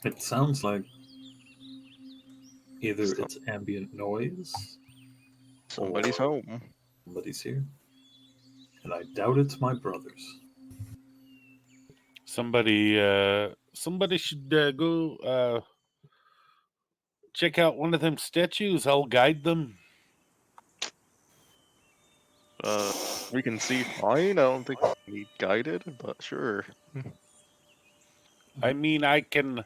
It sounds like either So- it's ambient noise Somebody's or home. somebody's here. And I doubt it's my brothers. Somebody should go check out one of them statues. I'll guide them. We can see fine. I don't think we need guided, but sure. I mean, I can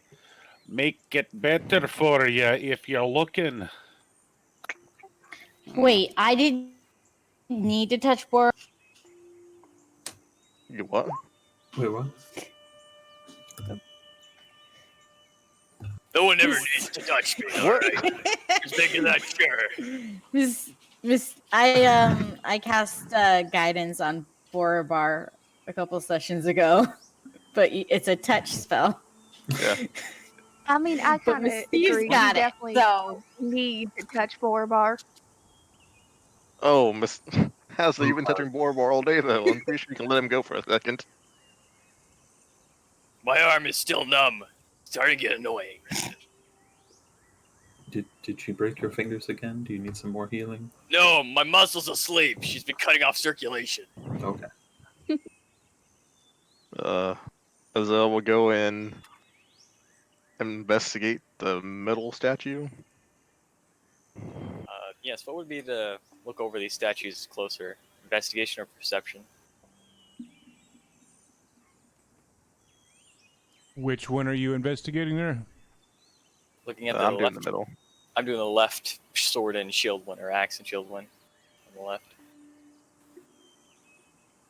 make it better for you if you're looking. Wait, I didn't need to touch board. You what? Wait, what? No one ever needs to touch me. All right, just making that sure. I cast guidance on Borobar a couple sessions ago, but it's a touch spell. Yeah. I mean, I But kind of Mystique's agree. got You it, definitely so need to touch Borobar. Oh, Miss Hasn't even touching Borbar all day though. I'm pretty sure you can let him go for a second. My arm is still numb. Starting to get annoying. Did she break your fingers again? Do you need some more healing? No, my muscle's asleep. She's been cutting off circulation. Okay. Azel will go and investigate the middle statue. Yes, what would be the look over these statues closer? Investigation or perception? Which one are you investigating there? Looking at the I'm left. doing the middle. I'm doing the left sword and shield one, or axe and shield one on the left.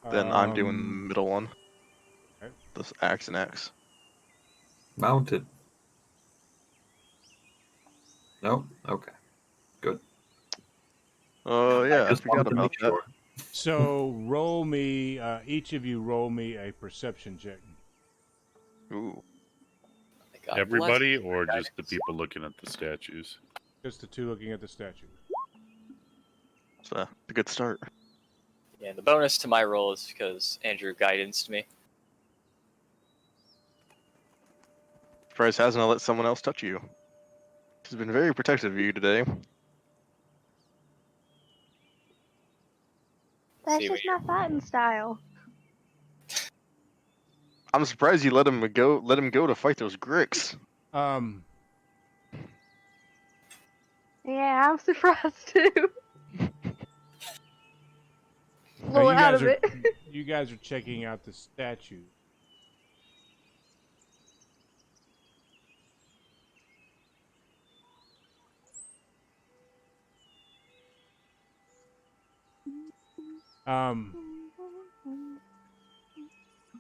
Then I'm doing the middle one. Okay. This axe and axe. Mounted. No? Okay. Good. Yeah, I just forgot wanted to about make that. sure. So roll me, each of you roll me a perception check. Ooh. God Everybody, bless or guidance. just the people looking at the statues? Just the two looking at the statue. It's a good start. Yeah, the bonus to my roll is because Andrew guidanced me. Surprise hasn't let someone else touch you. She's been very protective of you today. That's See, just when my fighting style. I'm surprised you let him go. Let him go to fight those Gricks. Yeah, I'm surprised too. Now Well, out of it. you guys are checking out the statue.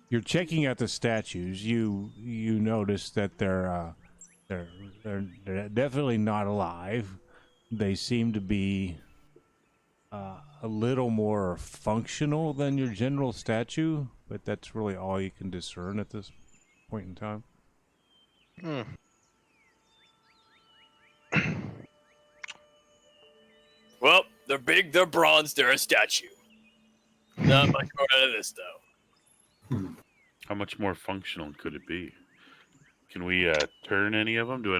You're checking out the statues. You notice that they're definitely not alive. They seem to be a little more functional than your general statue, but that's really all you can discern at this point in time. Hmm. Well, they're big, they're bronze, they're a statue. Not much more out of this, though. How much more functional could it be? Can we turn any of them? Do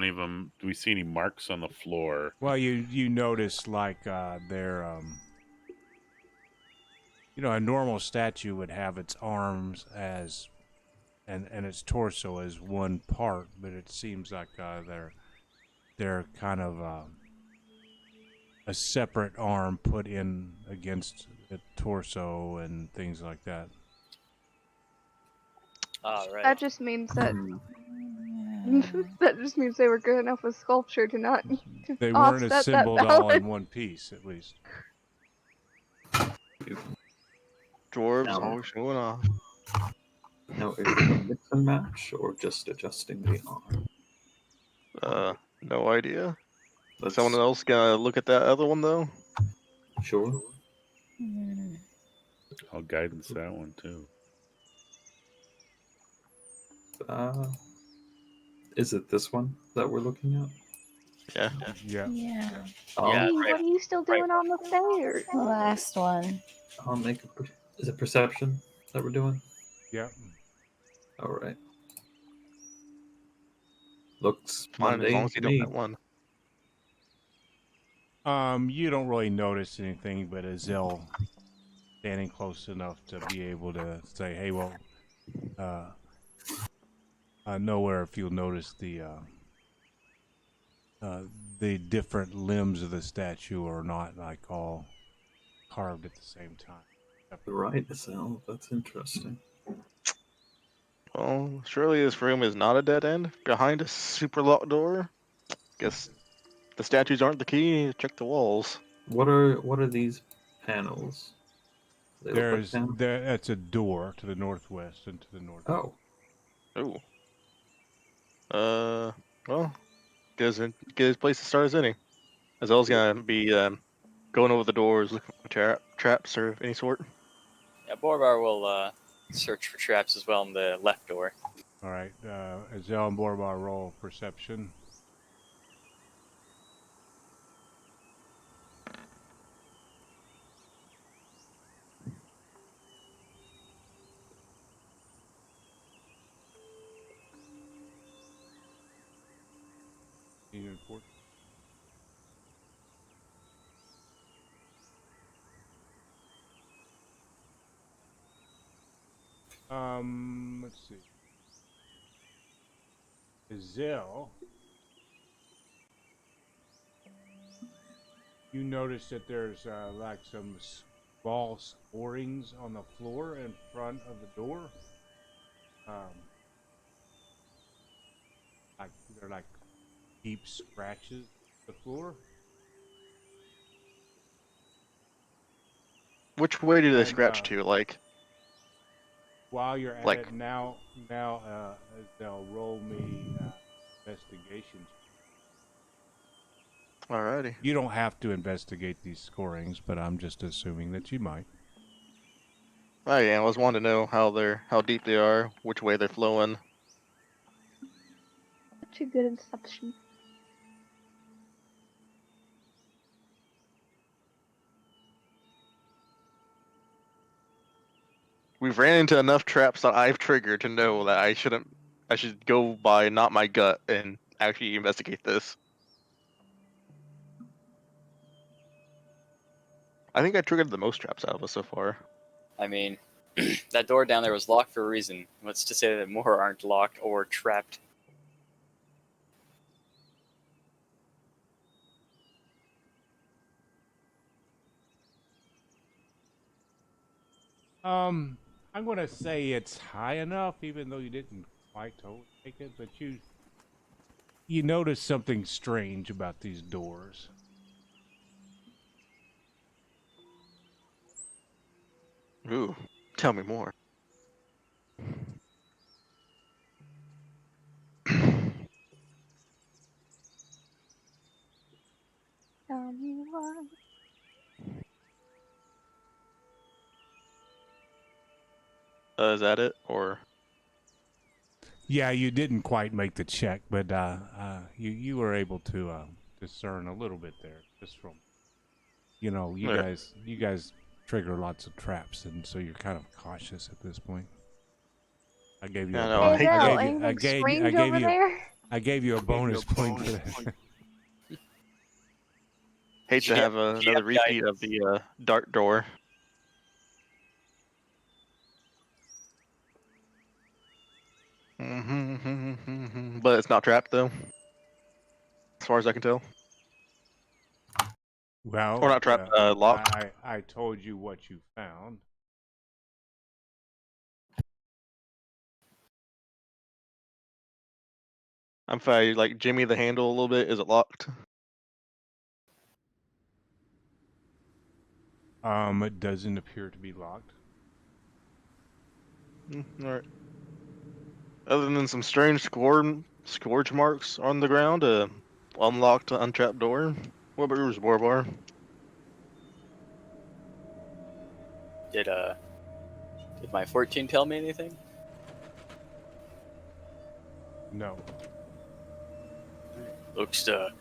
we see any marks on the floor? Well, you notice like they're a normal statue would have its arms as and its torso as one part, but it seems like they're kind of a separate arm put in against the torso and things like that. Right. That just means that that just means they were good enough with sculpture to not They weren't offset that assembled all balance. in one piece, at least. Dwarves No. always showing off. Now, is it a mix and match or just adjusting the arm? No idea. Let's Someone else gonna look at that other one though? Sure. I'll guidance that one too. Is it this one that we're looking at? Yeah. Yeah. Yeah. I'll, Yeah. Hey, what are you still doing on the stairs? The last one. I'll make is it perception that we're doing? Yeah. All right. Looks Fine, as long mundane as to you don't me. hit one. You don't really notice anything but Azil standing close enough to be able to say, "Hey, well, nowhere if you'll notice the different limbs of the statue are not like all carved at the same time." Right, Sal. That's interesting. Well, surely this room is not a dead end behind a super locked door. Guess the statues aren't the key. Check the walls. What are these panels? They look like panels. That's a door to the northwest and to the north. Oh, Ooh. Well, good as place to start as any. Azel's gonna be going over the doors, looking for traps or any sort. Yeah, Borbar will search for traps as well on the left door. All right, Azel and Borbar roll perception. And 14. Let's see. Azel, you notice that there's like some small scorings on the floor in front of the door. Like they're like deep scratches on the floor. Which way do they And, scratch to? Like, While you're at Like- it now, they'll roll me investigation. alrighty. You don't have to investigate these scorings, but I'm just assuming that you might. Oh yeah, I was wanting to know how deep they are, which way they're flowing. Such a good inception. We've ran into enough traps that I've triggered to know that I should go by not my gut and actually investigate this. I think I triggered the most traps out of us so far. I mean, that door down there was locked for a reason. What's to say that more aren't locked or trapped? I'm gonna say it's high enough, even though you didn't quite totally make it. But you notice something strange about these doors. Ooh, tell me more. Tell me why. Is that it, or Yeah, you didn't quite make the check, but you were able to discern a little bit there, just from you Alright. guys trigger lots of traps, and so you're kind of cautious at this point. I gave you Yeah, a no, I bonus. hate Hey, that. Bill, anything strange over there? I gave you a bonus point for that. hate to Yeah, have another repeat of the dart door. But it's not trapped though, as far as I can tell. Well, Or not trapped, locked. I told you what you found. I'm fine. Like Jimmy the handle a little bit. Is it locked? It doesn't appear to be locked. Alright. Other than some strange scourge marks on the ground, unlocked, untrapped door. What about yours, Borbar? Did my 14 tell me anything? No. Looks the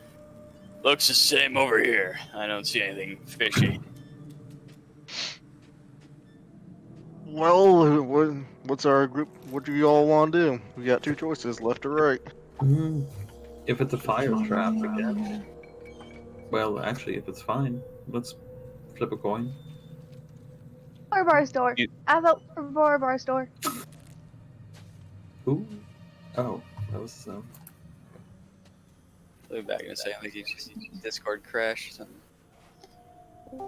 same over here. I don't see anything fishy. Well, what's our group? What do you all want to do? We got two choices, left or right. If it's a fire trap again. Well, actually, if it's fine, let's flip a coin. Borbar's door. You- I vote for Borbar's door. Who? Oh, that was the sound. I'll be back in a second. I think you just Discord crash or something.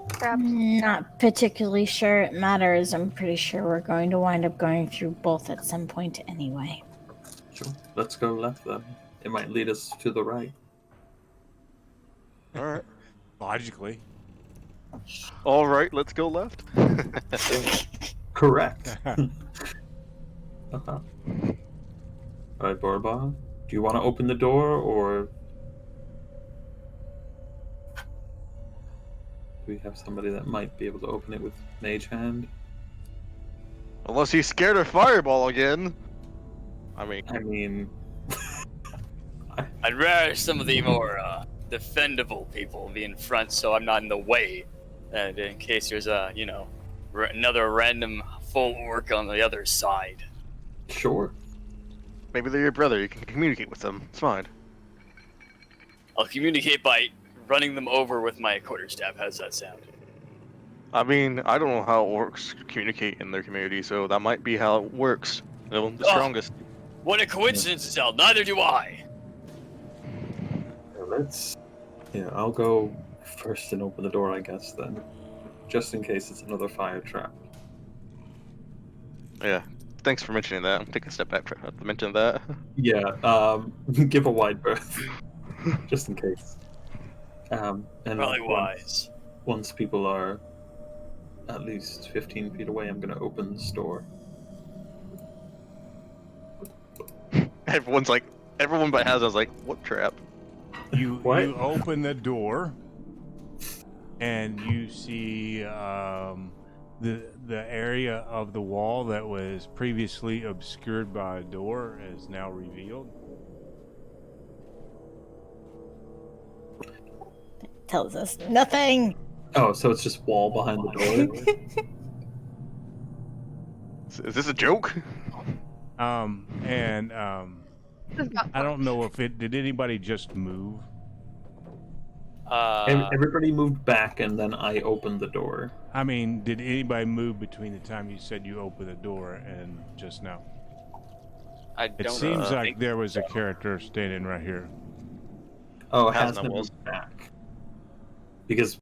Perhaps. Not particularly sure it matters. I'm pretty sure we're going to wind up going through both at some point anyway. Sure. Let's go left then. It might lead us to the right. All right. Logically. All right, let's go left. Correct. Uh-huh. Alright, Borba. Do you want to open the door, or do we have somebody that might be able to open it with Mage Hand? Unless he's scared of Fireball again. I mean, I'd rather some of the more defendable people be in front, so I'm not in the way. In case there's another random full orc on the other side. Sure. maybe they're your brother. You can communicate with them. It's fine. I'll communicate by running them over with my quarterstaff. How does that sound? I mean, I don't know how orcs communicate in their community, so that might be how it works. You know, the strongest. What a coincidence, Zell. Neither do I. I'll go first and open the door, I guess, then. Just in case it's another fire trap. Yeah. Thanks for mentioning that. I'm taking a step back to mention that. Yeah, give a wide berth. Just in case. And Probably wise. Once people are at least 15 feet away, I'm going to open the store. Everyone but Hazard's like, what trap? You What? you open the door, and you see the area of the wall that was previously obscured by a door is now revealed. Tells us nothing. Oh, so it's just wall behind the door? Is this a joke? I don't know if did anybody just move? Everybody moved back, and then I opened the door. I mean, did anybody move between the time you said you opened the door and just now? It seems like there was a character standing right here. Oh, it Hasn't hasn't was. moved back. Because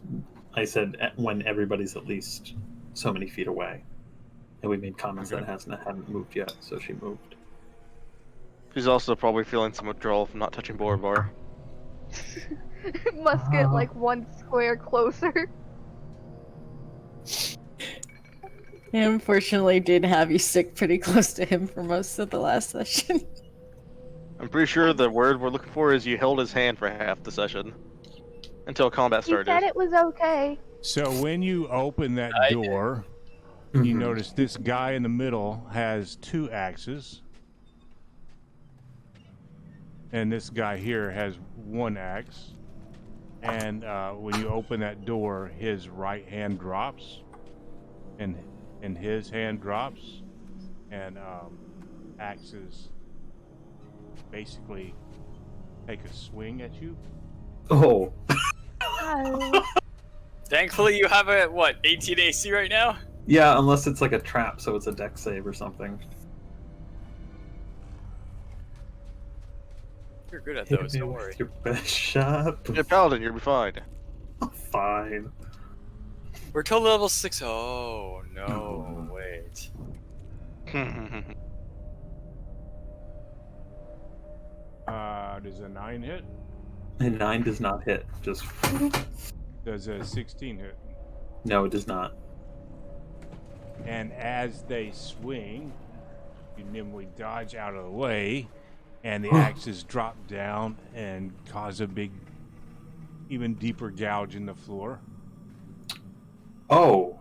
I said when everybody's at least so many feet away. And we made comments that hadn't moved yet, so she moved. She's also probably feeling some withdrawal from not touching Borbar. Must get like one square closer. He unfortunately did have you stick pretty close to him for most of the last session. I'm pretty sure the word we're looking for is you held his hand for half the session. Until combat He started. said it was okay. So when you open that door, you notice this guy in the middle has 2 axes. And this guy here has 1 axe. And when you open that door, his right hand drops. And his hand drops. And axes basically take a swing at you. Oh. Oh. Thankfully, you have a 18 AC right now. Yeah, unless it's like a trap, so it's a dex save or something. You're good at Hit those. me Don't with worry. your best shot. You're a paladin, you'll be fine. Fine. We're till level 6. Oh no! Wait. Does a 9 hit? And 9 does not hit. Just Does a 16 hit? no, it does not. And as they swing, you nimbly dodge out of the way, and the axes drop down and cause a big, even deeper gouge in the floor. Oh.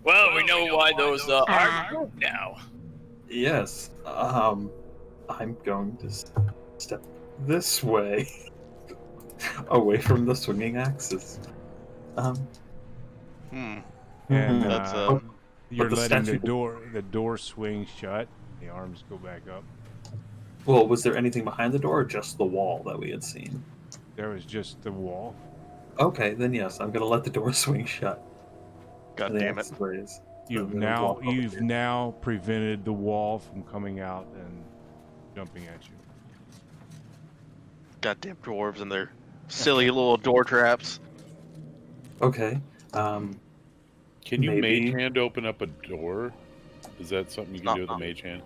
Well, we know why those are good now. Yes. I'm going to step this way, away from the swinging axes. And That's you're the letting statue- the door swing shut, The arms go back up. Well, was there anything behind the door or just the wall that we had seen? There was just the wall. Okay, then yes, I'm gonna let the door swing shut. God And the damn it. axe raise. You've I'm gonna walk over you've here. now prevented the wall from coming out and jumping at you. Goddamn dwarves and their silly little door traps. Okay. Can you Maybe. mage hand open up a door? Is that something you can do with a mage hand?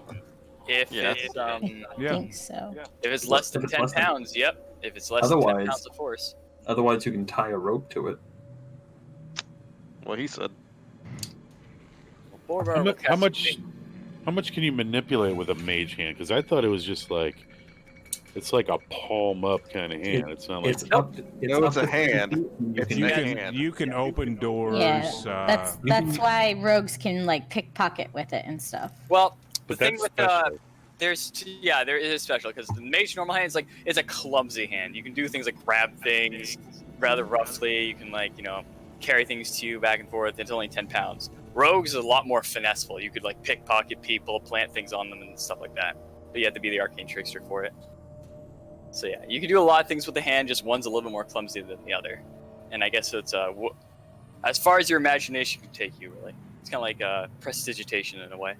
If Yeah. it's I Yeah. think so. if it's less than If it's 10 less than- pounds, yep. If it's less than 10 Otherwise- pounds of force. Otherwise, you can tie a rope to it. What he said. Borbar How, will how cast much? How much can you manipulate with a mage hand? Because I thought it was just like, it's like a palm up kind of hand. It's not like It's up. It's No, up it's a to 50 hand. feet, and It's You a can hand. you can open doors. Yeah, that's you can- why rogues can like pickpocket with it and stuff. Well, but the thing that's with special. there is a special because the mage normal hand is like it's a clumsy hand. You can do things like grab things rather roughly. You can carry things to you back and forth. It's only 10 pounds. Rogues is a lot more finesseful. You could pickpocket people, plant things on them, and stuff like that. But you have to be the arcane trickster for it. So yeah, you can do a lot of things with the hand. Just one's a little bit more clumsy than the other. And I guess it's as far as your imagination can take you, really. It's kind of like prestidigitation in a way.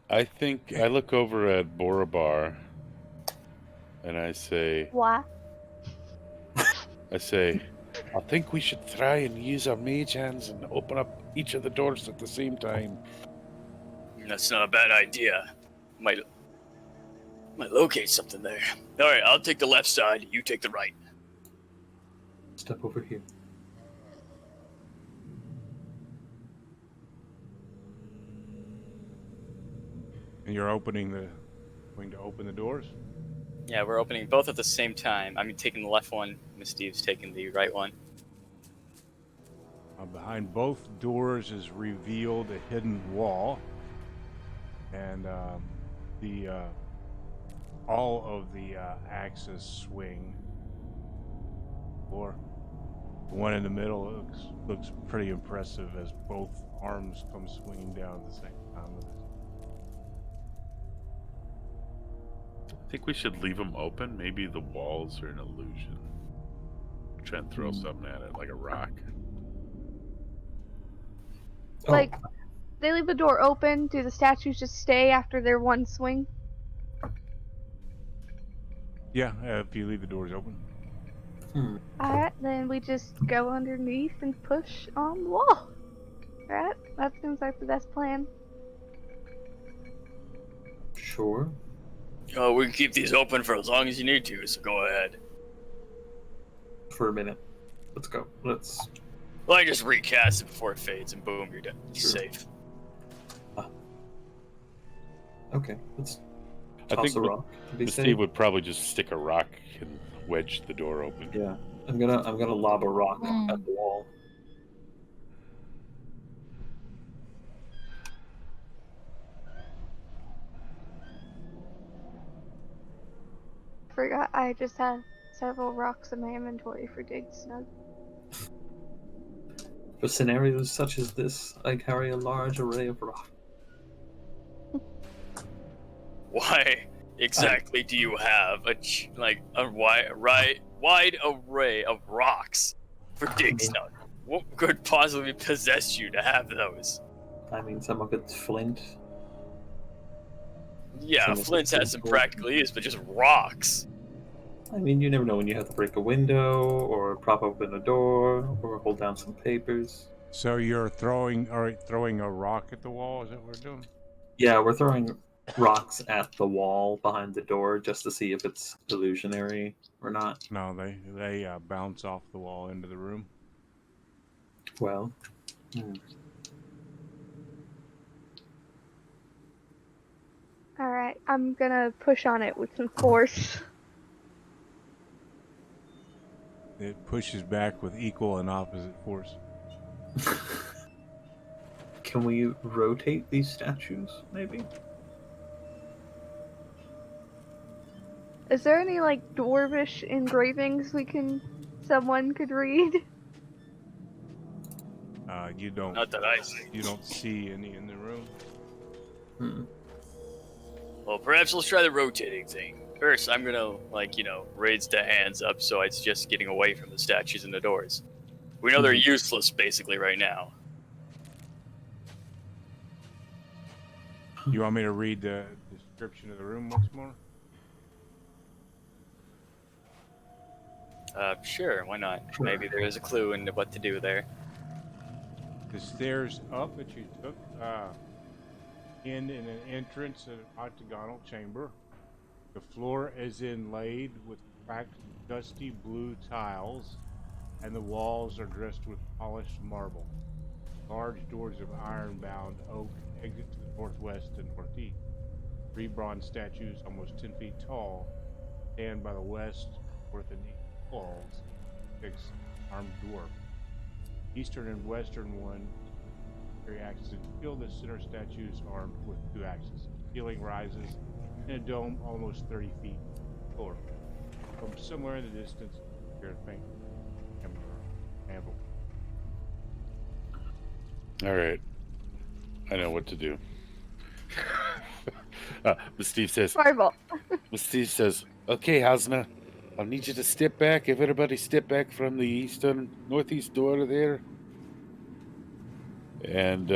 I think I look over at Borobar, and I say, What? I think we should try and use our mage hands and open up each of the doors at the same time. That's not a bad idea. Might locate something there. All right, I'll take the left side. You take the right. Step over here. And you're going to open the doors. Yeah, we're opening both at the same time. I'm taking the left one. Miss Steve's taking the right one. Behind both doors is revealed a hidden wall, and all of the axes swing. Or the one in the middle looks pretty impressive as both arms come swinging down at the same time. I think we should leave them open. Maybe the walls are an illusion. Try and throw something at it, like a rock. Oh, Like, they leave the door open. Do the statues just stay after their one swing? Yeah, if you leave the doors open. Alright, then we just go underneath and push on the wall. Alright, that seems like the best plan. sure. Oh, we can keep these open for as long as you need to, so go ahead. For a minute. Let's go. Let's. Well, I just recast it before it fades, and boom, you're done. You're Sure. safe. Okay. Let's I toss think a rock. To be safe. Steve would probably just stick a rock and wedge the door open. Yeah. I'm gonna lob a rock Hmm. at the wall. Forgot I just had several rocks in my inventory for Dig Snug. For scenarios such as this, I carry a large array of rocks. Why exactly do you have a wide array of rocks for dig snug? What could possibly possess you to have those? I mean, some of it's flint. Yeah, Some of Flint's it's has some gold. practical use, but just rocks. I mean, you never know when you have to break a window, or prop open a door, or hold down some papers. So you're throwing a rock at the wall? Is that what we're doing? Yeah, we're throwing rocks at the wall behind the door just to see if it's illusionary or not. No, they bounce off the wall into the room. Well, Alright, I'm gonna push on it with some force. It pushes back with equal and opposite force. can we rotate these statues, maybe? Is there any, like, dwarvish engravings someone could read? You don't Not that I see. you don't see any in the room. Well, perhaps let's try the rotating thing. First, I'm gonna, raise the hands up so it's just getting away from the statues and the doors. We know they're useless, basically, right now. You want me to read the description of the room once more? Sure, why not? Sure. Maybe there is a clue into what to do there. The stairs up that you took end in an entrance at an octagonal chamber. The floor is inlaid with cracked, dusty blue tiles, and the walls are dressed with polished marble. Large doors of iron-bound oak exit to the northwest and northeast. 3 bronze statues, almost 10 feet tall, stand by the west, north, and east walls. 6 armed dwarf. Eastern and western one carry axes and shield. The center statue is armed with 2 axes. The ceiling rises in a dome almost 30 feet floor. From somewhere in the distance, you hear a faint amble. All right. I know what to do. But Steve says, Fireball. okay, Hasna, I'll need you to step back. Everybody step back from the northeast door there. And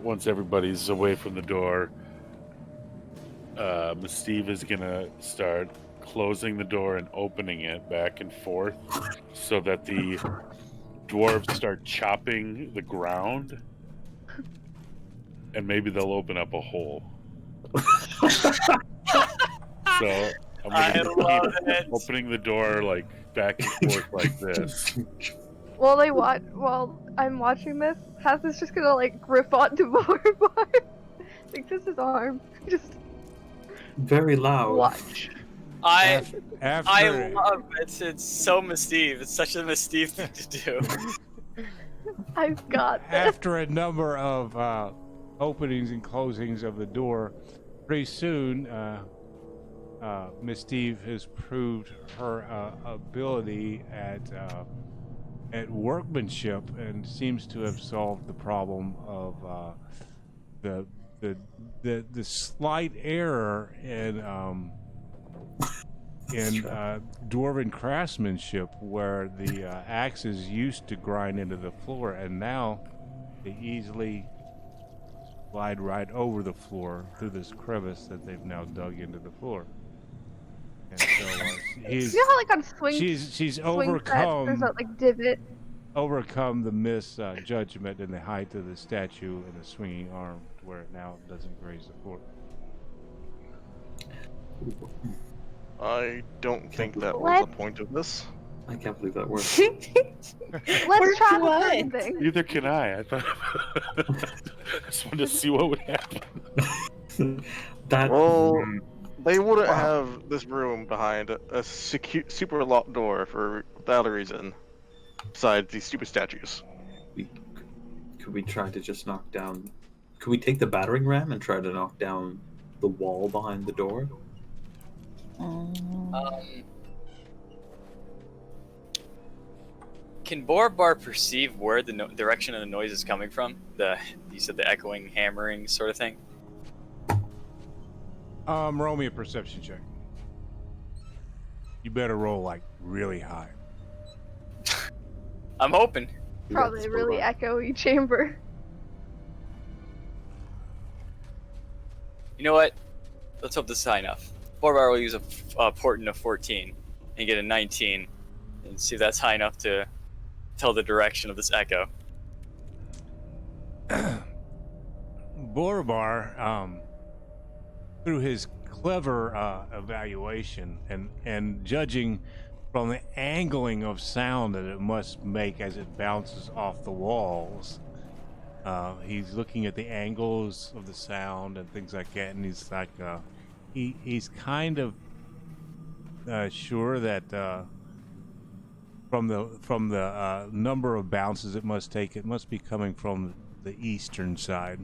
once everybody's away from the door, Steve is going to start closing the door and opening it back and forth so that the dwarves start chopping the ground. And maybe they'll open up a hole. So I'm going to keep opening the door like back and forth like this. While I'm watching this, Hasna's just gonna like grip onto Borbar. Like just his arm. Just Very loud. watch. I After love it. It's so Mystique. It's such a Mystique thing to do. I've got this. After a number of openings and closings of the door, pretty soon Miss Steve has proved her ability at workmanship and seems to have solved the problem of the slight error in dwarven craftsmanship, where the axes used to grind into the floor, and now they easily slide right over the floor through this crevice that they've now dug into the floor. And so You know how like on swing she's swing sets, overcome there's that like divot. overcome the misjudgment in the height of the statue and the swinging arm to where it now doesn't graze the floor. I don't think that was the point of this. I can't believe that worked. Let's try the what? second thing. Neither can I thought I just wanted to see what would happen. Well, they wouldn't have this room behind a super locked door for without a reason, besides these stupid statues. Could we try to just knock down? Could we take the battering ram and try to knock down the wall behind the door? Can Borbar perceive where the direction of the noise is coming from? You said the echoing, hammering sort of thing. Roll me a perception check. You better roll like really high. I'm hoping. Probably a really echoey chamber. You know what? Let's hope this is high enough. Borbar will use a portent of 14 and get a 19, and see if that's high enough to tell the direction of this echo. Borbar, through his clever evaluation and judging from the angling of sound that it must make as it bounces off the walls, he's looking at the angles of the sound and things like that, and he's like, he's kind of sure that from the number of bounces it must take, it must be coming from the eastern side.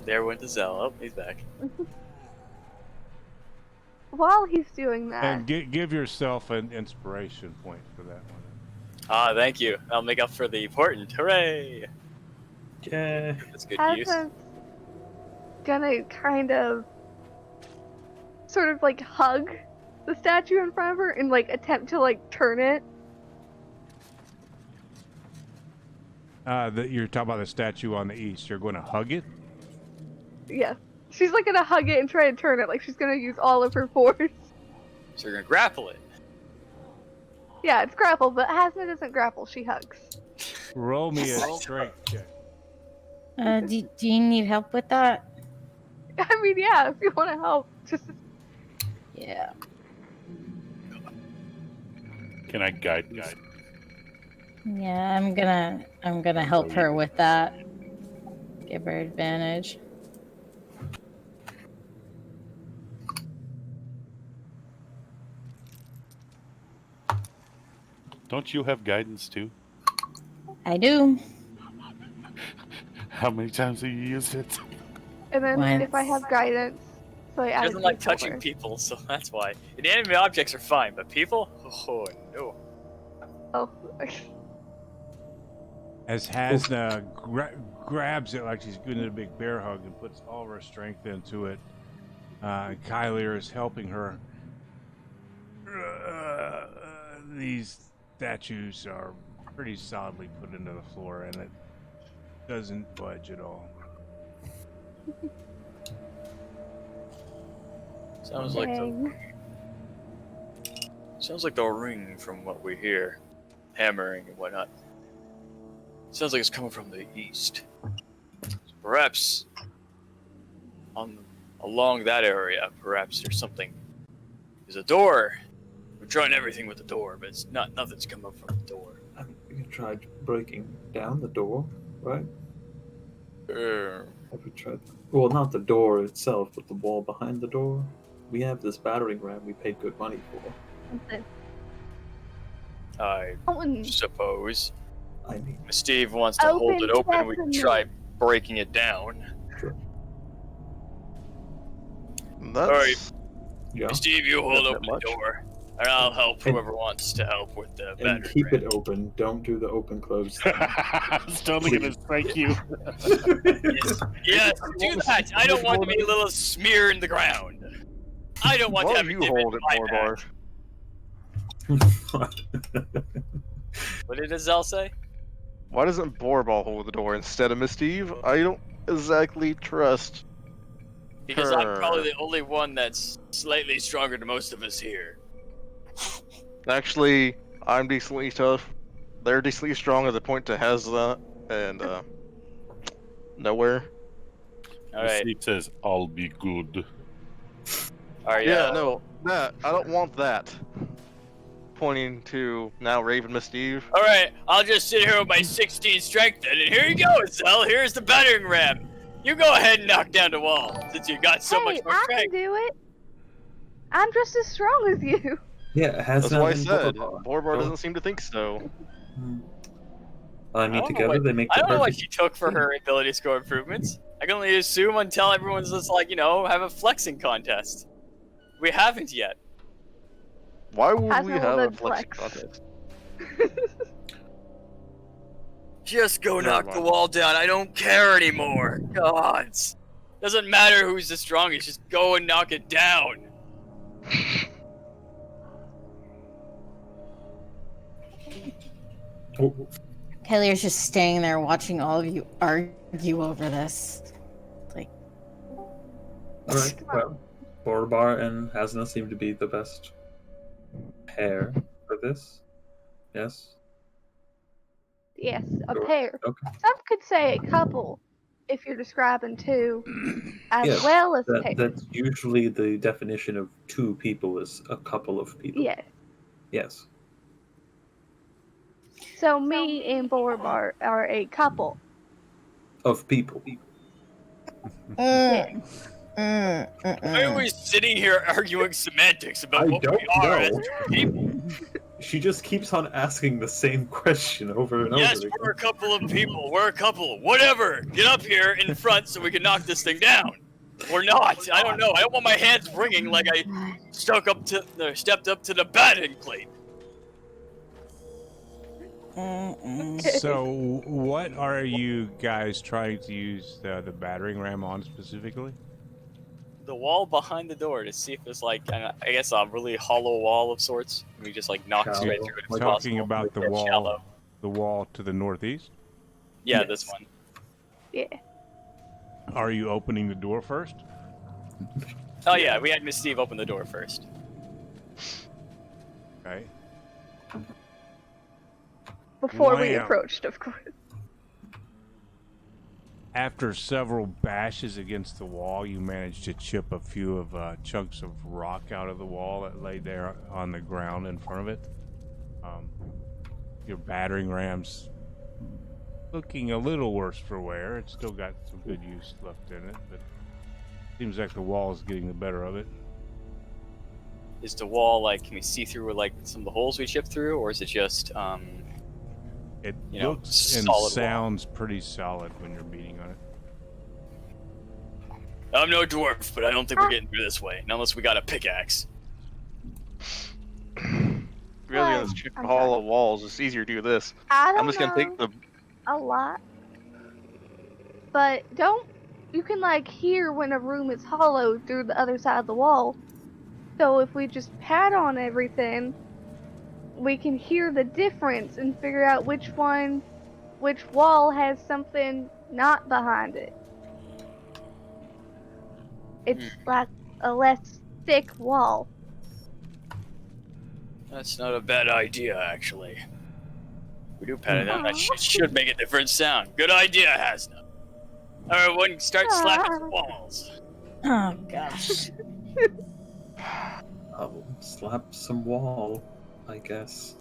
There went the Zell. Oh, he's back. while he's doing that, And give yourself an inspiration point for that one. Ah, thank you. I'll make up for the important. Hooray! Yeah. That's good use. Hasn't gonna kind of sort of like hug the statue in front of her and like attempt to like turn it. You're talking about the statue on the east. You're going to hug it? Yeah. She's like gonna hug it and try to turn it, like she's gonna use all of her force. So you're gonna grapple it. Yeah, it's grapple, but Hasna doesn't grapple, she hugs. Roll me a strength check. Do you need help with that? I mean, yeah, if you want to help, just Yeah. Can I guide? Yeah, I'm gonna help her with that. Give her advantage. Don't you have guidance too? I do. How many times have you used it? and then Once. if I have guidance, so I She add doesn't like touching people, so that's why. Inanimate objects are fine, but people? Oh no. Oh, As Hasna grabs it like she's giving it a big bear hug and puts all of her strength into it, Kylier is helping her. These statues are pretty solidly put into the floor, and it doesn't budge at all. Sounds like the ring from what we hear, hammering and whatnot. Sounds like it's coming from the east. Perhaps along that area, perhaps there's something. There's a door. We're trying everything with the door, but nothing's come up from the door. We tried breaking down the door, right? Have we tried? Well, not the door itself, but the wall behind the door. We have this battering ram we paid good money for. I suppose. I mean, If Steve wants to hold it open, we can try breaking it down. sure. That's... Alright. Yeah. Steve, you hold Not open that the much. door, and I'll help whoever wants to help with the And battering keep ram. it open. Don't do the open close thing. I was totally gonna strike you. Yes, do that. I don't want to be a little smear in the ground. I don't want Why to have don't a you dip hold in it, my Borbar? back. What did Azelle say? Why doesn't Borball hold the door instead of Miss Steve? I don't exactly trust Because I'm her. probably the only one that's slightly stronger than most of us here. Actually, I'm decently tough. They're decently strong at the point to Hasna and nowhere. Alright. Steve says, "I'll be good." Alright, Yeah, no, that I don't want that. Pointing to now Raven Miss Steve. Alright, I'll just sit here with my 16 strength then, and here you go, Azelle. Here's the battering ram. You go ahead and knock down the wall, since you got so much more I strength. can do it. I'm just as strong as you. Yeah, it has That's not why I been said Borbar. Borbar doesn't seem to think so. I mean, don't know together what- they make I the don't know what perfect. she took for her ability to score improvements. I can only assume until everyone's just like, have a flexing contest. We haven't yet. Why would Hasna we will have a then flexing flex. contest? Just go Never knock mind. the wall down. I don't care anymore. Gods. Doesn't matter who's the strongest. Just go and knock it down. Oh, Kellier's just staying there watching all of you argue over this. Like, all right. Well, Borbar and Hasna seem to be the best pair for this. Yes. Yes, a Sure. pair. Okay. Some could say a couple, if you're describing two, as Yes, well as pair. That's usually the definition of two people is a couple of people. Yeah. Yes. So me and Borbar are a couple. Of people. Yeah. Why are we sitting here arguing semantics about I what we don't are know. as people? She just keeps on asking the same question over and Yes, over we're a again. couple of people. We're a couple. Whatever. Get up here in front so we can knock this thing down. Or not. I don't know. I don't want my hands ringing like I stepped up to the batting plate. So, what are you guys trying to use the battering ram on specifically? The wall behind the door to see if there's like, I guess a really hollow wall of sorts. And we just like knock straight through it if Talking possible. about the It's wall, shallow. the wall to the northeast. Yeah, Yes. this one. Yeah. Are you opening the door first? Oh yeah, we had Miss Steve open the door first. Okay. Before we Wham. approached, of course. After several bashes against the wall, you managed to chip a few of chunks of rock out of the wall that lay there on the ground in front of it. Your battering ram's looking a little worse for wear. It's still got some good use left in it, but seems like the wall is getting the better of it. Is the wall like, can we see through like some of the holes we chipped through, or is it just It you know, looks and solid wall? sounds pretty solid when you're beating on it. I'm no dwarf, but I don't think we're getting through this way, unless we got a pickaxe. Really, on this cheap hollow walls, it's easier to do this. I don't I'm just gonna take the. a lot. But you can like hear when a room is hollow through the other side of the wall. So if we just pat on everything, we can hear the difference and figure out which wall has something not behind it. It's like a less thick wall. That's not a bad idea, actually. We do pat it on. That should make a different sound. Good idea, Hasna. Everyone, start slapping the walls. Oh gosh. I'll slap some wall, I guess.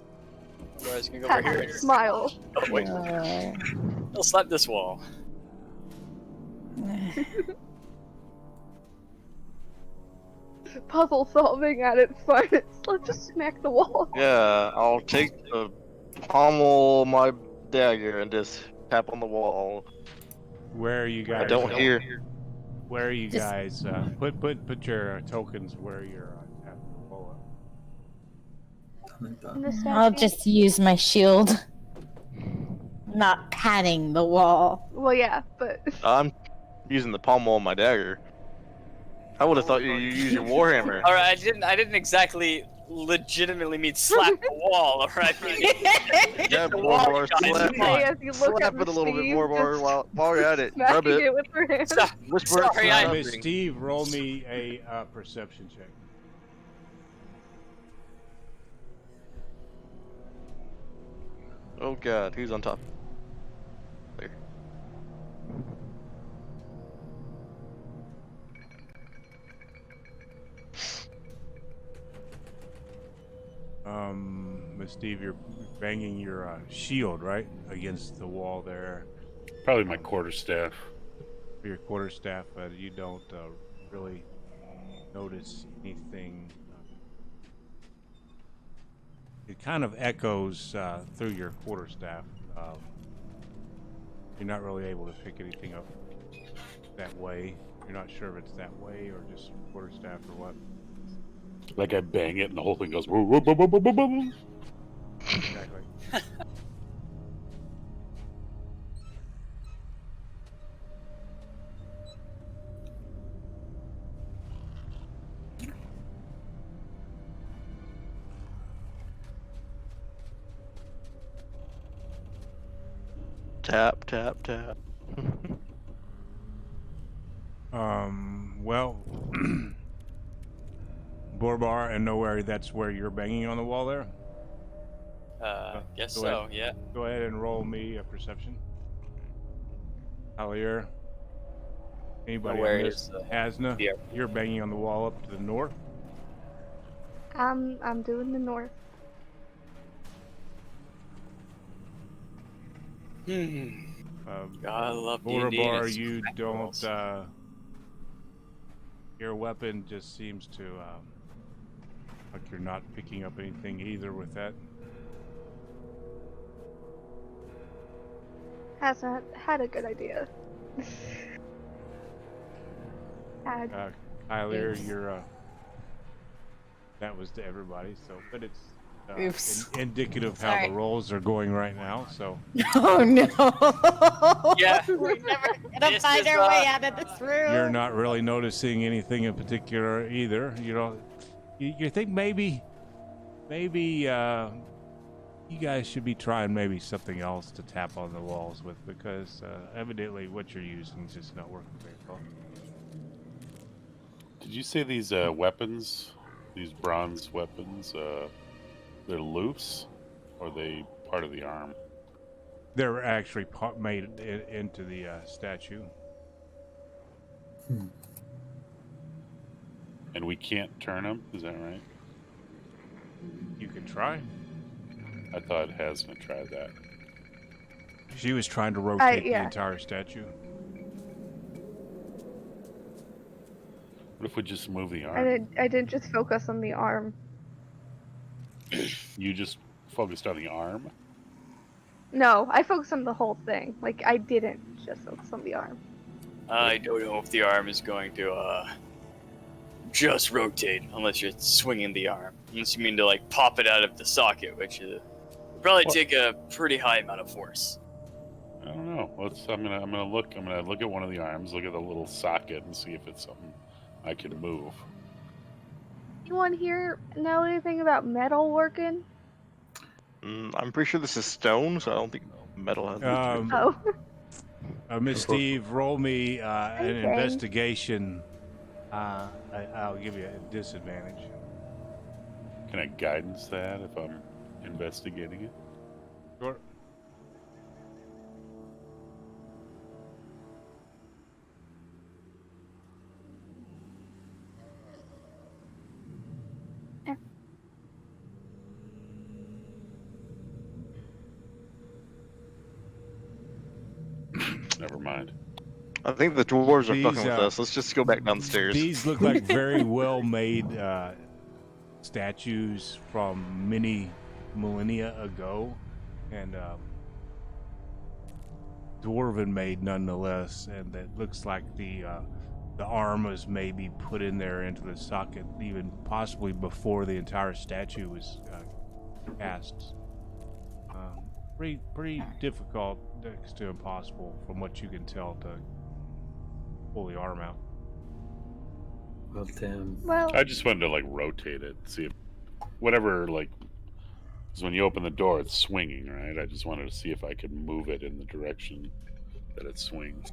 You guys can go over here and Smile. Oh, wait. I'll slap this wall. Puzzle solving at its finest. Let's just smack the wall. Yeah, I'll take the pommel of my dagger and just tap on the wall. Where are you guys? I don't hear. Where are you Just- guys? Put your tokens where you're tapping the wall up. In the I'll statue. just use my shield. Not patting the wall. Well, yeah, but I'm using the pommel of my dagger. I would have thought you use your warhammer. All right, I didn't exactly legitimately mean slap the wall. All right. Yeah, the wall, Borbar, guys, slap, come on. as you look slap at it a little bit Steve, more, Borbar, just while you're at it. Rub smacking it. it with her hand. Stop. Whisper it. Sorry, I- Miss Steve, roll me a perception check. Oh god, who's on top? There. Miss Steve, you're banging your shield right against the wall there. Probably my quarterstaff. For your quarterstaff, you don't really notice anything. It kind of echoes through your quarterstaff. You're not really able to pick anything up that way. You're not sure if it's that way or just quarterstaff or what. Like I bang it and the whole thing goes. Woo, woo, woo, woo, woo, woo, woo. Exactly. Tap, tap, tap. Well, Borbar and Nowhere, that's where you're banging on the wall there? Guess Go so. ahead. Yeah. Go ahead and roll me a perception. Alier. Anybody Nowhere on this? is, Asna, yeah. you're banging on the wall up to the north. I'm doing the north. I love the Borbar, Indians. you don't, your weapon just seems to, like you're not picking up anything either with that. Hasn't had a good idea. Kyler, Oops. you're that was to everybody. So, but it's Oops. indicative how Sorry. the rolls are going right now. So, Oh no! Yeah. We're never gonna This find is, our way out of this room. you're not really noticing anything in particular either. You know, you think maybe you guys should be trying maybe something else to tap on the walls with, because evidently what you're using is just not working very well. Did you say these weapons, these bronze weapons, they're loose, or are they part of the arm? They're actually made into the statue. And we can't turn them, is that right? You can try. I thought Hasna tried that. She was trying to rotate the yeah. entire statue. What if we just move the arm? I didn't just focus on the arm. You just focused on the arm? No, I focused on the whole thing. Like, I didn't just focus on the arm. I don't know if the arm is going to just rotate unless you're swinging the arm. Unless you mean to like pop it out of the socket, which would probably take a pretty high amount of force. I don't know. I'm gonna look at one of the arms, look at the little socket, and see if it's something I can move. Anyone here know anything about metal working? I'm pretty sure this is stone, so I don't think metal has. Oh. Miss Steve, roll me an Okay. investigation. I'll give you a disadvantage. Can I guidance that if I'm investigating it? Sure. Never mind. I think the dwarves are These, fucking with us. Let's just go back downstairs. These look like very well-made statues from many millennia ago, and dwarven made nonetheless. And it looks like the arm was maybe put in there into the socket, even possibly before the entire statue was cast. Pretty difficult, next to impossible, from what you can tell, to pull the arm out. Well, damn. Well, I just wanted to like rotate it, see if whatever, like, because when you open the door, it's swinging, right? I just wanted to see if I could move it in the direction that it swings.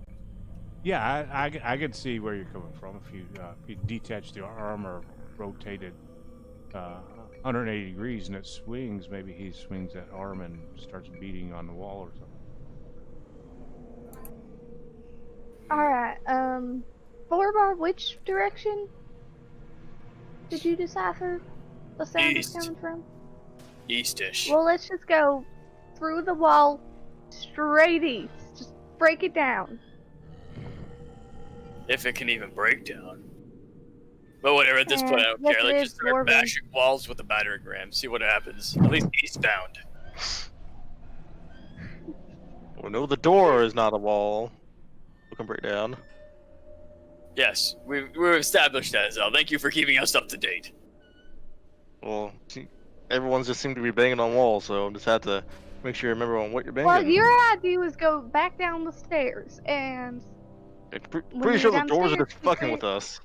Yeah, I could see where you're coming from. If you detach the arm or rotate it 180 degrees and it swings, maybe he swings that arm and starts beating on the wall or something. alright, Borbar, which direction did you decipher the sound is East. coming from? Eastish. Well, let's just go through the wall, straight east. Just break it down. If it can even break down. But whatever, at this point, I don't yes, care. it Let's is just start dwarven. bashing walls with a battering ram. See what happens. At least eastbound. Well, no, the door is not a wall. We can break down. Yes, we've established that, Zal. Thank you for keeping us up to date. Well, everyone's just seemed to be banging on walls, so just had to make sure you remember on what you're banging. Well, your idea was go back down the stairs, and when Pretty you're sure the doors are downstairs, just you fucking say- with us.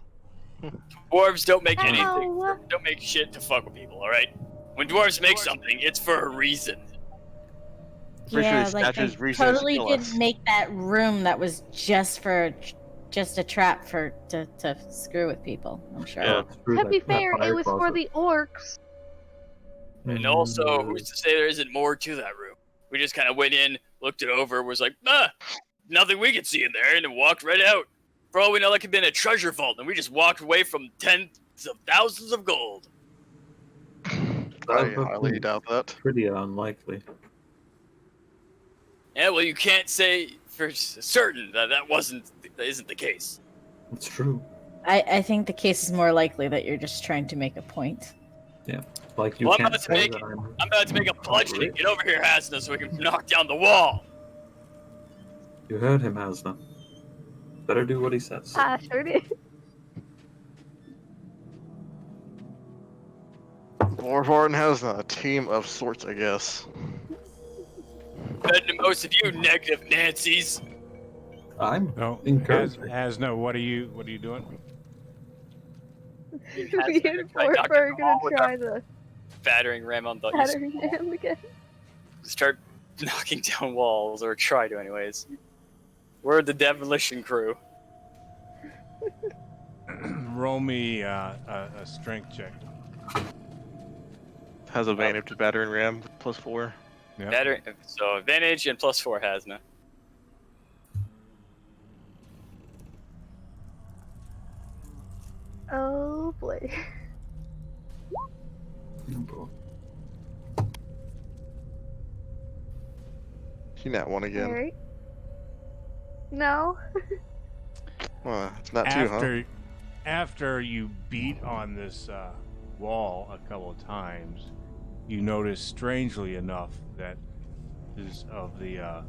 Dwarves don't make anything. Ow. Don't make shit to fuck with people, alright? When dwarves make something, it's for a reason. Pretty sure Yeah, these like they statues reasons totally kill did us. make that room that was just a trap to screw with people. I'm sure. Yeah. To be fair, it was for the orcs. And also, who's to say there isn't more to that room? We just kind of went in, looked it over, was like, nothing we could see in there, and then walked right out. For all we know, that could have been a treasure vault, and we just walked away from tens of thousands of gold. I highly doubt that. Pretty unlikely. Yeah, well, you can't say for certain that that isn't the case. It's true. I think the case is more likely that you're just trying to make a point. Yeah. Like you Well, I'm can't about to say make that I'm I'm about to make a bludgeoning. Get over here, Hasna, so we can knock down the wall. You heard him, Hasna. Better do what he says. I sure did. Dwarvar and Hasna, a team of sorts, I guess. Better than most of you negative Nancy's. I'm No, encouraged. Hasna, what are you doing? Me and Borber are gonna try the Battering ram on the battering ram again. start knocking down walls, or try to anyways. We're the demolition crew. Roll me a strength check. Has advantage to battering ram with +4. Yep. Battering, so advantage and +4 Hasna. Oh boy. She nat one again. Alright. No. Well, it's not two, huh? After you beat on this wall a couple of times, you notice, strangely enough, that is of the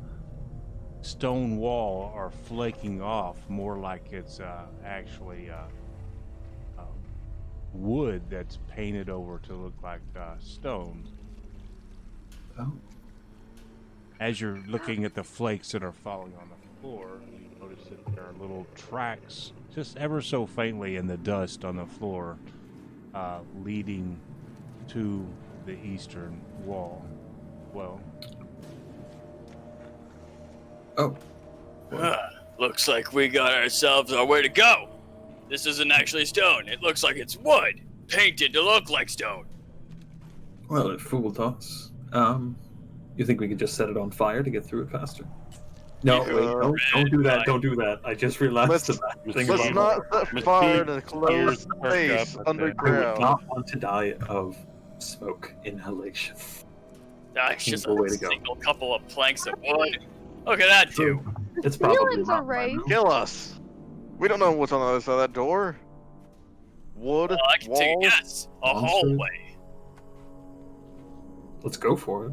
stone wall are flaking off more like it's actually wood that's painted over to look like stone. Oh. As you're looking at the flakes that are falling on the floor, you notice that there are little tracks, just ever so faintly in the dust on the floor, leading to the eastern wall. Well. Oh. Looks like we got ourselves our way to go. This isn't actually stone. It looks like it's wood, painted to look like stone. Well, it fooled us. You think we could just set it on fire to get through it faster? No, wait, don't do that. Don't do that. I just realized the bad thing Let's about not set fire to closed space I would underground. not want to die of smoke inhalation. It's just Simple a way to go. single couple of planks of wood. Look at that do. It's probably Feelings not are my raised. room. Kill us. We don't know what's on the other side of that door. Wood, I can take a walls. guess. A monsters. hallway. Let's go for it.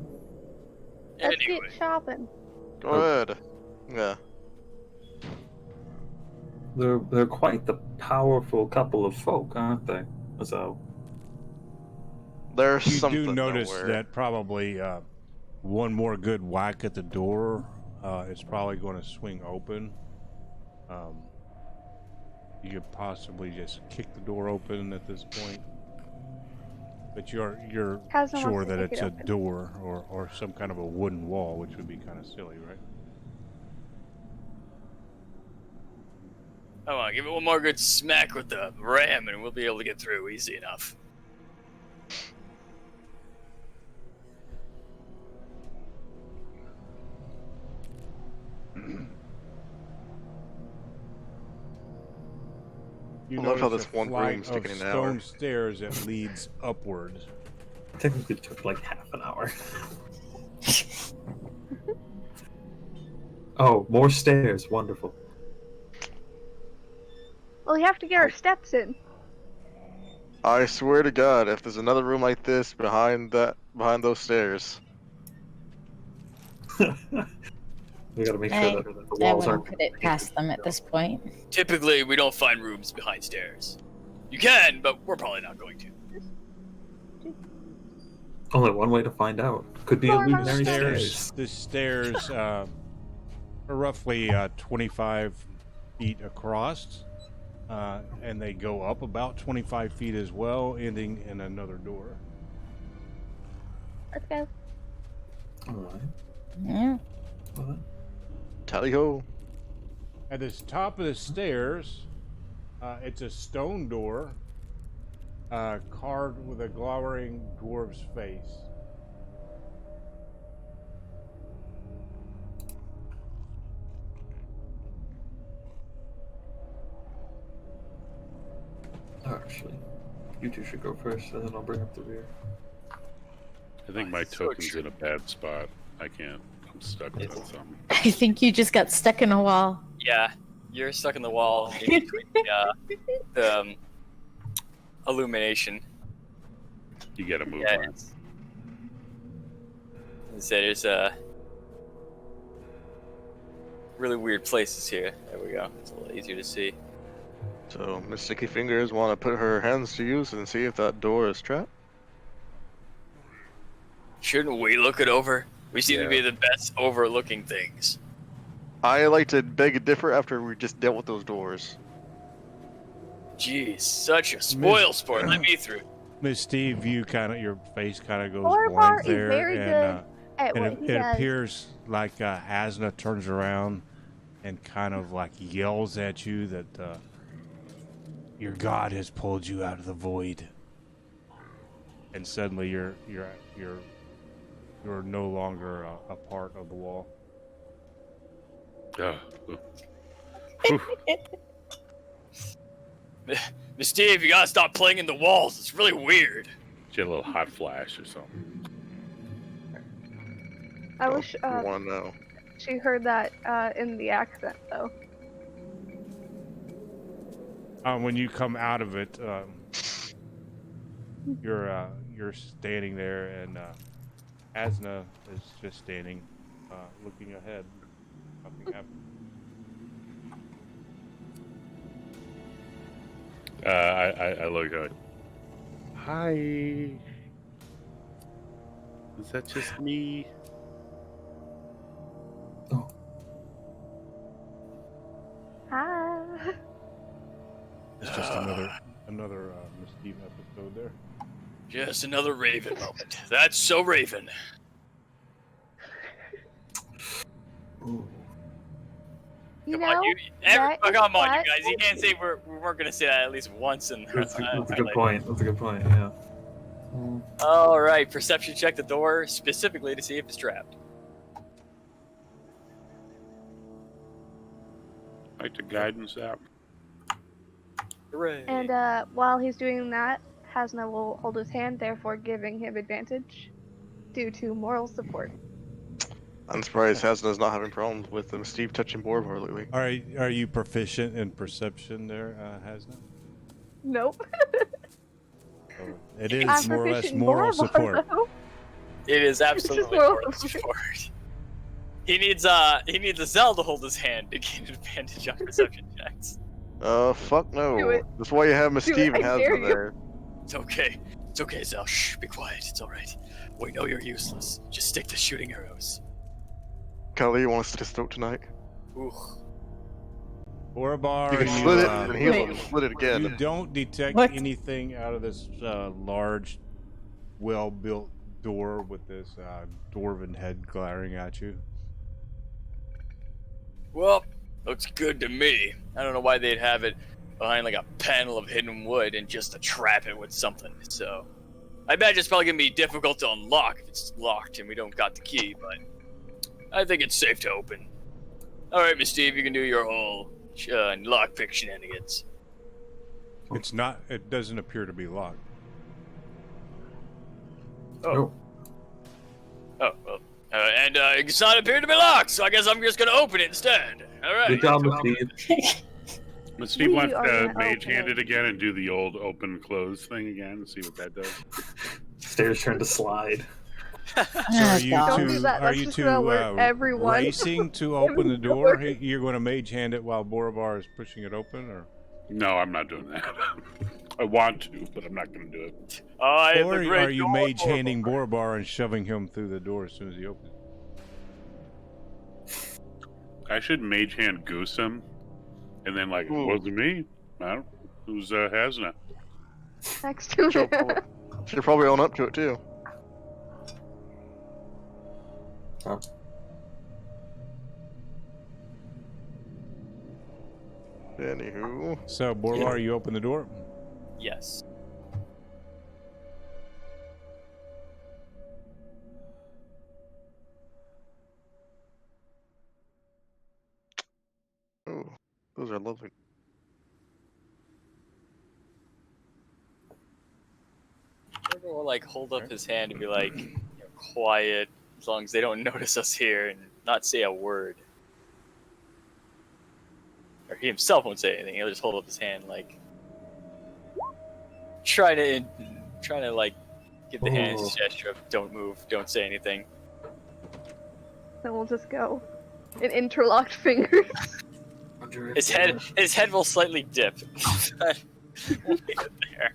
Let's Anyway, get shopping. Go ahead. Yeah. They're quite the powerful couple of folk, aren't they? So There's You something do notice nowhere. that probably one more good whack at the door is probably going to swing open. You could possibly just kick the door open at this point, but you're Hasna sure wants to that kick it's it a open. door or some kind of a wooden wall, which would be kind of silly, right? come on, give it one more good smack with the ram, and we'll be able to get through easy enough. You I love how notice this a one flight room's of taking an stone hour. stairs that leads upward. technically it took like half an hour. Oh, more stairs. Wonderful. Well, we have to get our steps in. I swear to God, if there's another room like this behind those stairs, We gotta make I- sure that the I walls wouldn't aren't. put it past them at this point. Typically, we don't find rooms behind stairs. You can, but we're probably not going to. Only one way to find out. Could be Or illusionary stairs. stairs. The stairs are roughly 25 feet across, and they go up about 25 feet as well, ending in another door. Let's go. All right. Yeah. Well, tally ho. At the top of the stairs, it's a stone door carved with a glowering dwarf's face. actually, you two should go first, and then I'll bring up the rear. I think my So token's true. in a bad spot. I can't. I'm stuck with something. I think you just got stuck in a wall. Yeah, you're stuck in the wall in between the illumination. You gotta move Yeah, on. there's really weird places here. There we go. It's a little easier to see. So Miss Sticky Fingers want to put her hands to use and see if that door is trapped. Shouldn't we look it over? We seem to be the best overlooking things. I like to beg a differ after we just dealt with those doors. Jeez, such a spoil sport. Let me through. Miss Steve, your face kind of goes Borbar blank is there, very good at and what he it does. appears like Asna turns around and kind of like yells at you that your god has pulled you out of the void, and suddenly you're no longer a part of the wall. Miss Steve, you gotta stop playing in the walls. It's really weird. Get a little hot flash or something. I wish I want to know. she heard that in the accent, though. When you come out of it, you're standing there, and Asna is just standing, looking ahead. Nothing happened. I look at. Hi. Is that just me? Oh, Hi. It's just another Miss Steve episode there. Just another Raven moment. That's so Raven. ooh. You Come on, know, come on, you what? guys. You can't say we weren't gonna say that at least once in That's a good point. That's a good point. Yeah. All right, perception check the door specifically to see if it's trapped. Like the guidance app. Hooray! And while he's doing that, Hasna will hold his hand, therefore giving him advantage due to moral support. I'm surprised Hasna's not having problems with Steve touching Borbar lately. Are you proficient in perception there, Hasna? Nope. It is I'm more or less proficient in moral Borbar, support. though. It is absolutely moral moral support. He needs a Zell to hold his hand to gain advantage on perception checks. Fuck Do no. it. That's why you have Miss Do it, Steve and I Hasna dare you. there. It's okay. It's okay, Zell. Shh, be quiet. It's all right. We know you're useless. Just stick to shooting arrows. Kelly, you want us to stoke tonight? Ooh. Borbar, You can split it and heal him. Split it again. you don't detect What? anything out of this large, well-built door with this dwarven head glaring at you. Well, looks good to me. I don't know why they'd have it behind like a panel of hidden wood and just to trap it with something. So, I imagine it's probably gonna be difficult to unlock if it's locked and we don't got the key. But I think it's safe to open. All right, Miss Steve, you can do your whole lockpick shenanigans. It's not. It doesn't appear to be locked. Oh, well. And it's not appeared to be locked, so I guess I'm just gonna open it instead. All right. Good job, Miss Steve. But Steve We wants are to gonna mage open hand it. it again and do the old open close thing again and see what that does. Stairs turn to slide. So are you Don't do two? that. Are That's you just two gonna alert everyone. racing to open the door? You're going to mage hand it while Borbar is pushing it open, or? No, I'm not doing that. I want to, but I'm not going to do it. Or are you mage handing Borbar and shoving him through the door as soon as he opens? I should mage hand goose him, and then like, Ooh. wasn't me. I don't. Who's Hasna? Next to She'll him. she'll probably own up to it too. Oh. Anywho. So Borbar, you open the door. Yes. Oh, those are lovely. We'll like hold up his hand and be like, quiet, as long as they don't notice us here, and not say a word. Or he himself won't say anything. He'll just hold up his hand, like trying to like give the hand Oh. gesture of don't move, don't say anything. Then we'll just go. And interlocked fingers. His head will slightly dip. We'll leave it there.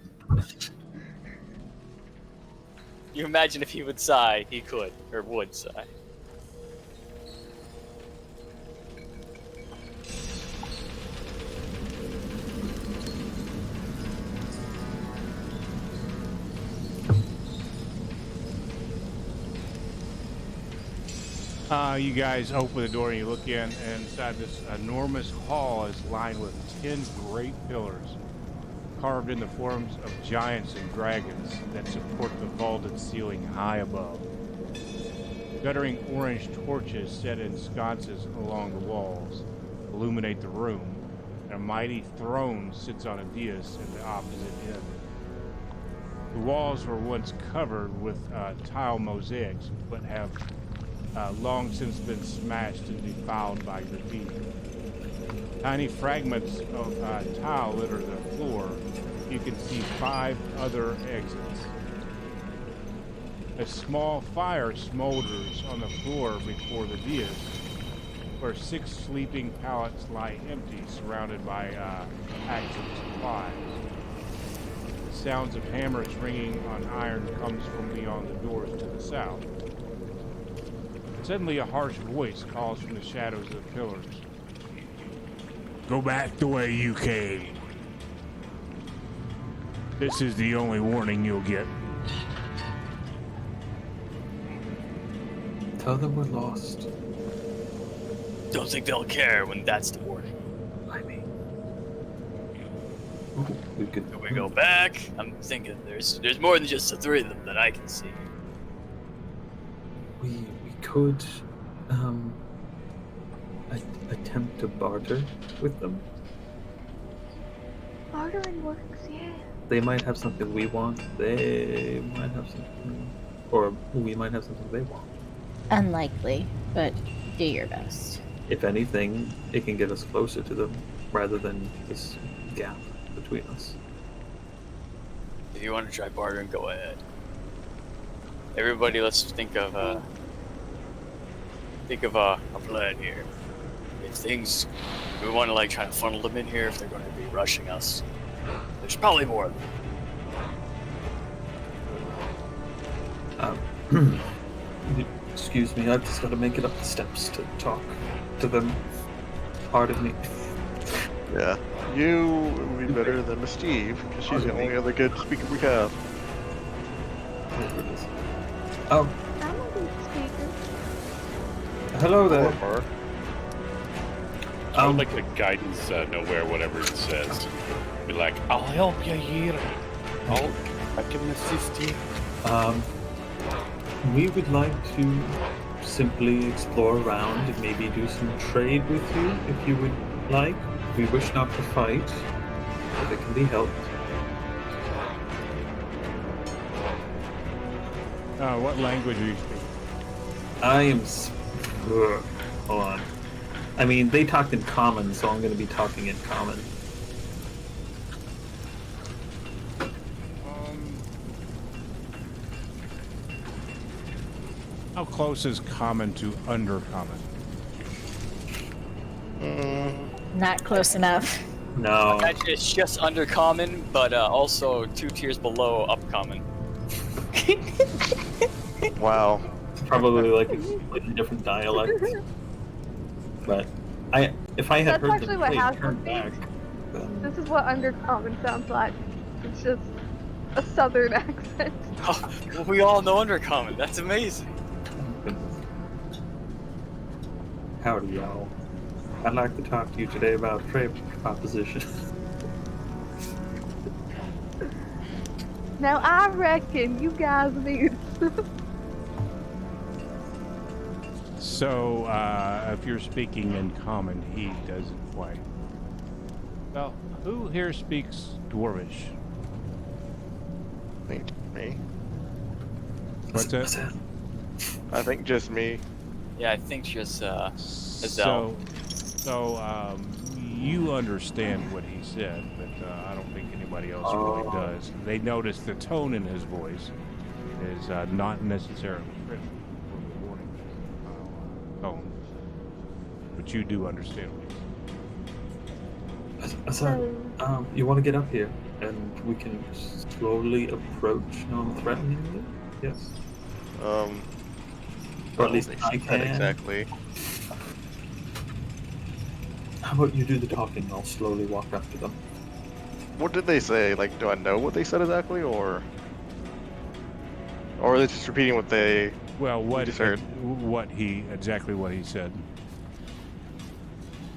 You imagine if he would sigh, he could, or would sigh. You guys open the door and you look in, and inside this enormous hall is lined with 10 great pillars, carved in the forms of giants and dragons that support the vaulted ceiling high above. Guttering orange torches set in sconces along the walls illuminate the room, and a mighty throne sits on a dais at the opposite end. The walls were once covered with tile mosaics, but have long since been smashed and defiled by graffiti. Tiny fragments of tile litter the floor. You can see 5 other exits. A small fire smolders on the floor before the dais, where 6 sleeping pallets lie empty, surrounded by packs of supplies. The sounds of hammers ringing on iron comes from beyond the doors to the south. Suddenly a harsh voice calls from the shadows of the pillars. Go back the way you came. This is the only warning you'll get. Tell them we're lost. Don't think they'll care when that's the warning. I mean, ooh, we could. If we go back, I'm thinking there's more than just the 3 of them that I can see. We could attempt to barter with them. Bartering works, yeah. They might have something we want. They might have something, or we might have something they want. Unlikely, but do your best. If anything, it can get us closer to them rather than this gap between us. If you want to try bartering, go ahead. Everybody, let's think of a plan here. If we want to try to funnel them in here, if they're going to be rushing us, there's probably more of them. Excuse me, I've just got to make it up the steps to talk to them. Pardon me. Yeah, you would be better than Miss Steve, because she's the only other good speaker we have. Oh. I'm a good speaker. Hello there. I would like the guidance nowhere, whatever it says. Be like, I'll help you here. I can assist you. We would like to simply explore around and maybe do some trade with you, if you would like. We wish not to fight, if it can be helped. What language are you speaking? I am... hold on. I mean, they talked in common, so I'm going to be talking in common. How close is common to undercommon? Not close enough. No. Actually, it's just undercommon, but also 2 tiers below upcommon. Wow. Probably like a different dialect. But if I had heard them play Turn Back, then... This is what undercommon sounds like. It's just a southern accent. Oh, well, we all know undercommon. That's amazing. Howdy, y'all. I'd like to talk to you today about trade proposition. Now I reckon you guys need. So, if you're speaking in common, he doesn't quite. Well, who here speaks Dwarvish? I think me. What's that? I think just me. Yeah, I think just So, you understand what he said, but I don't think anybody else really does. They notice the tone in his voice is not necessarily friendly or the warning tone, but you do understand what he said. You want to get up here, and we can slowly approach non-threateningly? Yes. Or Or at least I can. Exactly. How about you do the talking? I'll slowly walk up to them. What did they say? Like, do I know what they said exactly, or are they just repeating what they? Well, just heard? exactly what he said.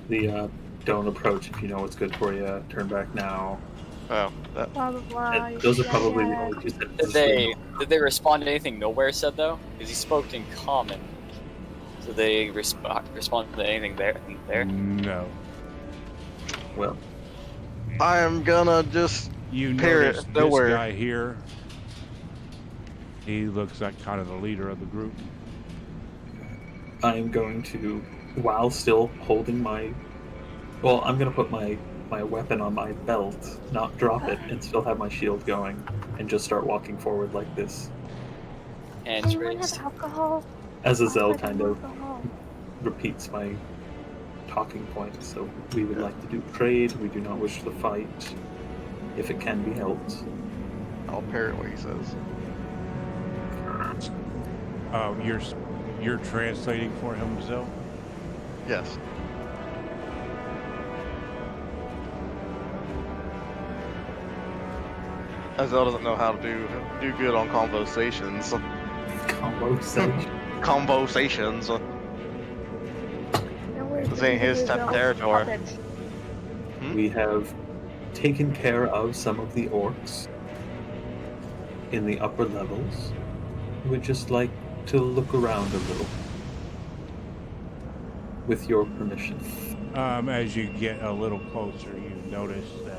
The don't approach if you know what's good for you. Turn back now. Oh, that. Blah blah blah. Those are yada, probably the yada. only two sentences. Did they respond to anything Nowhere said though? Because he spoke in common. So they respond to anything there? No. Well, I am gonna just You parrot notice this Nowhere. guy here. He looks like kind of the leader of the group. I am going to, while still holding my, well, I'm going to put my weapon on my belt, not drop it, and still have my shield going, and just start walking forward like this. Hands Anyone raised. have alcohol? As Azel I'd kind like of alcohol. repeats my talking points. So we would like to do trade. We do not wish to fight, if it can be helped. I'll parrot what he says. You're translating for him, Zell? Yes. Azel doesn't know how to do good on conversations. Conversations. This ain't his type of territory. We have taken care of some of the orcs in the upper levels. We'd just like to look around a little. With your permission. As you get a little closer, you notice that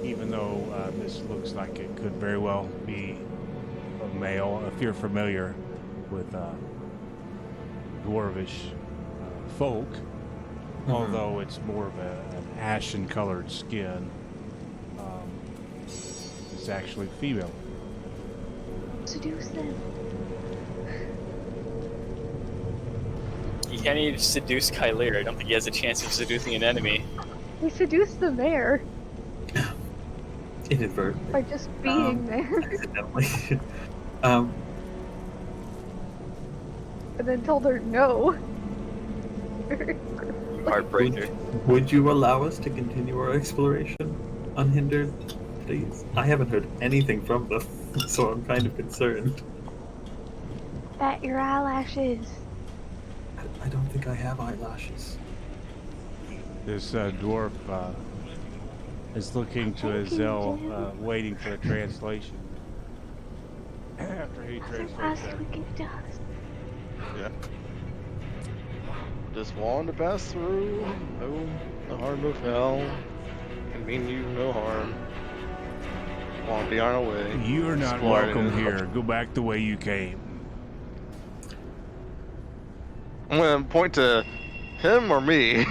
even though this looks like it could very well be a male, if you're familiar with dwarvish folk, although it's more of an ashen-colored skin, it's actually female. Seduce them. You can't even seduce Kylir. I don't think he has a chance of seducing an enemy. We seduced the mayor Inadvertently. by just being there, Accidentally. and then told her no. Heartbreaker. Would you allow us to continue our exploration unhindered, please? I haven't heard anything from them, so I'm kind of concerned. Bat your eyelashes. I don't think I have eyelashes. This dwarf is looking to Azel, waiting for the translation. After he translates that. Yeah. Just wanted to pass through. No harm, no foul. Can mean you no harm. Want to be on our way. You're not Exploring welcome it. here. Go back the way you came. I'm gonna point to him or me.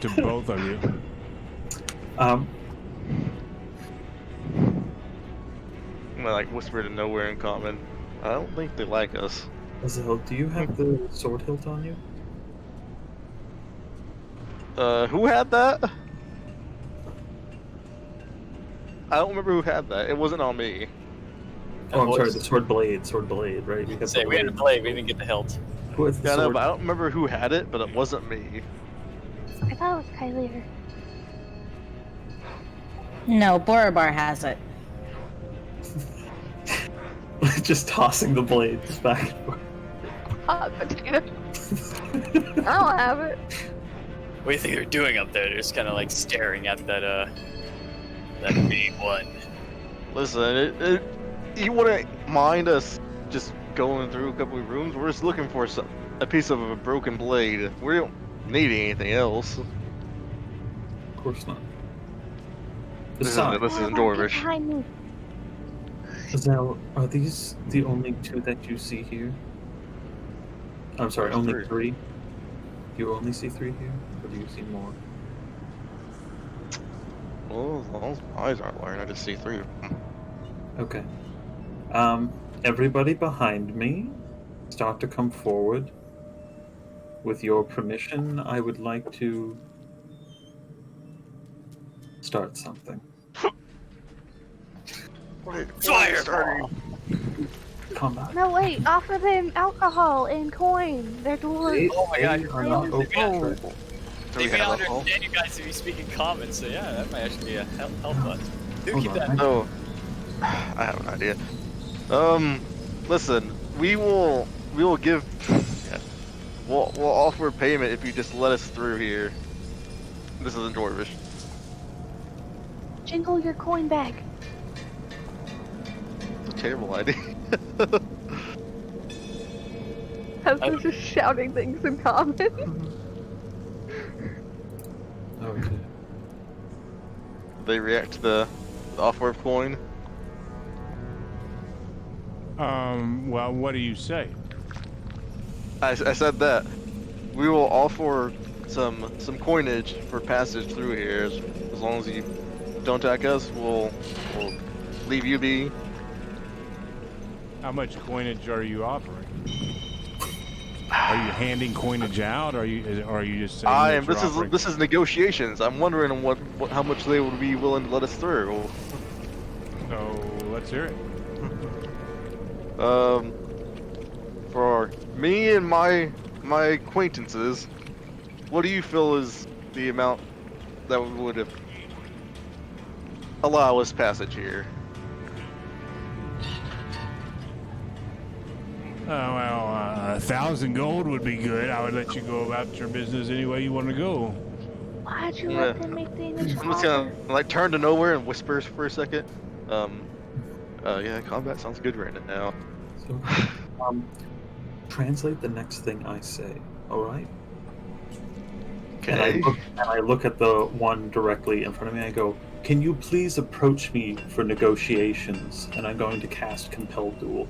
To both of you. I'm gonna like whisper to Nowhere in common. I don't think they like us. Azel, do you have the sword hilt on you? Who had that? I don't remember who had that. It wasn't on me. Oh, I'm sorry, the sword blade, right? You have Say, the we had a blade, we didn't get the hilt. Who has the Yeah, no, sword? but I don't remember who had it, but it wasn't me. I thought it was Kylie. No, Borobar has it. Just tossing the blades back and forth. Hot potato. I don't have it. What do you think they're doing up there? They're just kind of like staring at that big one. Listen, you wouldn't mind us just going through a couple of rooms? We're just looking for a piece of a broken blade. We don't need anything else. Of course not. This Besides, isn't Dwarvish. Behind me. Azel, are these the only two that you see here? I'm sorry, There's only three. three? You only see three here? Or do you see more? Well, as long as my eyes aren't wired, I just see three of them. Okay. Everybody behind me, start to come forward. With your permission, I would like to start something. Wait, Fire! starting. combat. No, wait. Offer them alcohol and coin. They're dwarves. Oh my god. They are not open. Oh. They we may have not alcohol? understand you guys to be speaking common, so yeah, that might actually be a help us. Do Hold keep on, that. No, I have an idea. Listen, we will give. Yeah, we'll offer payment if you just let us through here. This isn't dwarvish. Jingle your coin bag. It's a terrible idea. As they're just shouting things in common. Okay. They react to the offer of coin. Well, what do you say? I said that we will offer some coinage for passage through here. As long as you don't attack us, we'll leave you be. How much coinage are you offering? Are you handing coinage out? Or are you just saying that you're offering? This is negotiations. I'm wondering how much they would be willing to let us through. So let's hear it. For me and my acquaintances, what do you feel is the amount that would allow us passage here? Well, 1,000 gold would be good. I would let you go about your business any way you want to go. Why'd you let them make the initial I'm just offer? gonna like turn to nowhere and whisper for a second. Yeah, combat sounds good right now. So, translate the next thing I say. All right. Okay. And I look at the one directly in front of me. I go, "Can you please approach me for negotiations?" And I'm going to cast Compel Duel.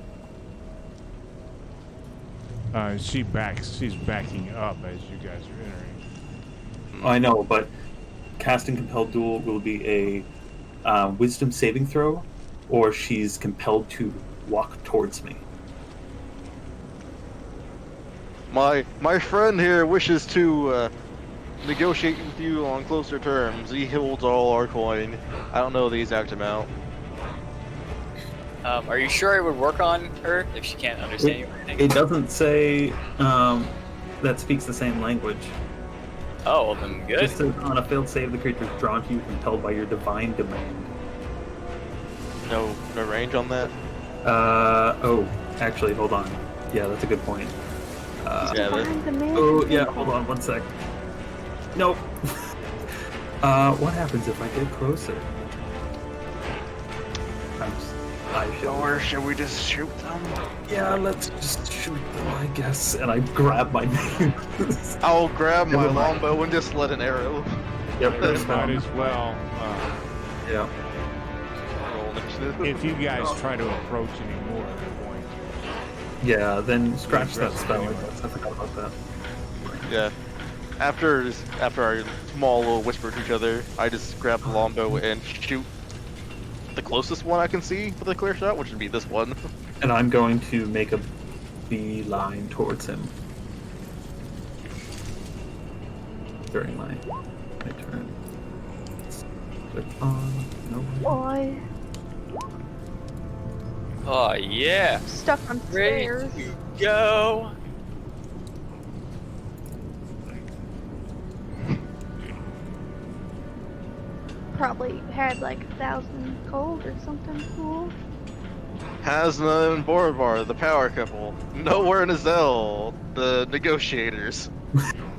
She's backing up as you guys are entering. I know, but casting Compel Duel will be a Wisdom saving throw, or she's compelled to walk towards me. My friend here wishes to negotiate with you on closer terms. He holds all our coin. I don't know the exact amount. Are you sure it would work on her if she can't understand you or anything? It doesn't say that speaks the same language. Oh, well then good. Just says, on a failed save, the creature is drawn to you, compelled by your divine demand. No range on that. Oh, actually, hold on. Yeah, that's a good point. Yeah, Find the man Oh, who yeah, can- hold on one sec. Nope. What happens if I get closer? Or should we just shoot them? Yeah, let's just shoot them, I guess. And I grab my name. I'll grab my Never mind. longbow and just let an arrow. Yep, that's Might fine. as well. Yeah. Roll initiative. If you guys try to approach anymore, they're going to. Yeah, then scratch that Aggressive spell. I anyway. guess. I forgot about that. Yeah. After our small little whisper to each other, I just grab the longbow and shoot the closest one I can see with a clear shot, which would be this one. And I'm going to make a beeline towards him during my turn. Click on. No. Boy, Oh yeah. stuck on Ready stairs. to go. Probably had like 1,000 gold or something cool. Hasna and Borovar, the power couple. Nowhere in Azel, the negotiators.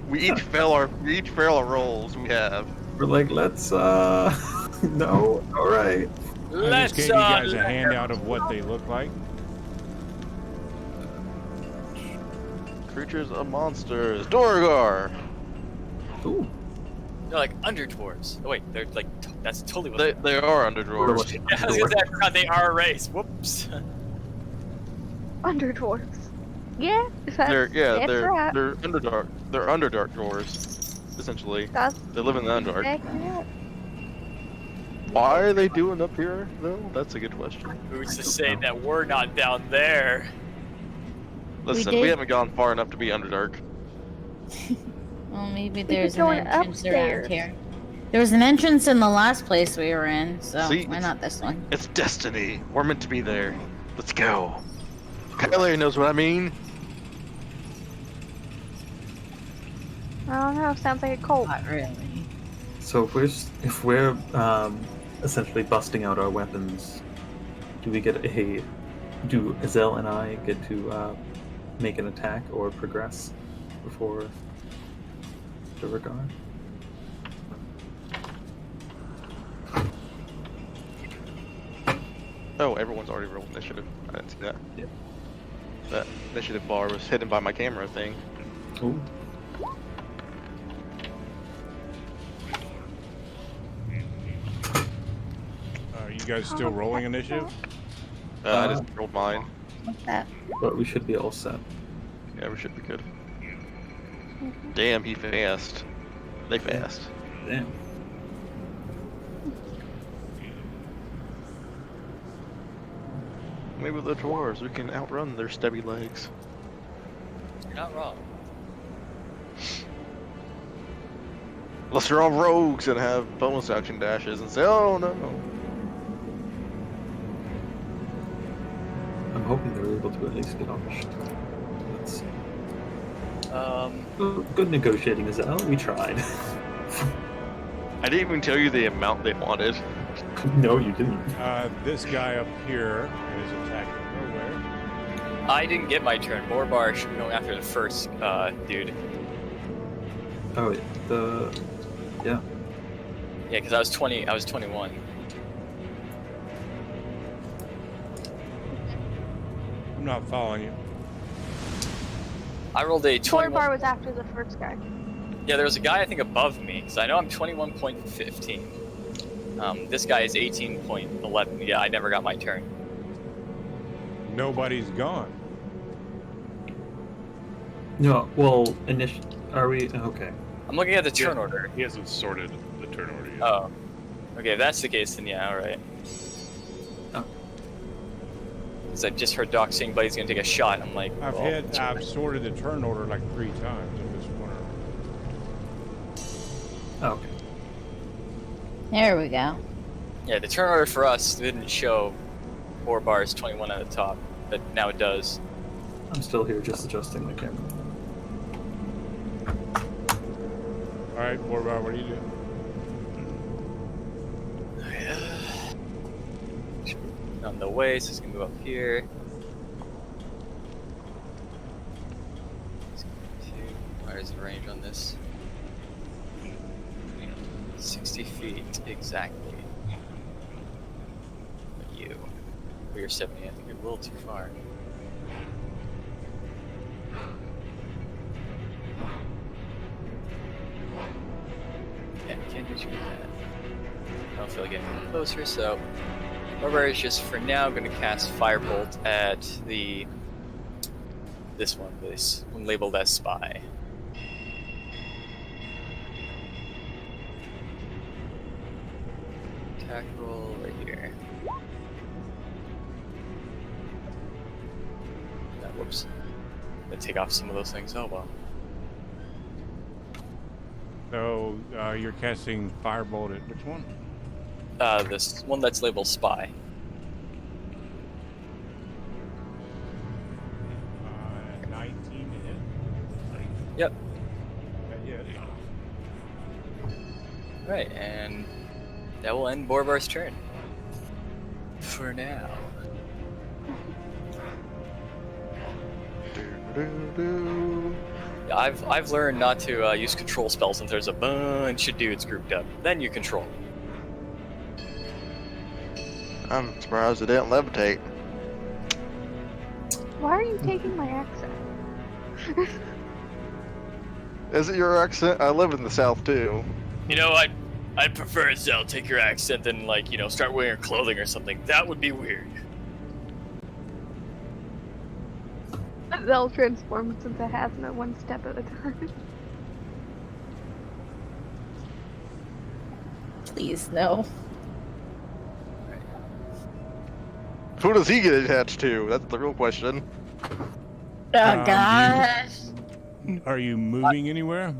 We each fail our roles we have. We're like, let's no. All right. I Let's just gave you guys a let her- handout of what they look like. Creatures of monsters. Duergar! Ooh. They're like under dwarves. Oh wait, they're like that's totally what They are under dwarves. Yeah, I was gonna say, I forgot they are a race. Whoops. Under dwarves. Yeah, that's They're right. they're underdark. They're underdark dwarves, essentially. That's They live in the underdark. exactly it. Why are they doing up here though? That's a good question. Who's to say that we're not down there? Listen, did- we haven't gone far enough to be underdark. Well, maybe could there's go an entrance upstairs. around here. There was an entrance in the last place we were in, so See, why not this one? It's destiny. We're meant to be there. Let's go. Kyler knows what I mean. I don't know. Sounds like a cult. Not really. So if we're essentially busting out our weapons, do Azel and I get to make an attack or progress before Duergar? Oh, everyone's already rolled initiative. I didn't see that. Yeah. That initiative bar was hidden by my camera thing. Ooh. Are you guys still rolling initiative? I just rolled mine. What's that? But we should be all set. Yeah, we should be good. Damn, he fast. They fast. Damn. Maybe with the dwarves, we can outrun their stubby legs. You're not wrong. Unless they're all rogues and have bonus action dashes and say, oh no. I'm hoping they're able to at least get off the ship. Let's see. Good negotiating, Azel. We tried. I didn't even tell you the amount they wanted. No, you didn't. This guy up here is attacking nowhere. I didn't get my turn. Borbar should be going after the first dude. Oh, yeah. Yeah, because I was 20. I was 21. I'm not following you. I rolled a 21. Bar was after the first guy. Yeah, there was a guy I think above me, because I know I'm 21.15. This guy is 18.11. Yeah, I never got my turn. Nobody's gone. No, well, are we okay? I'm looking at the turn order. He hasn't sorted the turn order yet. Oh. Okay, if that's the case, then yeah, alright. Oh. Because I just heard Doc saying Buddy's gonna take a shot. I'm like, I've sorted the turn order like 3 times. I'm just wondering. Oh, okay. There we go. yeah, the turn order for us didn't show 4 bars 21 at the top, but now it does. I'm still here just adjusting my camera. Alright, Borbar, what do you do? On the way, so it's gonna move up here. Where's the range on this? 60 feet exactly. But you, you're 70. I think you're a little too far. Yeah, can't hit you with that. I don't feel like getting any closer, so. Barbar is just for now going to cast Firebolt at this one labeled as Spy. Attack roll right here. Whoops. Gonna take off some of those things. Oh well. So, you're casting Firebolt at which one? This one that's labeled Spy. 19 to hit. Yep. Yeah. Right, and that will end Borbar's turn. For now. Yeah, I've learned not to use control spells since there's a bunch of dudes grouped up. Then you control. I'm surprised it didn't levitate. Why are you taking my accent? Is it your accent? I live in the South too. You know, I'd prefer Zell take your accent than start wearing clothing or something. That would be weird. They'll transform since it has no one step at a time. Please, no. Who does he get attached to? That's the real question. Oh, gosh. Are you moving anywhere?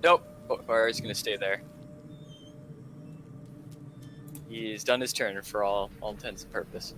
Nope. Barbar's gonna stay there. He's done his turn for all intents and purpose.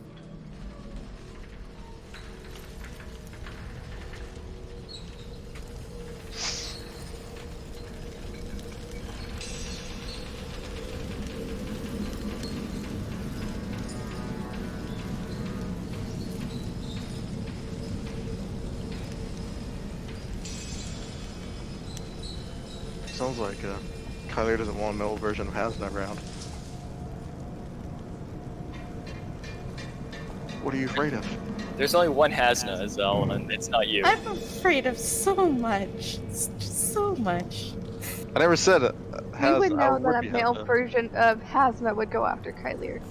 Sounds like Kyler doesn't want a metal version of Hazmat around. What are you afraid of? There's only one Hasna, Zell, and it's not you. I'm afraid of so much. It's just so much. I never said it. We would know that a be male Hazmat. version of Hazmat would go after Kylir.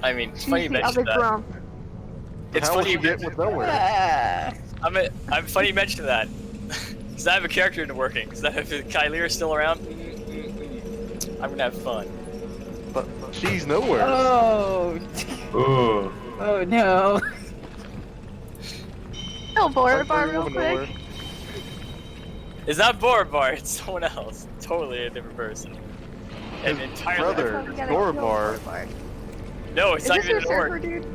I mean, it's She's funny you the mentioned other that. grump. It's How funny would you you get with nowhere? I'm funny you mentioned that. Because I have a character in the working. Because if Kylir is still around, I'm gonna have fun. But she's nowhere. Oh. Oh, Oh no. Oh, Bora Like, Bar we're real going quick. nowhere. It's not Borobar, it's someone else. Totally a different person. An His entirely brother. different. We gotta Bora kill Bar. Bar. No, it's Is not this even your an server, orc. dude?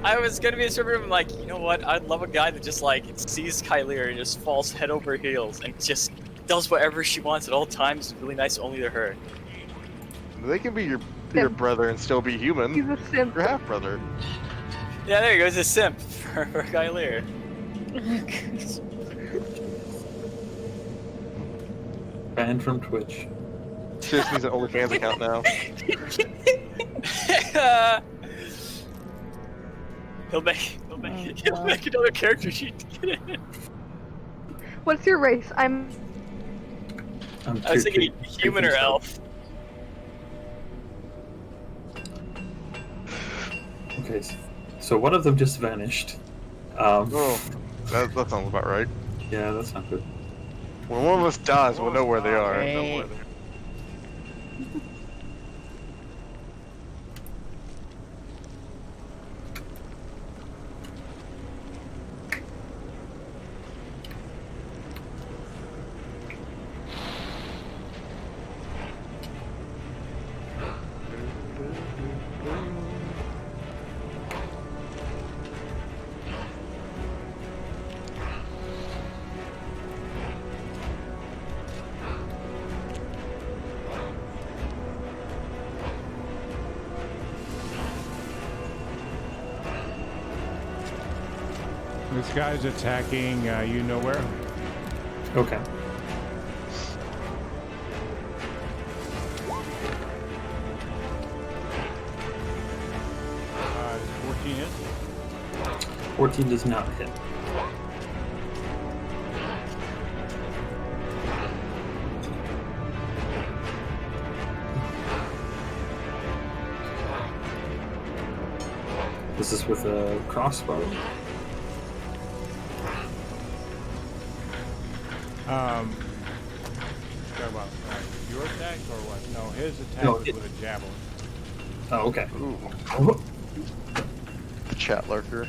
I was gonna be a server, I'm like, you know what? I'd love a guy that just like sees Kylir and just falls head over heels and just does whatever she wants at all times. It's really nice only to her. They can be your brother and still be human. He's a simp. Your half brother. Yeah, there goes a simp for Kylir. banned from Twitch. She just needs an OnlyFans account now. He'll make another character sheet to get in. What's your race? I'm I was thinking human or elf. Okay, so one of them just vanished. Oh, that sounds about right. Yeah, that's not good. When one of us dies, we'll know where they are. Right. This guy's attacking you know where. Okay. Does 14 hit? 14 does not hit. This is with a crossbow. Talk about your attack or what? No, his attack No, was with a javelin. Oh, okay. Ooh. The chat lurker.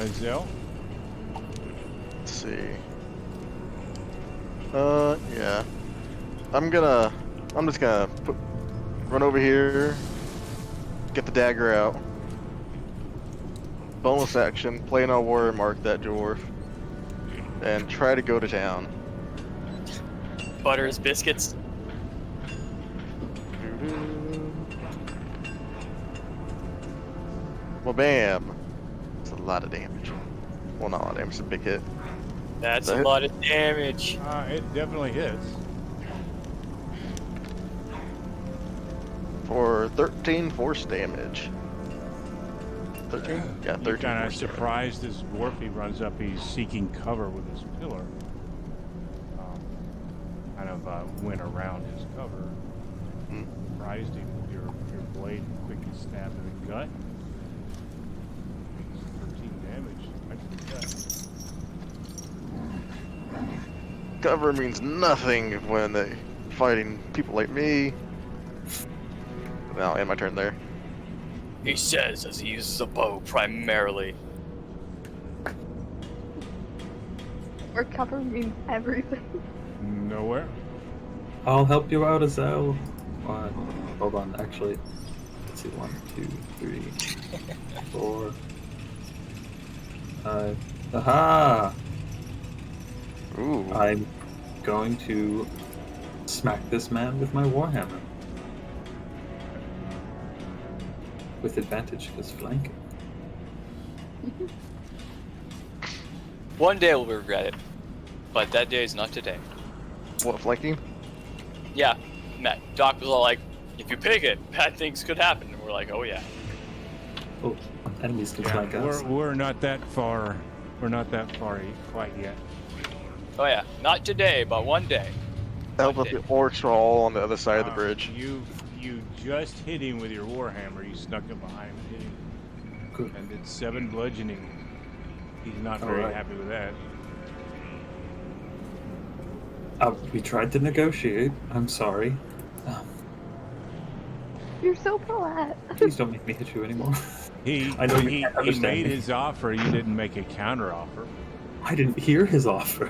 Zell? Let's see. Yeah. I'm just gonna run over here, get the dagger out. Bonus action, play an warrior, mark that dwarf, and try to go to town. Butters, biscuits. Well, bam. It's a lot of damage. Well, not a lot of damage, it's a big hit. That's That a hit? lot of damage. It definitely hits. For 13 force damage. 13? Yeah, 13 You're kind of force damage. surprised as dwarf he runs up. He's seeking cover with his pillar. Went around his cover. Hmm. Surprised him with your blade quickly stabbed in the gut. 13 damage. I can do that. Cover means nothing when they fighting people like me. Now, end my turn there. He says as he uses a bow primarily. or cover means everything. Nowhere. I'll help you out, Azel. Hold on, actually. Let's see, 1, 2, 3, 4, 5. Aha! Ooh. I'm going to smack this man with my warhammer. With advantage, because flanking. One day we'll regret it, but that day is not today. What, flanking? Yeah, Matt. Doc was all like, "If you pick it, bad things could happen." And we're like, "Oh yeah." Oh, enemies can flank us. We're not that far. We're not that far quite yet. Oh yeah. Not today, but one day. I hope that the orcs are all on the other side of the bridge. You just hit him with your warhammer. You snuck it behind him, hit him, Good. and did 7 bludgeoning. He's not All very right. happy with that. We tried to negotiate. I'm sorry. You're so polite. Please don't make me hit you anymore. I know he understand made me. his offer. You didn't make a counter offer. I didn't hear his offer.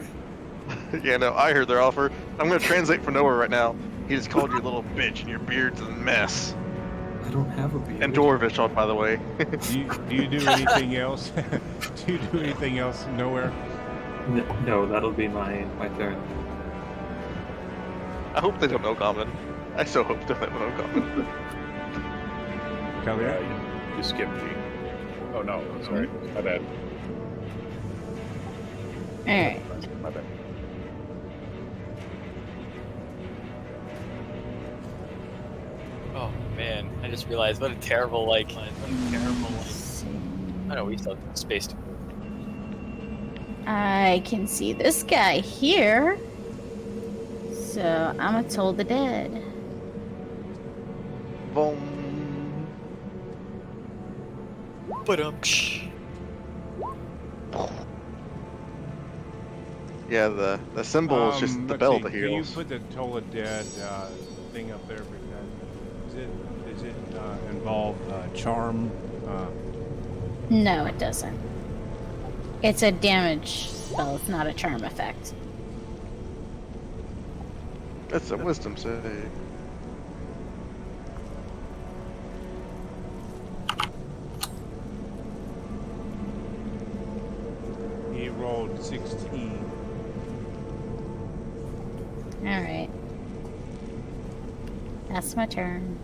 Yeah, no, I heard their offer. I'm gonna translate from nowhere right now. He just called you a little bitch, and your beard's a mess. I don't have a beard. And Dwarvish, by the way. Do you do anything else? Do you do anything else? Nowhere. No, that'll be my turn. I hope they don't know common. I so hope they don't know common. Kalia? You skipped me. Oh no, sorry. My bad. Alright. My bad. Oh man, I just realized what a terrible I know we still have space to. I can see this guy here. So I'm gonna toll the dead. Boom. But Yeah, the symbol is just the let's bell see, that can you heals. put the toll of dead thing up there? Because does it involve charm? No, it doesn't. It's a damage spell, it's not a charm effect. That's a wisdom save. He rolled 16. Alright. That's my turn.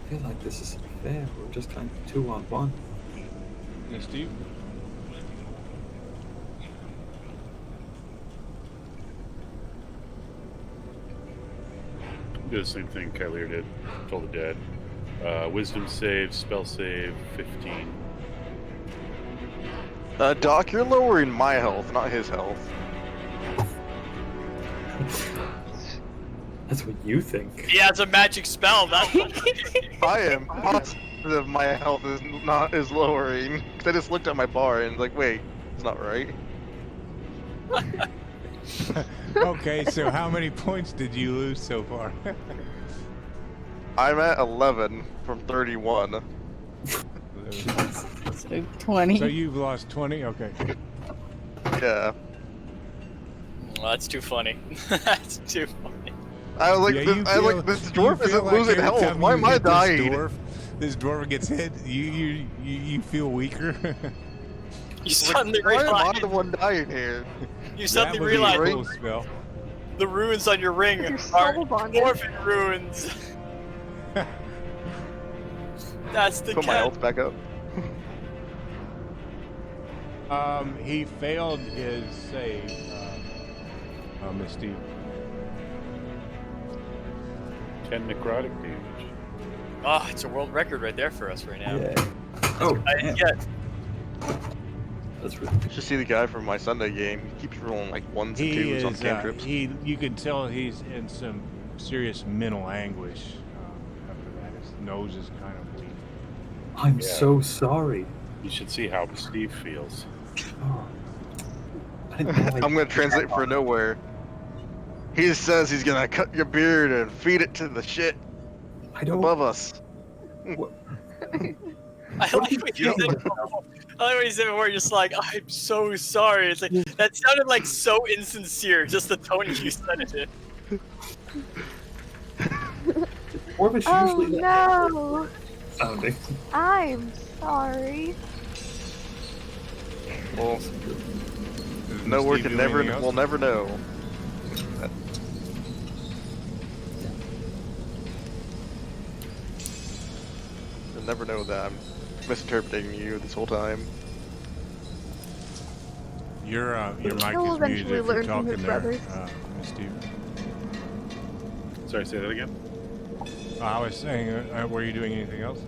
I feel like this isn't fair. We're just kind of 2-on-1. Yes, Steve? Do the same thing Kylier did. Told the dead. Wisdom save, spell save, 15. Doc, you're lowering my health, not his health. That's what you think. yeah, it's a magic spell. That's I am positive my health is lowering. Cause I just looked at my bar and like, wait, it's not right. Okay, so how many points did you lose so far? I'm at 11 from 31. So 20. So you've lost 20? Okay. Yeah. well, that's too funny. That's too funny. I was like, Yeah, this dwarf you feel isn't like losing every health. time Why you am I hit dying? This dwarf gets hit, you feel weaker. You suddenly Why am I realize. the one dying here? You suddenly That would be a realize cool spell. the runes on your ring You're are soul bonded. dwarven runes. That's the Put my cat. health back up. He failed his save, Miss Steve. 10 necrotic damage. Oh, it's a world record right there for us right now. Yeah. Oh, I damn. get. That's really You good. should see the guy from my Sunday game. He keeps rolling like 1s and 2s on cantrips. You can tell he's in some serious mental anguish. After that, his nose is kind of weak. I'm Yeah. so sorry. You should see how Steve feels. Oh. I didn't know I'm gonna translate for nowhere. He says he's gonna cut your beard and feed it to the shit I don't. above us. What? I like what you said. I like what you said before. You're just like, I'm so sorry. It's like that sounded like so insincere. Just the tone you said it in. Orvish Oh usually no! sounding. I'm sorry. Well, Does no one Steve can do never, anything else? we'll never know. You'll never know that. misinterpreting you this whole time. Your mic He'll is muted eventually if you're learn from talking his there, brothers. Steve. Sorry, say that again. I was saying, were you doing anything else?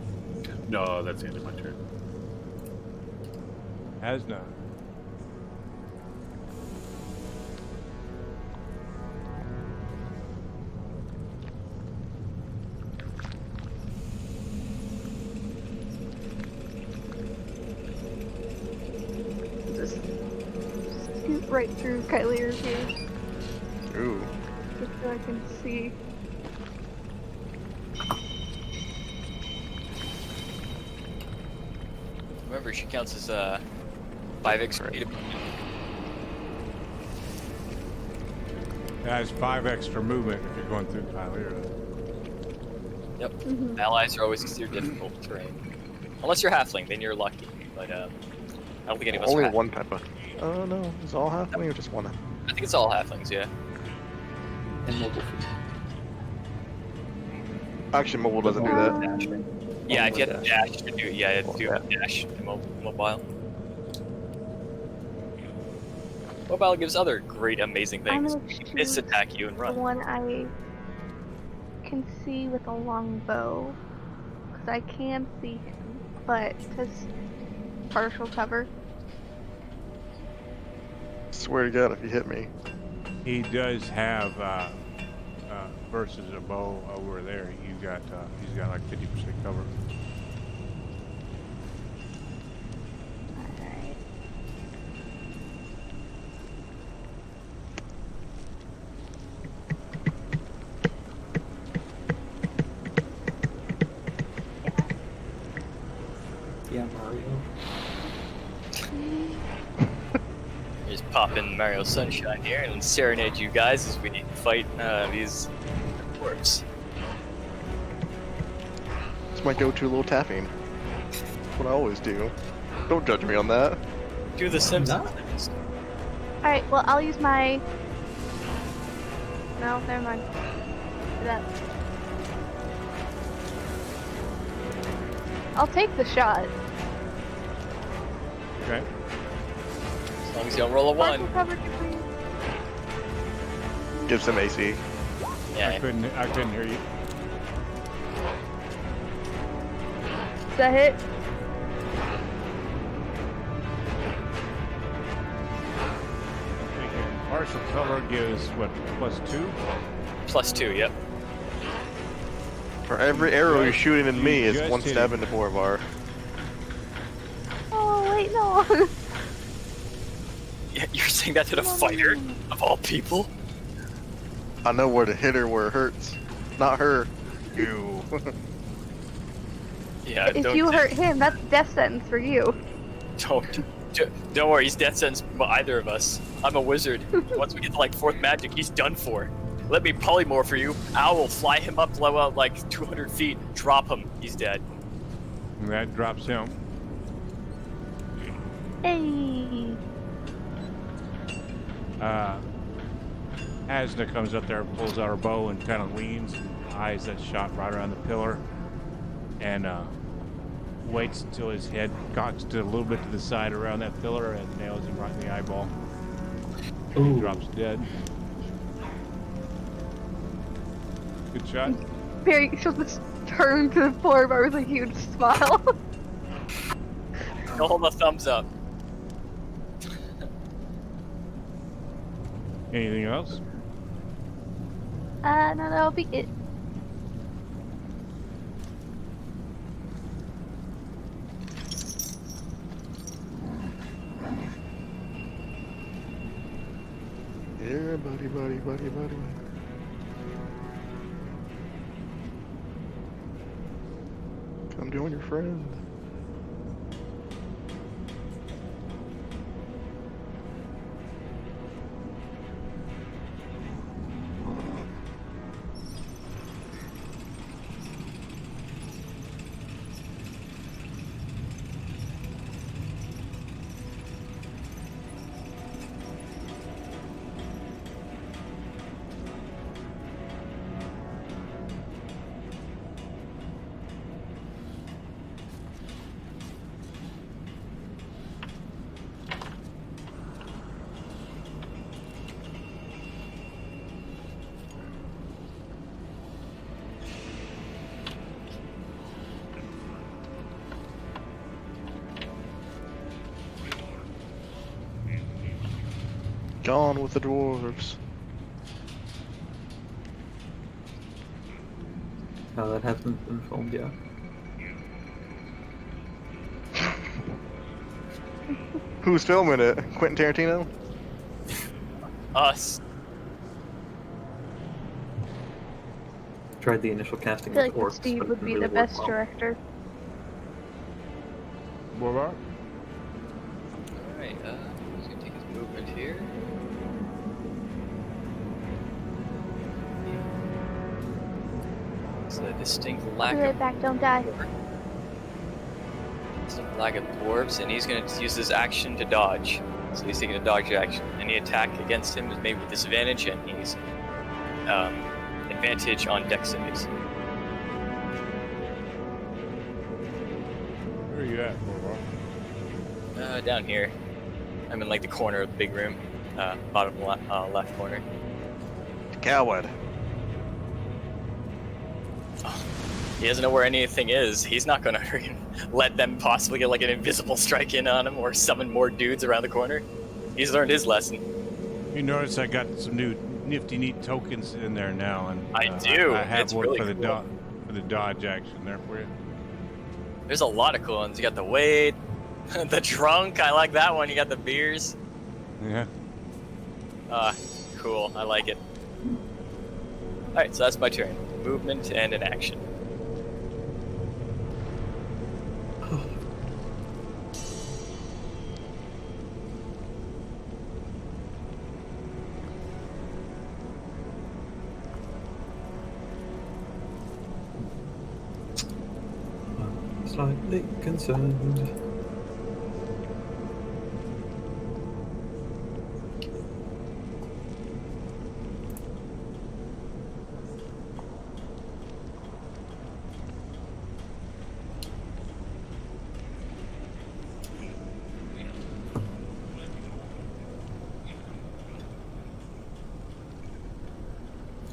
No, that's the end of my turn. Asna. Just scoot right through Kyleer's here, Ooh. just so I can see. Remember, she counts as 5 extra. That's 5 extra movement if you're going through Kyleera. Yep. Mhm. Allies are always considered difficult terrain. Unless you're halfling, then you're lucky. But I don't think any of us Only are one type of. Oh no, is it all halfling or just one? I think it's all halflings, yeah. And mobile feet. Actually, mobile doesn't do that. Yeah, if you have Only to dash to do it, yeah, you have to do a dash to mobile. Mobile gives other great, amazing I'm things. gonna Miss choose attack you and the run. one I can see with a long bow, because I can see him, but just partial cover. Swear to God, if you hit me. He does have versus a bow over there. He's got like 50% cover. Alright. Yeah, Mario. Just pop in Mario Sunshine here and serenade you guys as we fight these dwarves. It's my go-to little tapping. That's what I always do. Don't judge me on that. Do the Simpsons. Alright, well, I'll use my. No, never mind. Do that. I'll take the shot. Okay. As long as you don't roll a Partial 1. cover, please. Give some AC. Yeah. I couldn't hear you. Does that hit? Partial cover gives what, +2? +2, yep. For every arrow you're shooting at me is just one hit stab him. into Borvar. Oh, wait, no. Yeah, you're saying that to the fighter, of all people? I know where to hit her where it hurts. Not her. You. Yeah, If don't, you hurt him, that's death sentence for you. don't worry, he's death sentence for either of us. I'm a wizard. Once we get to like 4th magic, he's done for. Let me polymorph for you. Owl will fly him up low out like 200 feet, drop him, he's dead. And that drops him. Hey. Asna comes up there, pulls out her bow, and kind of leans, eyes that shot right around the pillar, and waits until his head cocks to a little bit to the side around that pillar and nails him right in the eyeball. Ooh. He drops dead. Good shot. Barry, she'll just turn to the floor bar with a huge smile. Go hold a thumbs up. Anything else? No, that'll be it. Yeah, buddy. Come join your friend. Gone with the dwarves. No, that hasn't been filmed yet. Who's filming it? Quentin Tarantino? Us. Tried the initial I casting feel with like orcs, Steve but it would didn't be really the work best well. director. What about? Alright, he's gonna take his movement here. It's a distinct lack Be right of back, don't die. distinct lack of dwarves, and he's gonna use his action to dodge. So he's taking a dodge action. Any attack against him is made with disadvantage, and he's advantage on dex saves. Where are you at, Borvar? Down here. I'm in like the corner of the big room, bottom left corner. Coward. He doesn't know where anything is. He's not gonna let them possibly get like an invisible strike in on him or summon more dudes around the corner. He's learned his lesson. You notice I got some new nifty neat tokens in there now, and I do. I have It's one really for the cool. for the dodge action there for you. There's a lot of cool ones. You got the Wade, the Drunk. I like that one. You got the beers. Yeah. Cool. I like it. All right, so that's my turn. Movement and an action. Slightly concerned.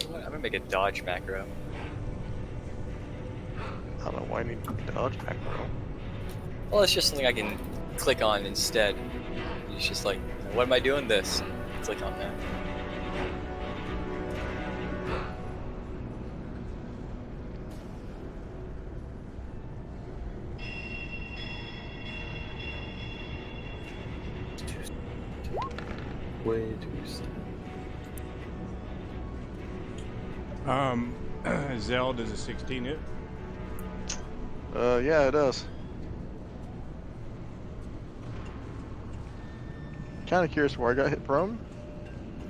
I'm gonna make a dodge macro. I don't know why I need dodge back row. Well, it's just something I can click on instead. It's just like, what am I doing this? Click on that. Way too sad. Zell, does a 16 hit? Yeah, it does. Kind of curious where I got hit from.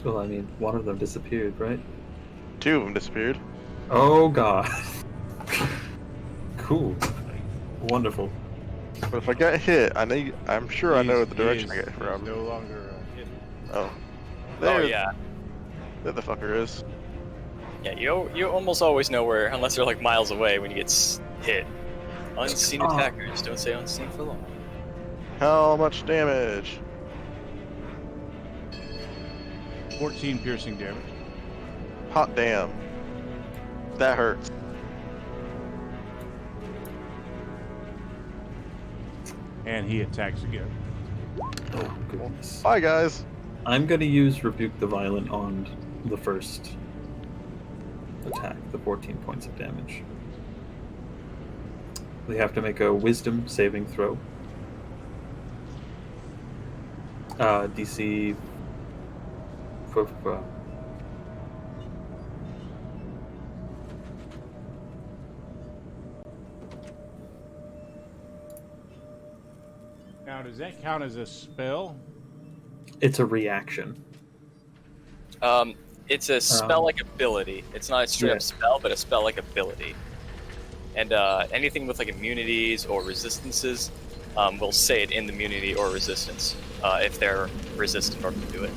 Well, I mean, one of them disappeared, right? Two of them disappeared. Oh god. Cool. Wonderful. But if I got hit, I'm sure I know the He direction I is- got hit he's from. no longer hidden. Oh. Oh There, yeah, there the fucker is. yeah. You almost always know where, unless they're like miles away when you get hit. Unseen Oh. attackers don't stay unseen for long. How much damage? 14 piercing damage. Hot damn. That hurts. And he attacks again. Oh goodness. Bye, guys. I'm gonna use Rebuke the Violent on the first attack, the 14 points of damage. They have to make a Wisdom saving throw. DC. Now, does that count as a spell? It's a reaction. It's a spell-like ability. It's not a straight-up spell, but a spell-like ability. And anything with like immunities or resistances will say it in the immunity or resistance if they're resistant or can do it.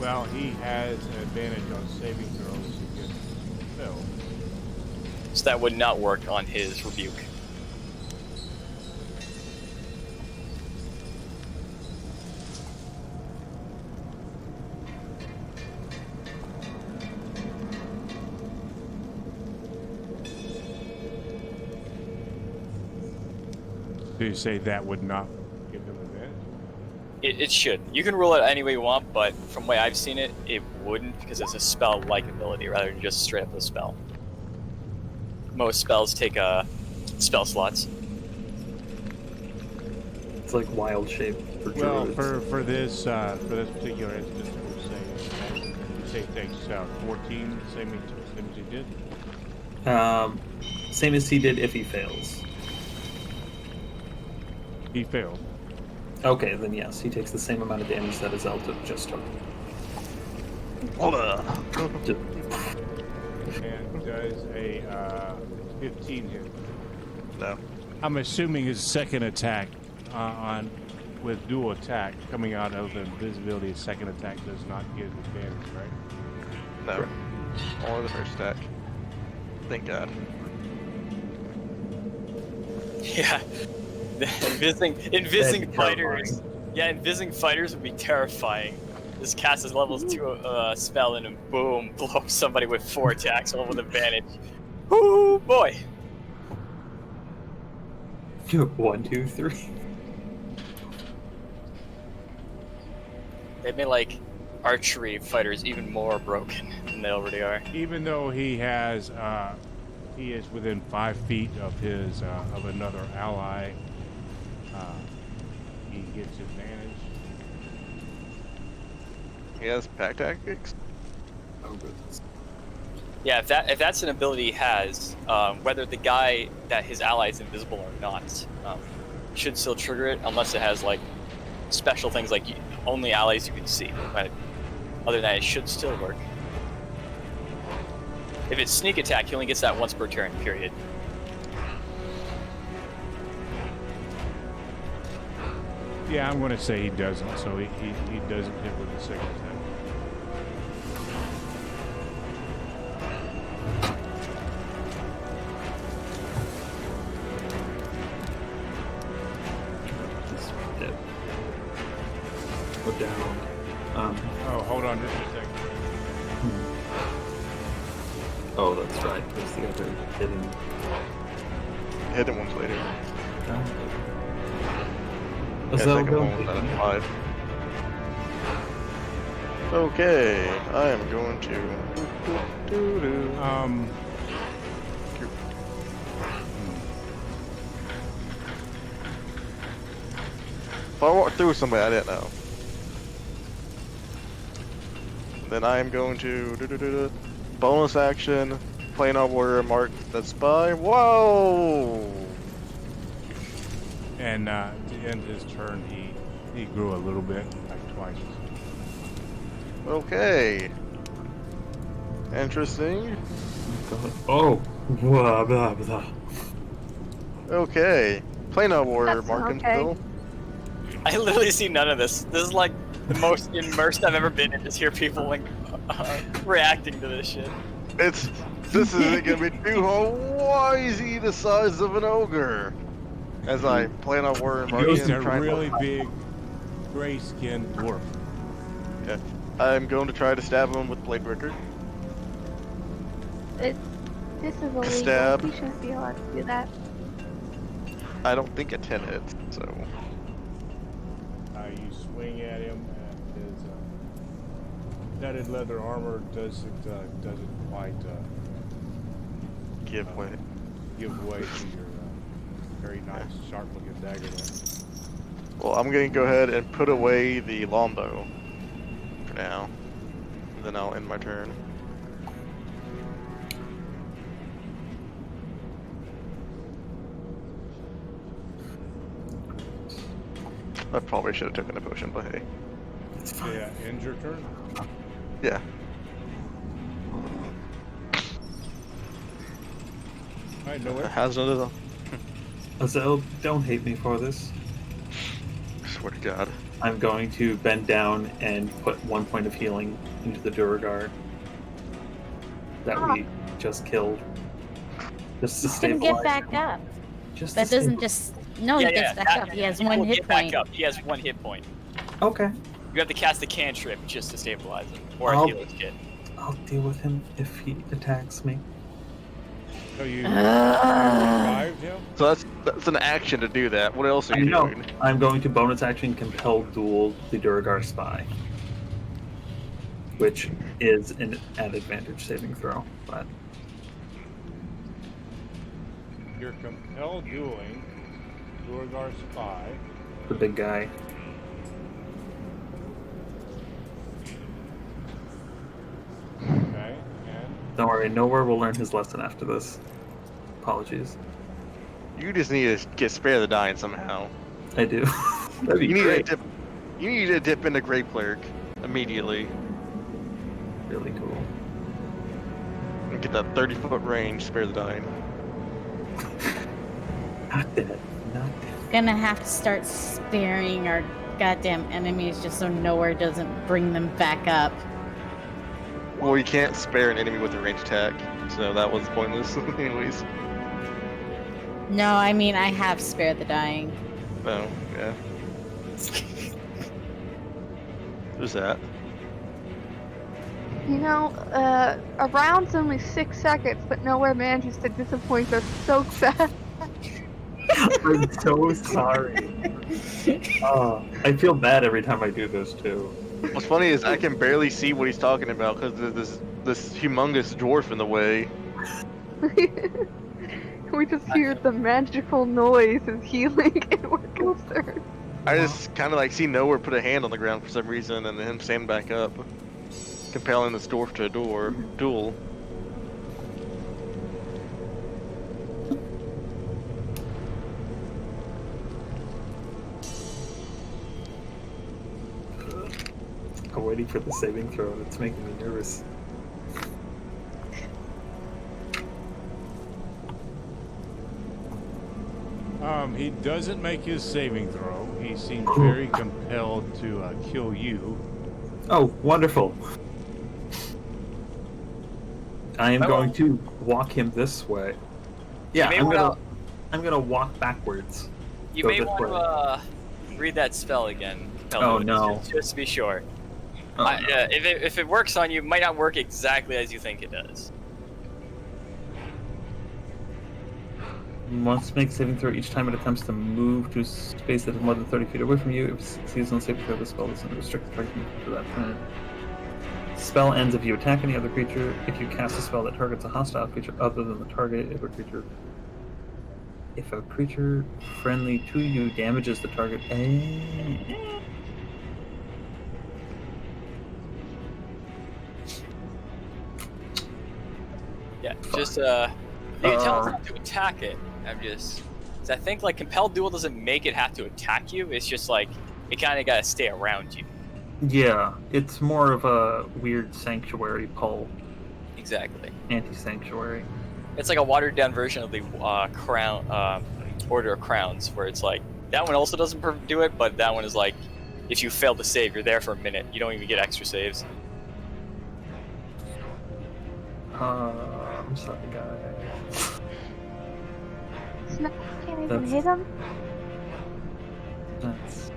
Well, he has an advantage on saving throws against spell. So that would not work on his rebuke. Do you say that would not give him advantage? It should. You can rule it any way you want, but from the way I've seen it, it wouldn't because it's a spell-like ability rather than just straight up a spell. Most spells take spell slots. It's like wild shape for Well, druids. for this particular instance, we'll say you say it takes 14, same as you did. Same as he did if he fails. He failed. Okay, then yes, he takes the same amount of damage that his Zelda just took. Hold on. Just- And does a 15 hit? No. I'm assuming his second attack on with dual attack coming out of invisibility, his second attack does not get advantage, right? No. Only the first attack. Thank God. Yeah. Invising That's fighters. terrifying. Yeah, invising fighters would be terrifying. Just cast his levels 2 spell and then boom, blow up somebody with 4 attacks all with advantage. Ooh boy. 1, 2, 3. They made like archery fighters even more broken than they already are. Even though he has, he is within 5 feet of his of another ally, he gets advantage. He has pack tactics. Oh goodness. Yeah, if that's an ability he has, whether the guy that his ally is invisible or not, should still trigger it unless it has like special things like only allies you can see. But other than that, it should still work. If it's sneak attack, he only gets that once per turn. Period. Yeah, I'm going to say he doesn't, so he doesn't hit with the second attack. He's dead. Go down. Oh, hold on just a second. Oh, that's right. There's the other hidden. Hidden ones later. A Yeah, Zelda. second one was at 5. Okay, I am going to. If I walk through somebody I didn't know, then I am going to bonus action, planar warrior mark the spy. Whoa! And to end his turn, he grew a little bit, like twice. Okay. Interesting. Oh. Blah, blah, blah. Okay. Planar warrior That's mark and okay. still. I literally see none of this. This is like the most immersed I've ever been in. Just hear people like reacting to this shit. This isn't gonna be too wisey the size of an ogre. As I plan on warrior mark He's and a try really big, gray-skinned dwarf. I'm going to try to stab him with blade breaker. This is illegal. Stab. You shouldn't be allowed to do that. I don't think a 10 hits, so You swing at him, and his studded leather armor doesn't quite give way. give way to your very nice, sharp-looking dagger there. Well, I'm gonna go ahead and put away the longbow for now. And then I'll end my turn. I probably should have taken a potion, but hey. Yeah, end your turn. Yeah. Alright, no It way. has another. Azel, don't hate me for this. Swear to God. I'm going to bend down and put 1 point of healing into the Duergar that we just killed. Just to He's gonna stabilize. get back up. Just That to doesn't stabilize. just. No, he gets back up. He has one will hit get back point. up. He has 1 hit point. Okay. You have to cast a cantrip just to stabilize him, or a I'll- healer's kit. I'll deal with him if he attacks me. So you revived him? So That's an action to do that. What else are I you know. doing? I'm going to bonus action compel duel the Duergar spy, which is an advantage saving throw. But You're compelled dueling Duergar spy. the big guy. Okay, and Don't worry, nowhere will learn his lesson after this. Apologies. You just need to get spare the dying somehow. I do. That'd be You need great. to dip. You need to dip into Grey Clerk immediately Really cool. and get that 30-foot range. Spare the dying. Not dead. Not dead. Gonna have to start sparing our goddamn enemies just so nowhere doesn't bring them back up. Well, you can't spare an enemy with a ranged attack, so that was pointless, anyways. No, I mean I have spared the dying. Oh, yeah. There's that. You know, a round's only 6 seconds, but nowhere manages to disappoint us so fast. I'm so sorry. Oh, I feel bad every time I do this too. What's funny is I can barely see what he's talking about because there's this humongous dwarf in the way. We just hear the magical noise of healing and we're concerned. I just kind of like see Nowhere put a hand on the ground for some reason and then him stand back up, compelling this dwarf to a duel. I'm waiting for the saving throw. It's making me nervous. he doesn't make his saving throw. He seems very compelled to kill you. Oh, wonderful. I am going to walk him this way. Yeah, I'm gonna walk backwards. You Go may this want way. to read that spell again. Oh, no. Just to be sure. Oh, no. If it works on you, it might not work exactly as you think it does. Must make saving throw each time it attempts to move to a space that is more than 30 feet away from you. If it succeeds on saving throw, the spell doesn't restrict the target movement to that point. Spell ends if you attack any other creature. If you cast a spell that targets a hostile creature other than the target, if a creature friendly to you damages the target. Yeah, just you can tell us not to attack it. Cause I think like compelled duel doesn't make it have to attack you. It's just like it kind of got to stay around you. Yeah, it's more of a weird sanctuary pull. Exactly. Anti-sanctuary. It's like a watered down version of the crown Order of Crowns, where it's like that one also doesn't do it, but that one is like if you fail to save, you're there for a minute. You don't even get extra saves. I'm sorry, guys. Snap can't even hit him. That's.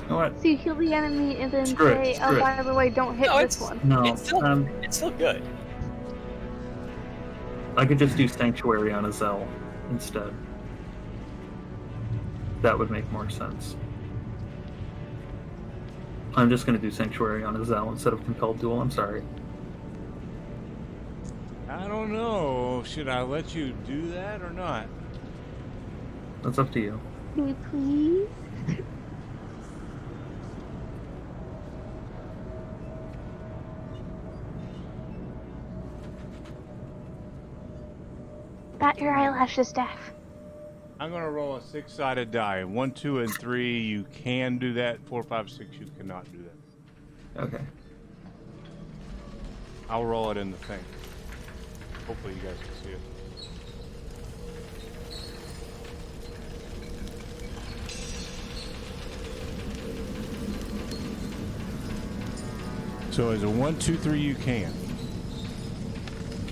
You know what? So you heal the enemy and then Screw it, say, screw oh, it. by the way, don't hit No, this one. No, It's still good. I could just do Sanctuary on a Zell instead. That would make more sense. I'm just going to do Sanctuary on a Zell instead of Compelled Duel. I'm sorry. I don't know. Should I let you do that or not? That's up to you. Can we please? Bat your eyelashes, Daff. I'm gonna roll a 6-sided die. 1, 2, and 3. You can do that. 4, 5, 6. You cannot do that. Okay. I'll roll it in the thing. Hopefully you guys can see it. So as a 1, 2, 3, you can.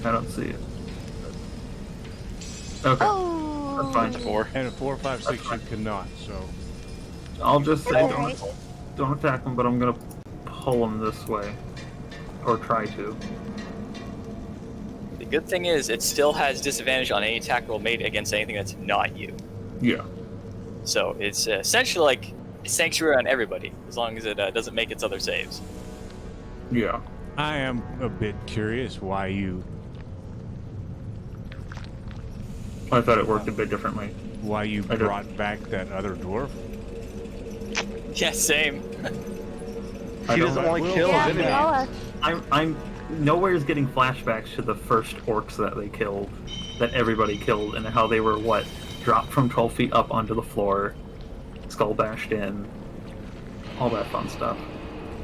I don't see it. Okay. Oh. That's fine. 4. And a 4, 5, 6, you cannot. So I'll just say Alright. don't attack him, but I'm going to pull him this way. Or try to. The good thing is it still has disadvantage on any attack roll made against anything that's not you. Yeah. So it's essentially like a sanctuary on everybody, as long as it doesn't make its other saves. Yeah. I am a bit curious why you I thought it worked a bit differently. I don't- brought back that other dwarf. Yeah, same. He doesn't want to kill Yeah, his we enemies. all are. I'm nowhere's getting flashbacks to the first orcs that they killed, that everybody killed, and how they were dropped from 12 feet up onto the floor, skull bashed in, all that fun stuff.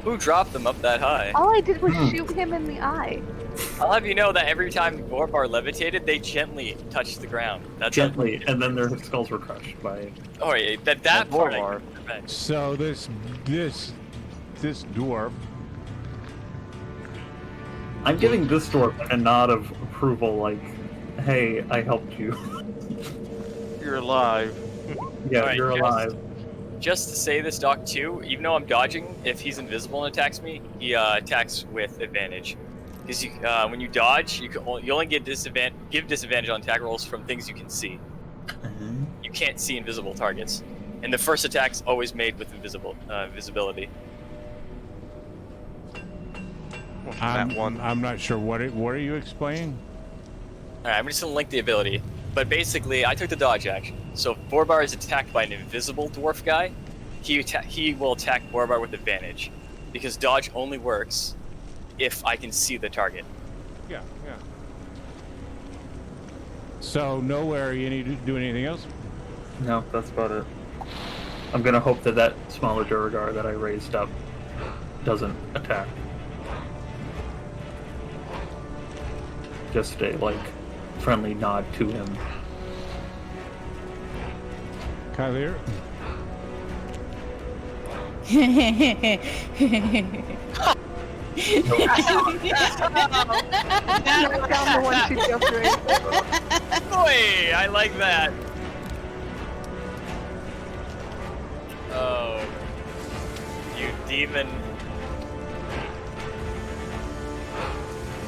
Who dropped them up that high? All I did was shoot him in the eye. I'll have you know that every time Dwargar levitated, they gently touched the ground. That's Gently, and then their skulls were crushed by. Oh yeah, that part. Dwargar. So this dwarf. I'm giving this dwarf a nod of approval, like, "Hey, I helped you. You're alive. Yeah, Alright, you're alive." Just to say this, Doc, too, even though I'm dodging, if he's invisible and attacks me, he attacks with advantage. Because when you dodge, you only give disadvantage on attack rolls from things you can see. You can't see invisible targets. And the first attack's always made with visibility. I'm not sure what are you explaining? Alright, I'm just gonna link the ability. But basically, I took the dodge action. So if Borbar is attacked by an invisible dwarf guy, he will attack Borbar with advantage. Because dodge only works if I can see the target. Yeah. So nowhere you need to do anything else? No, that's about it. I'm gonna hope that smaller Duergar that I raised up doesn't attack. Just a, friendly nod to him. Kylier? Down the one she jumped right. Boy, I like that. Oh, you demon.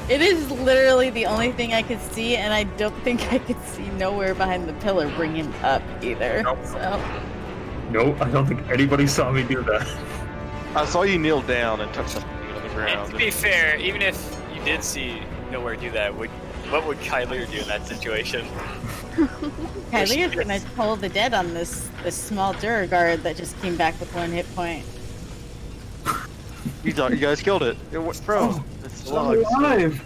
It is literally the only thing I could see, and I don't think I could see nowhere behind the pillar bring him up either. Nope. So No, I don't think anybody saw me do that. I saw you kneel down and touch something on the And ground. to be fair, even if you did see nowhere do that, what would Kylier do in that situation? Kylier's gonna toll the dead on this small Duergar that just came back with 1 hit point. You thought you guys killed it. Bro, it's I'm alive!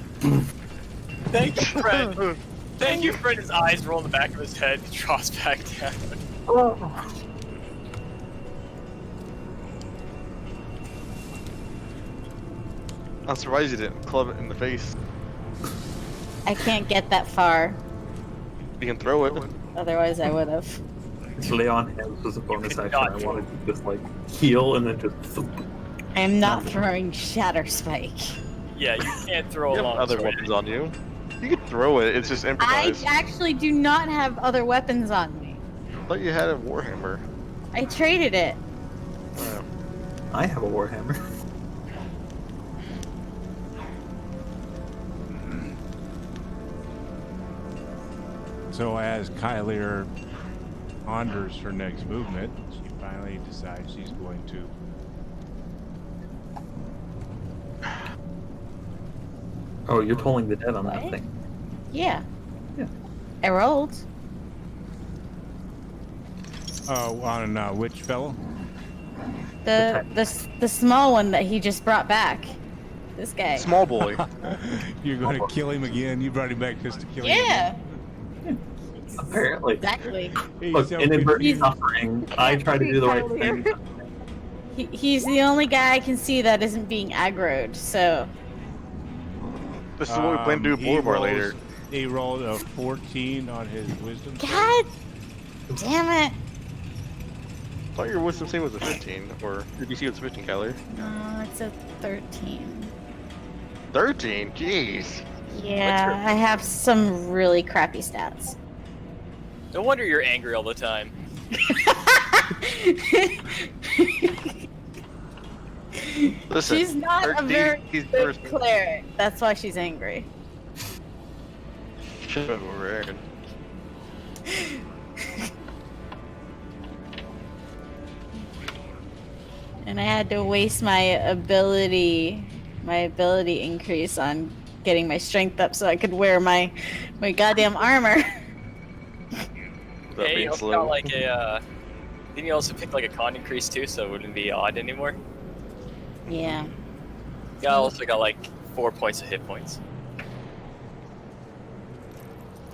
Thank you, friend. Thank you, friend. His eyes roll in the back of his head, drops back down. Oh. I'm surprised you didn't club it in the face. I can't get that far. You can throw it. Otherwise, I would have. Lay on hands was a bonus could action. not I do wanted to just heal and then just thump. I am not throwing Shatter Spike. Yeah, you can't throw You have along. other weapons on you. You can throw it. It's just I improvised. actually do not have other weapons on me. I thought you had a warhammer. I traded it. Oh. I have a warhammer. So as Kylier ponders her next movement, she finally decides she's going to Oh, you're pulling the dead on that What? thing. Yeah. Yeah. I rolled. on which fellow? The small one that he just brought back. This guy. Small boy. You're going to kill him again? You brought him back just to kill him Yeah. again? Apparently. Exactly. He's Look, so inadvertent confused. suffering. I try to do the right Kylier. thing. He's the only guy I can see that isn't being aggroed. So This is what we plan to do he with Borbar rolls- later. He rolled a 14 on his wisdom. God damn it. I thought your wisdom save was a 15, or did you see what's 15, Kyler? No, it's a 13. 13? Jeez. Yeah, I have some really crappy stats. No wonder you're angry all the time. Listen, She's not a 13, very he's good first. cleric. That's why she's angry. should have over there. And I had to waste my ability increase on getting my strength up so I could wear my goddamn armor. That Hey, you being also slow. got like a. Didn't you also pick like a con increase too, so it wouldn't be odd anymore? Yeah. Yeah, I also got like 4 points of hit points.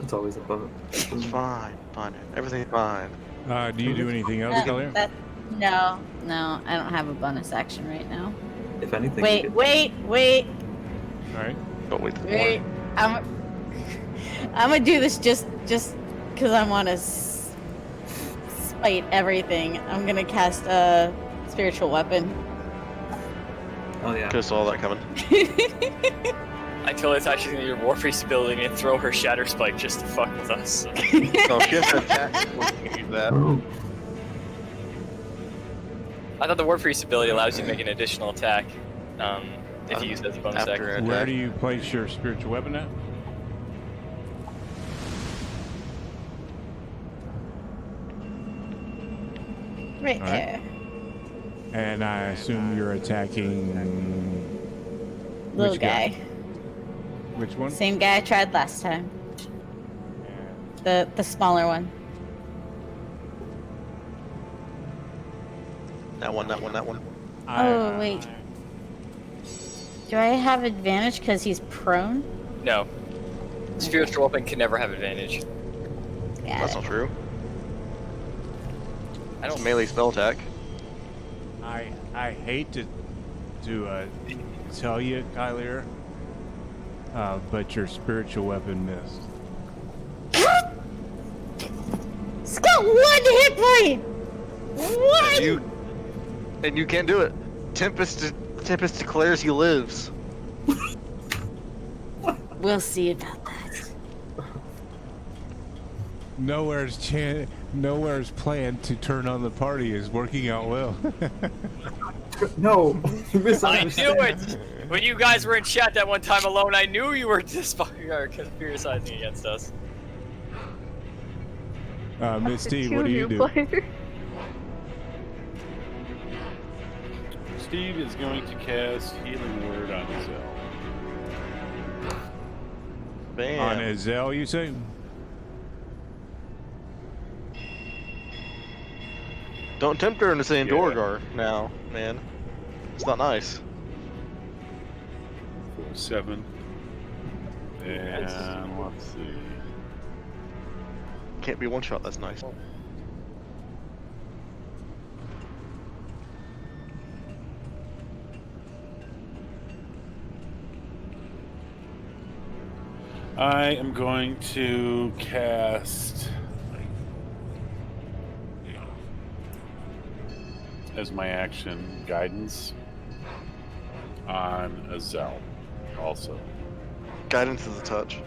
It's always a bonus. It's fine. Everything's fine. Do you do anything else, Talia? No, I don't have a bonus action right now. If anything, Wait. All right. Don't wait. Wait. I'm gonna do this just because I want to spite everything. I'm gonna cast a spiritual weapon. Oh yeah. Just saw that coming. Until it's actually gonna be your War Priest ability and throw her Shatter Spike just to fuck with us. No, she has to attack before she can use that. I thought the War Priest ability allows you to make an additional attack if you use it as a bonus After action. an Where attack. do you place your spiritual weapon at? Right All right. there. And I assume you're attacking Little which guy. Which one? Same guy I tried last time. The smaller one. That one. Oh wait. Do I have advantage because he's prone? No. Spiritual weapon can never have advantage. Got That's it. not true. I It's don't. a melee spell attack. I hate to tell you, Kyler, but your spiritual weapon missed. It's got 1 hit point! What? And you can't do it. Tempest declares he lives. We'll see about that. Nowhere's plan to turn on the party is working out well. No, you I misunderstand. knew it! When you guys were in chat that one time alone, I knew you were conspiracizing against us. Misty, Two what do you new do? players. Steve is going to cast Healing Word on Zell. Bam. On Azel, you say? Don't tempt her into saying Yeah. Duergar now, man. It's not nice. 7. And let's see. Can't be one shot, that's nice. I am going to cast as my action guidance on Azel also. Guidance is a touch.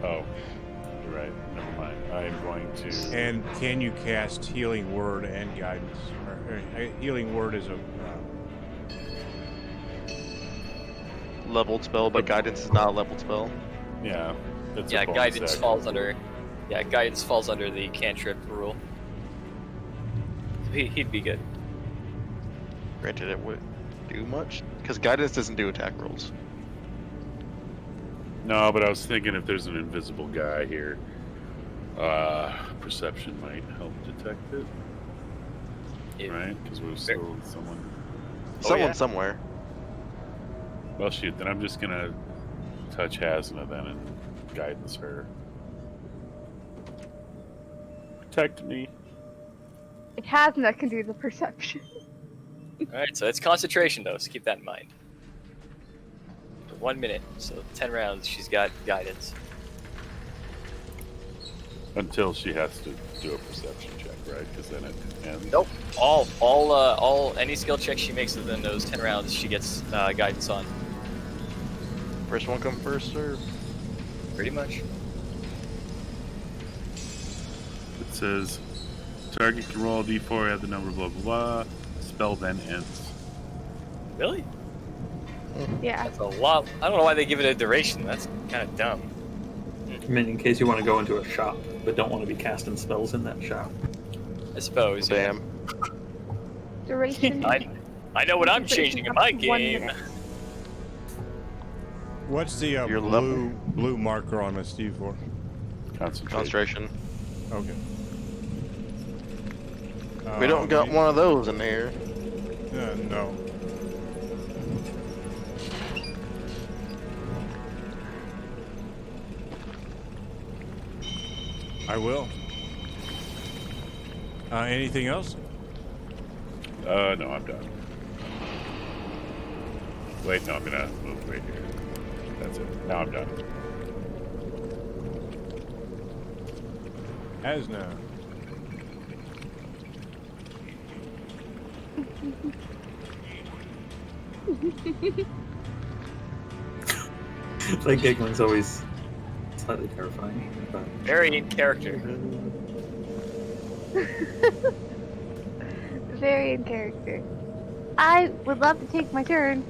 Oh, you're right. Never mind. I am going to. And can you cast Healing Word and Guidance? Healing Word is a Leveled spell, but guidance is not a leveled spell. Yeah. It's Yeah, a bonus guidance action. falls under. Yeah, guidance falls under the cantrip rule. So he'd be good. Granted, it would do much because guidance doesn't do attack rolls. No, but I was thinking if there's an invisible guy here, perception might help detect it, It- right? Because we're still someone. Someone yeah. somewhere. Well, shoot. Then I'm just gonna touch Hasna then and guidance her. Protect me. Hasna can do the perception. Alright, so it's concentration though, so keep that in mind. For 1 minute, so 10 rounds, she's got guidance. Until she has to do a perception check, right? Because then it ends. Nope. Any skill check she makes within those 10 rounds, she gets guidance on. First one come first serve. Pretty much. It says target can roll a d4, add the number, blah blah blah. Spell then ends. Really? Yeah. That's a lot. I don't know why they give it a duration. That's kind of dumb. I mean, in case you want to go into a shop, but don't want to be casting spells in that shop. I suppose. Yeah. Bam. Duration. I know what I'm duration changing in up my to 1 game. minute. What's the Your blue marker on this D4? Concentration. Okay. We don't got one of those in here. No. I will. Anything else? No, I'm done. Wait, no, I'm gonna move right here. That's it. Now I'm done. Asna. Like giggling's always slightly terrifying, but Very in character. Very in character. I would love to take my turn.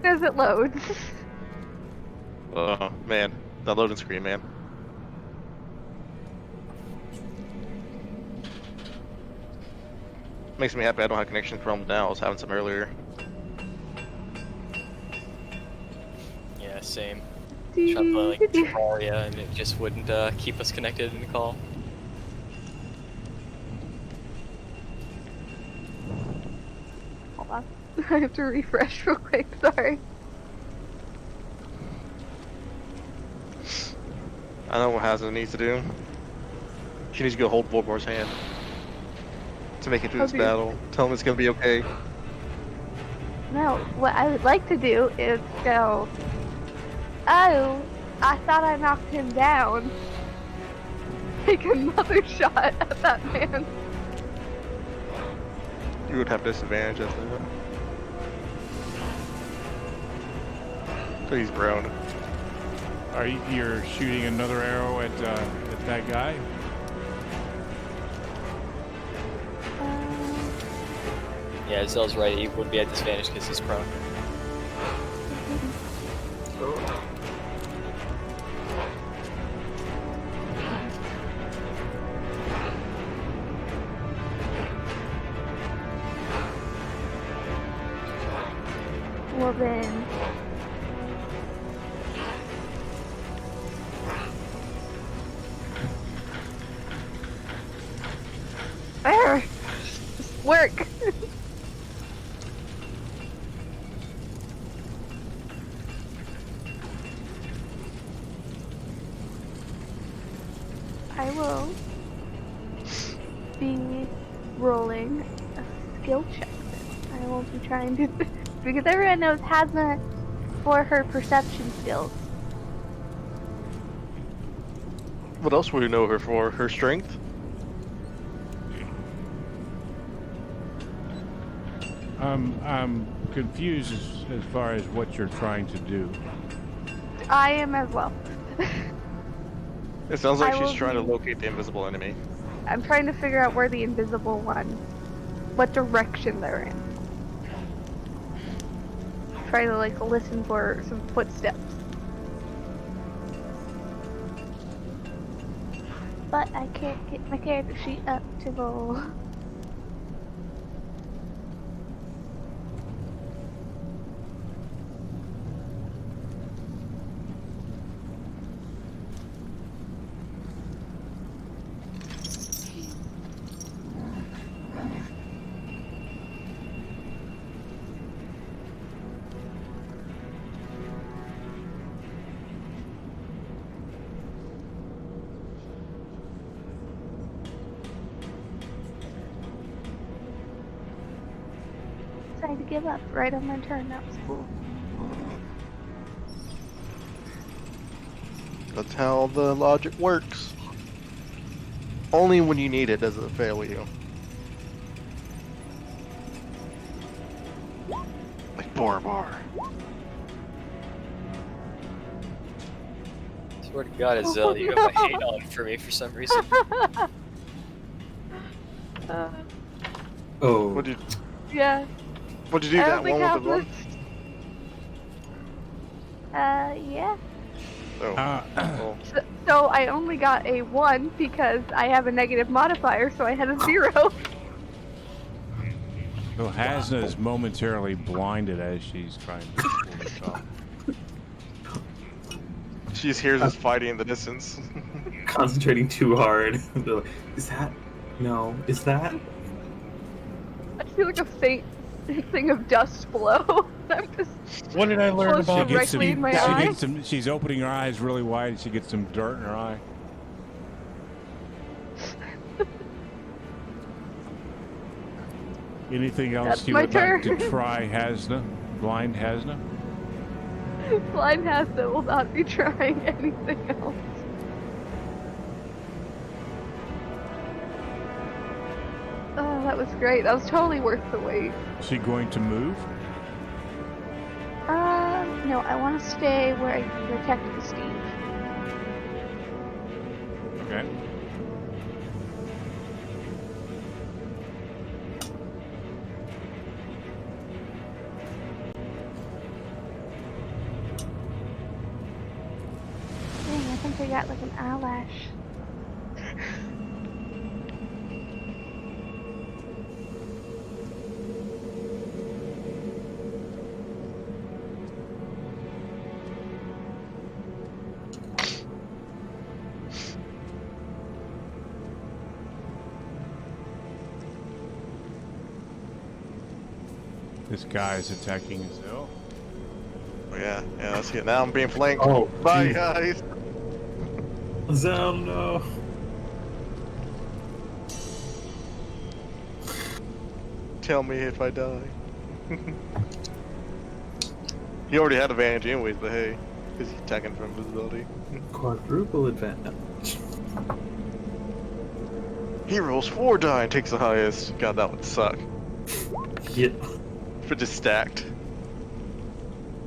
As it loads. Oh, man. That loading screen, man. Makes me happy I don't have connection problems now. I was having some earlier. Yeah, same. Tried to play like Terraria, and it just wouldn't keep us connected in the call. Hold on. I have to refresh real quick, sorry. I know what Hazard needs to do. She needs to go hold Volbor's hand to make it through this Okay. battle. Tell him it's gonna be okay. No, what I would like to do is go, oh, I thought I knocked him down. Take another shot at that man. You would have disadvantage at that. So he's brown. Are you're shooting another arrow at that guy? Yeah, Zell's right. He would be at disadvantage because he's prone. Well then, there, work. I will be rolling a skill check. I will be trying to, because everyone knows Hazma for her perception skills. What else would you know her for? Her strength? I'm confused as far as what you're trying to do. I am as well. It sounds like I she's will trying to be- locate the invisible enemy. I'm trying to figure out where the invisible one, what direction they're in. Try to like listen for some footsteps. But I can't get my character sheet up to roll. Decided to give up right on my turn. That was cool. That's how the logic works. Only when you need it does it fail you. Like Duergar. Swear to God, Zell, you have a hate on for me for some reason. oh, What'd you, Yeah. what'd you do I that don't think one with the Hazma. run? Yeah. Oh. Well, So I only got a 1 because I have a negative modifier, so I had a 0. So Hasna is momentarily blinded as she's trying to pull this off. she just hears us fighting in the distance. Concentrating too hard. They're like, is that? No. Is that? I feel like a faint thing of dust below. I'm just What did I learn close about directly in my eye. She's opening her eyes really wide and she gets some dirt in her eye. Anything else That's you my would like to turn. try, Hasna? Blind Hasna? Blind Hasta will not be trying anything else. Oh, that was great. That was totally worth the wait. Is she going to move? No, I want to stay where I can protect the Steve. Okay. Dang, I think I got like an eyelash. This guy is attacking his hill. Oh, yeah, that's it. Now I'm being flanked. Oh, Bye, geez. guys. Zell, no. Tell me if I die. He already had advantage anyways, but hey, because he's attacking from invisibility. Quadruple advantage. He rolls 4 die and takes the highest. God, that would suck. Yeah. If it just stacked.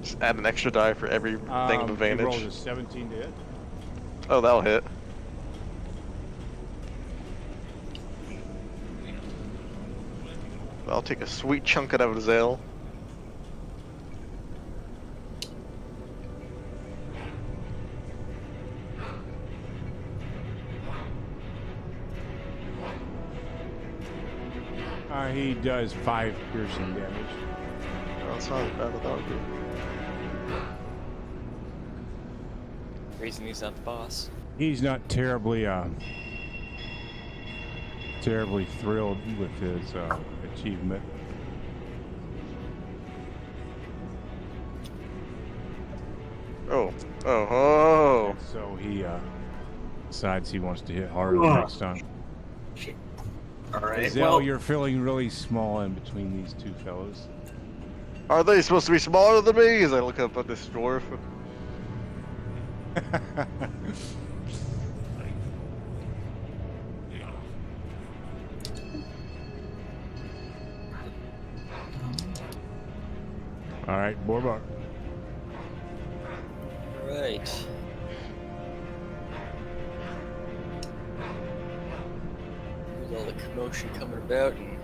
Just add an extra die for every thing of He rolled advantage. a 17 to hit. Oh, that'll hit. I'll take a sweet chunk out of Zale. He does 5 piercing damage. Oh, that's not as bad as that would be. Reason he's not the boss. He's not terribly thrilled with his achievement. Oh. So he decides he wants to hit harder next time. Alright, Zell, well, you're feeling really small in between these two fellows. Are they supposed to be smaller than me? As I look up at this dwarf. All right, Borbar. Right. There's all the commotion coming about and...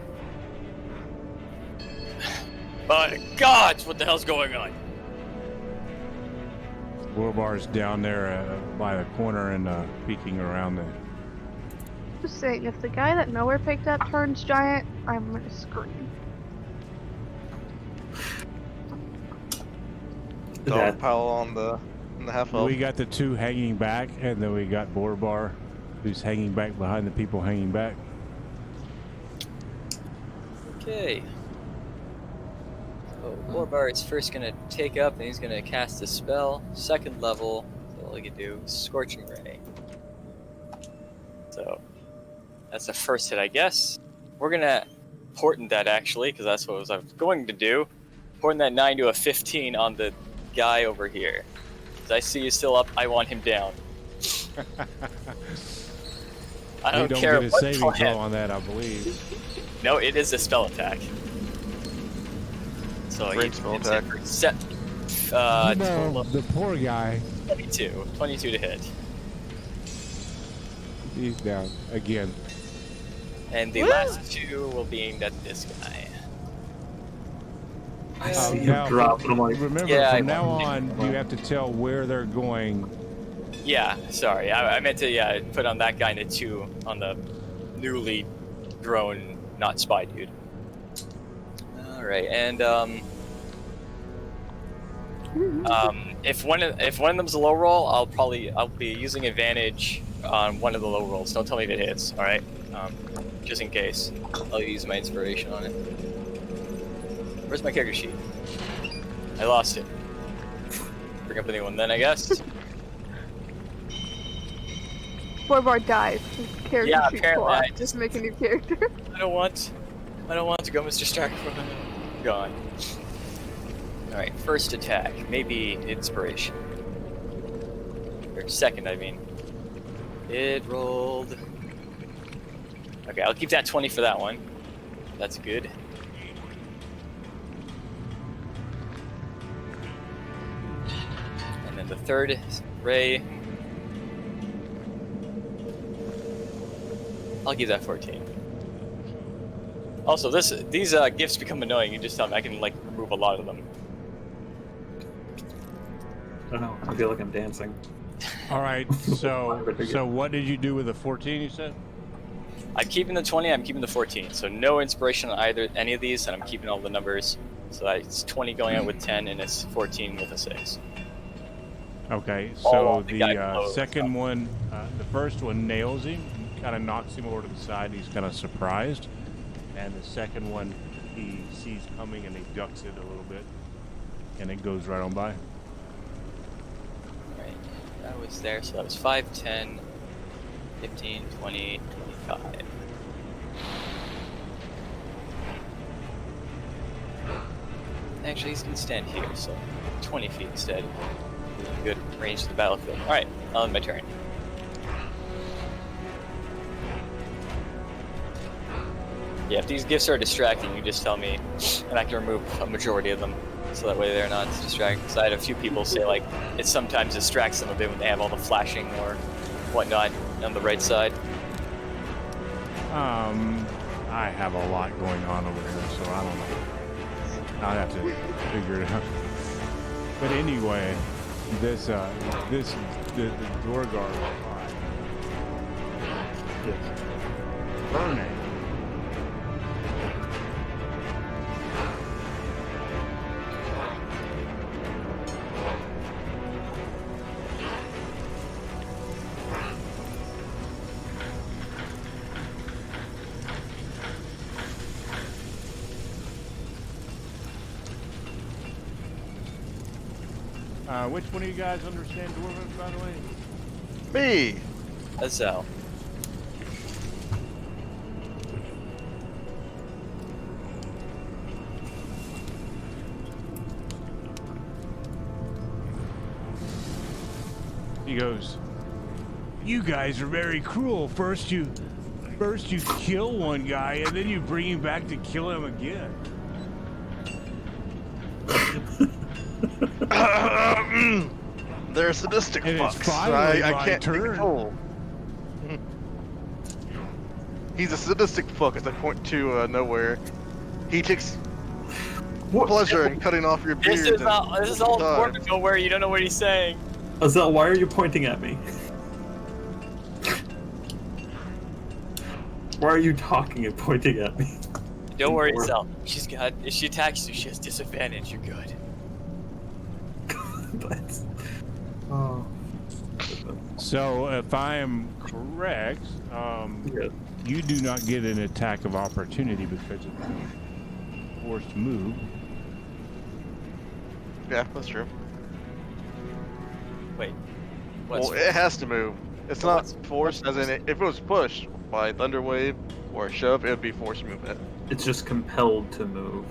By the gods, what the hell's going on? Borbar's down there by the corner and peeking around the. Just saying, if the guy that nowhere picked up turns giant, I'm gonna scream. Dog pile on the half elf. We got the 2 hanging back, and then we got Borbar, who's hanging back behind the people hanging back. Okay. So Warbar is first gonna take up and he's gonna cast a spell. 2nd level, so all he can do is Scorching Ray. So that's the first hit, I guess. We're gonna portent that actually, because that's what I was going to do. Portent that 9 to a 15 on the guy over here. Because I see he's still up, I want him down. I don't care get a what saving plan. throw on that, I believe. No, it is a spell attack. So Great spell attack. Set. Total of The poor guy. 22. 22 to hit. He's down again. And the last 2 will be aimed at this guy. I see him Now, drop, and I'm like, remember, Yeah, from I now on, you have to tell where they're going. Yeah, sorry. I meant to put on that guy and a 2 on the newly grown not spy dude. All right, and if one of them's a low roll, I'll be using advantage on one of the low rolls. Don't tell me if it hits. All right, just in case. I'll use my inspiration on it. Where's my character sheet? I lost it. Bring up a new one then, I guess. Borbard dies. His character Yeah, sheet's apparently lost. I Just make a new character. I don't want to go, Mr. Stark. Gone. All right, first attack, maybe inspiration. Or second, I mean. It rolled. Okay, I'll keep that 20 for that one. That's good. And then the third ray. I'll give that 14. Also, these gifts become annoying. You just tell me I can like remove a lot of them. I don't know. I feel like I'm dancing. All right, so what did you do with the 14, you said? I'm keeping the 20. I'm keeping the 14. So no inspiration on any of these, and I'm keeping all the numbers. So it's 20 going out with 10, and it's 14 with a 6. Okay, All so the guy the below second one, the first one nails him, kind of knocks him over to the side. He's kind of surprised. And the second one, he sees coming and he ducks it a little bit, and it goes right on by. Right. That was there. So that was 5, 10, 15, 20, 25. Actually, he's going to stand here, so 20 feet instead. Good range to the battlefield. Alright, on my turn. Yeah, if these gifts are distracting, you just tell me, and I can remove a majority of them, so that way they're not distracting. So I had a few people say, like, it sometimes distracts them a bit when they have all the flashing or whatnot on the right side. I have a lot going on over here, so I don't know. I'll have to figure it out. But anyway, the Duergar. All right. Yes. Burning. Which one of you guys understand Dwarven, by the way? Me. Azel. He goes, "You guys are very cruel. First you kill one guy, and then you bring him back to kill him again." They're sadistic And it's fucks. finally I my can't turn. control. He's a sadistic fuck as I point to nowhere. He takes pleasure in cutting off your beard. This is all important to where you don't know what he's saying. Azel, why are you pointing at me? Why are you talking and pointing at me? Don't worry, Azel. If she attacks you, she has disadvantage. You're good. But, oh. So, if I am correct, Yeah. you do not get an attack of opportunity because of forced move. Yeah, that's true. Wait. Well, it has to move. It's not forced, as in if it was pushed by Thunderwave or a shove, it would be forced movement. It's just compelled to move.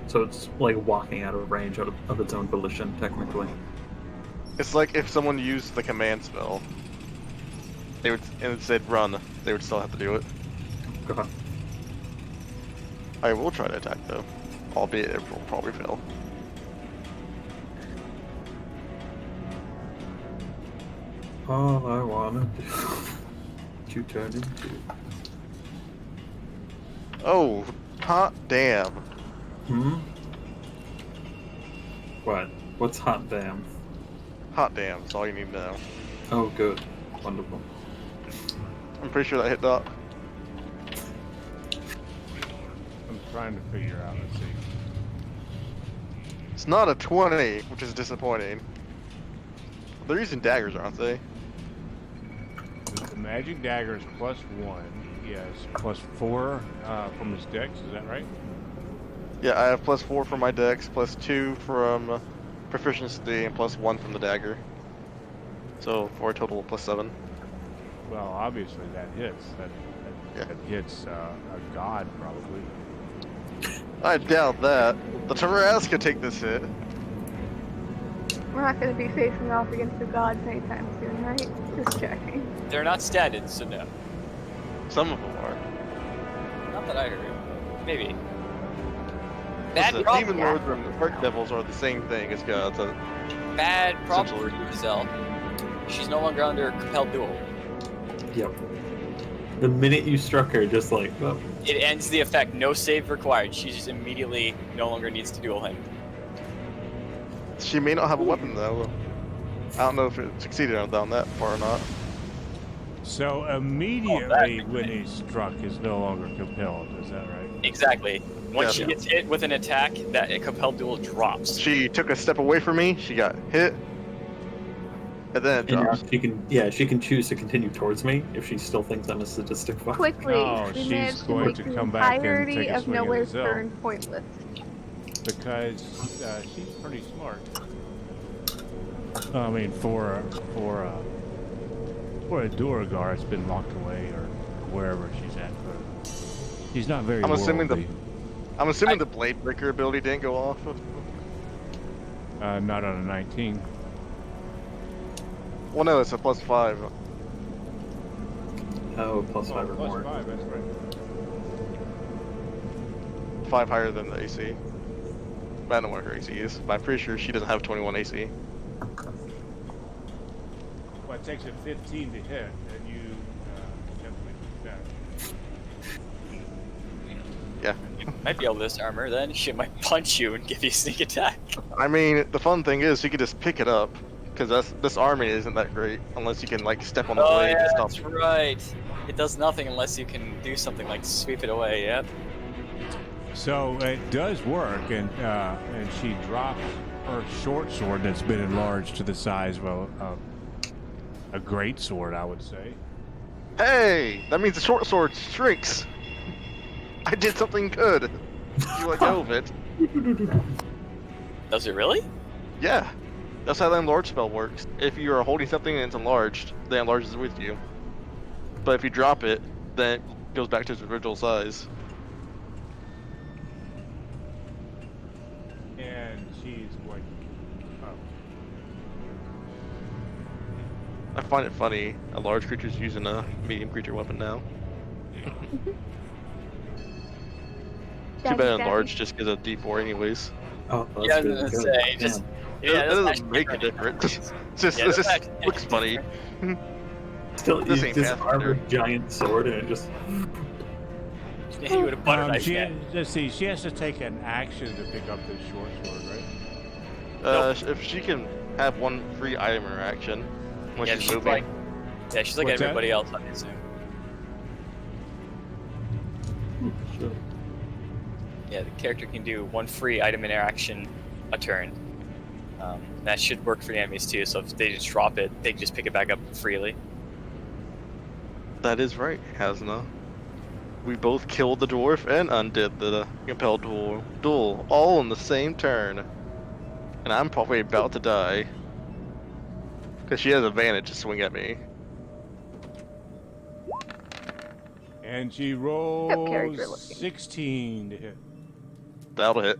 So it's like walking out of range of its own volition, technically. It's like if someone used the command spell, they would, and it said run, they would still have to do it. Go ahead. I will try to attack though, albeit it will probably fail. All I wanna do to turn into. Oh, hot damn. Hmm? What? What's hot damn? Hot damn, that's all you need to know. Oh, good. Wonderful. I'm pretty sure that hit dot. I'm trying to figure out. Let's see. It's not a 20, which is disappointing. They're using daggers, aren't they? The magic dagger is +1. Yes, +4 from his dex. Is that right? Yeah, I have +4 from my dex, +2 from proficiency, and +1 from the dagger. So for a total of +7. Well, obviously that hits. That hits a god probably. I doubt that. The Tarrasque could take this hit. We're not going to be facing off against the gods anytime soon, right? Just checking. They're not statted, so no. Some of them are. Not that I heard. Maybe. Listen, Bad Demon problem. Lords and Arch Devils are the same thing as gods. Bad problem for Essentially. you, Zell. She's no longer under compelled duel. Yep. The minute you struck her, just like, oh, It ends the effect. No save required. She just immediately no longer needs to duel him. She may not have a weapon though. I don't know if it succeeded on that far or not. So immediately when he's struck, is no longer compelled. Is that right? Exactly. Once Yeah. she gets hit with an attack, that compelled duel drops. She took a step away from me, she got hit, and then it and now drops. she can choose to continue towards me if she still thinks I'm a sadistic fuck. Quickly, No, we she's managed to going make to the come back and entirety take a of swing at Nowhere's herself. turn pointless. Because she's pretty smart. I mean, for a Duergar, it's been locked away or wherever she's at. But she's not very. I'm assuming worldly. I'm assuming the Blade Breaker ability didn't go off. Not on a 19. Well, no, it's a +5. Oh, +5 or more. +5. That's right. 5 higher than the AC. I don't know what her AC is, but I'm pretty sure she doesn't have 21 AC. Well, it takes a 15 to hit, and you definitely do that. Yeah. Might be able to disarm her then. She might punch you and give you a sneak attack. I mean, the fun thing is you can just pick it up, because this army isn't that great unless you can like step on the Oh blade yeah, to stop. that's right. It does nothing unless you can do something like sweep it away. Yep. So it does work, and she drops her short sword that's been enlarged to the size of a great sword, I would say. Hey, that means the short sword shrinks. I did something good. You let go of it. Does it really? Yeah, that's how the enlarge spell works. If you are holding something and it's enlarged, then it enlarges with you. But if you drop it, then it goes back to its original size. And she's like, I find it funny, a large creature's using a medium creature weapon now. Too bad enlarged just gives a D4 anyways. Oh, that's Yeah, I was really gonna good. say, just Damn. yeah, It that's doesn't actually make a pretty difference. funny. It's just, Yeah, it that's just actually looks funny. Still, This you ain't just Pathfinder. armored giant sword and it just. Yeah, you would have buttered that. let's see, she has to take an action to pick up this short sword, right? If she can have one free item or action when Yeah, she's she's moving. like, yeah, she's like What's that? everybody else, I assume. Sure. Yeah, the character can do one free item interaction a turn. That should work for the enemies too. So if they just drop it, they can just pick it back up freely. That is right, Hasna. We both killed the dwarf and undid the compelled duel, all in the same turn. And I'm probably about to die. Because she has advantage to swing at me. And she character rolls looking. 16 to hit. That'll hit.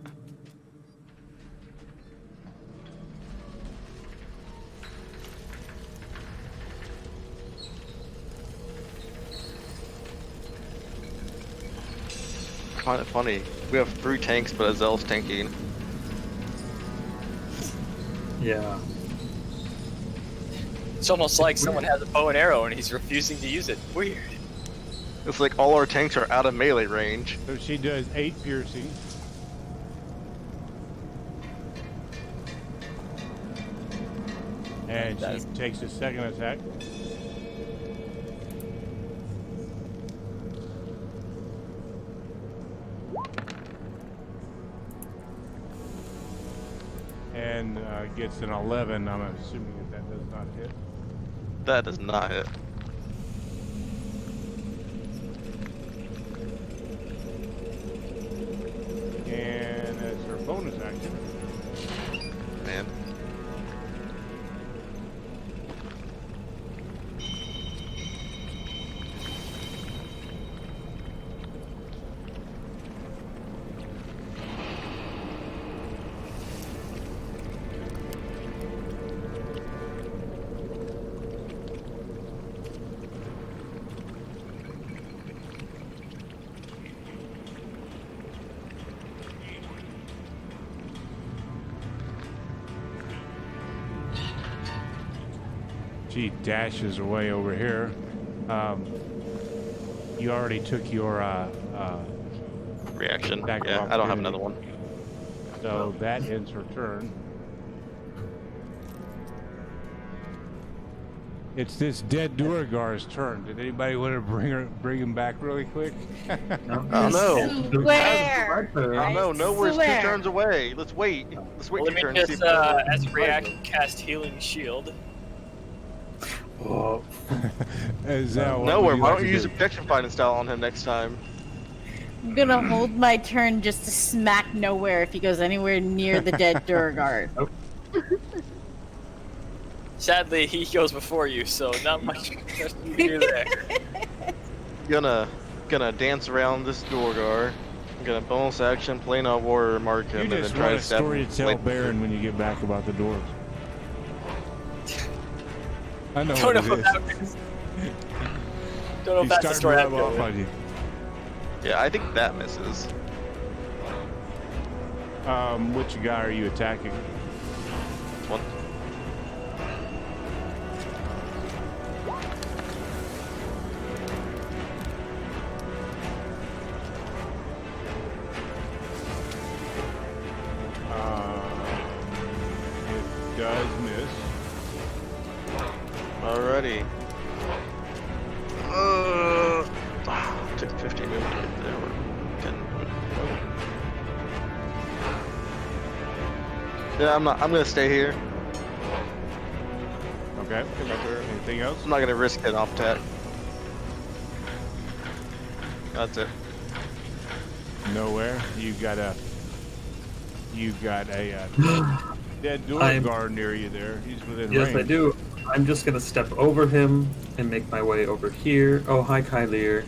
I find it funny. We have 3 tanks, but Azel's tanking. Yeah. It's almost like someone has a bow and arrow and he's refusing to use it. Weird. It's like all our tanks are out of melee range. So she does 8 piercing. And she That's- takes a second attack. And gets an 11. I'm assuming that does not hit. That does not hit. And as her bonus action, Man. she dashes away over here. You already took your Reaction. attack of Yeah, I don't have opportunity. another one. So that ends her turn. It's this dead Duergar's turn. Did anybody want to bring him back really quick? No. Oh no. Swear. Oh no, nowhere's 2 swear. turns away. Let's wait. Let's wait Let 2 me turns to see just, if as a reaction, cast Healing Shield. Oh, Is that what Nowhere. would Why like don't you to use a do? protection fighting style on him next time? I'm gonna hold my turn just to smack nowhere if he goes anywhere near the dead Duergar. Sadly, he goes before you, so not much you can do there. Gonna dance around this Duergar. Gonna bonus action, plain on warrior, mark him, You and then just try want to a stab story him. to tell later. Baron when you get back about the dwarves. I know Don't what know it if is. Don't know if He's that's the starting story to I'm rub off going on you. Yeah, I think that misses. Which guy are you attacking? One. It does miss. Alrighty. Took 15 minutes to get there. Or 10. Yeah, I'm gonna stay here. Okay. Anything else? I'm not gonna risk an off attack. That's it. Nowhere. You've got a dead Duergar near you there. He's within yes, range. I do. I'm just gonna step over him and make my way over here. Oh, hi, Kylier.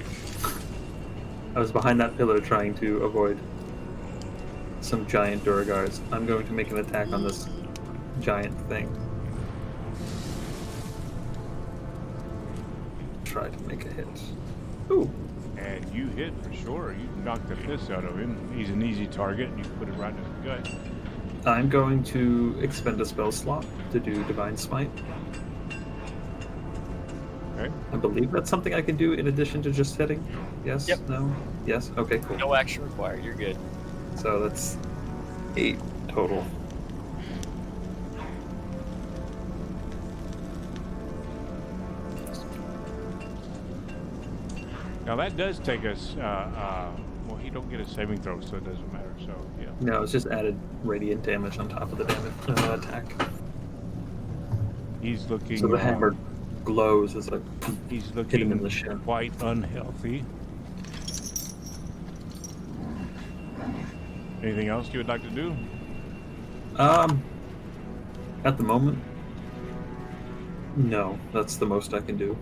I was behind that pillar trying to avoid some giant Duergars. I'm going to make an attack on this giant thing. Try to make a hit. Ooh. And you hit for sure. You knocked the piss out of him. He's an easy target. You put it right in his gut. I'm going to expend a spell slot to do Divine Smite. Okay. I believe that's something I can do in addition to just hitting. Yes? Yep. No? Yes? Okay, cool. No action required. You're good. So that's 8 total. Now that does take us. Well, he don't get a saving throw, so it doesn't matter. So yeah. No, it's just added radiant damage on top of the damage attack. He's looking. So the hammer glows as I He's hit him looking in the shin. quite unhealthy. Anything else you would like to do? At the moment, no. That's the most I can do.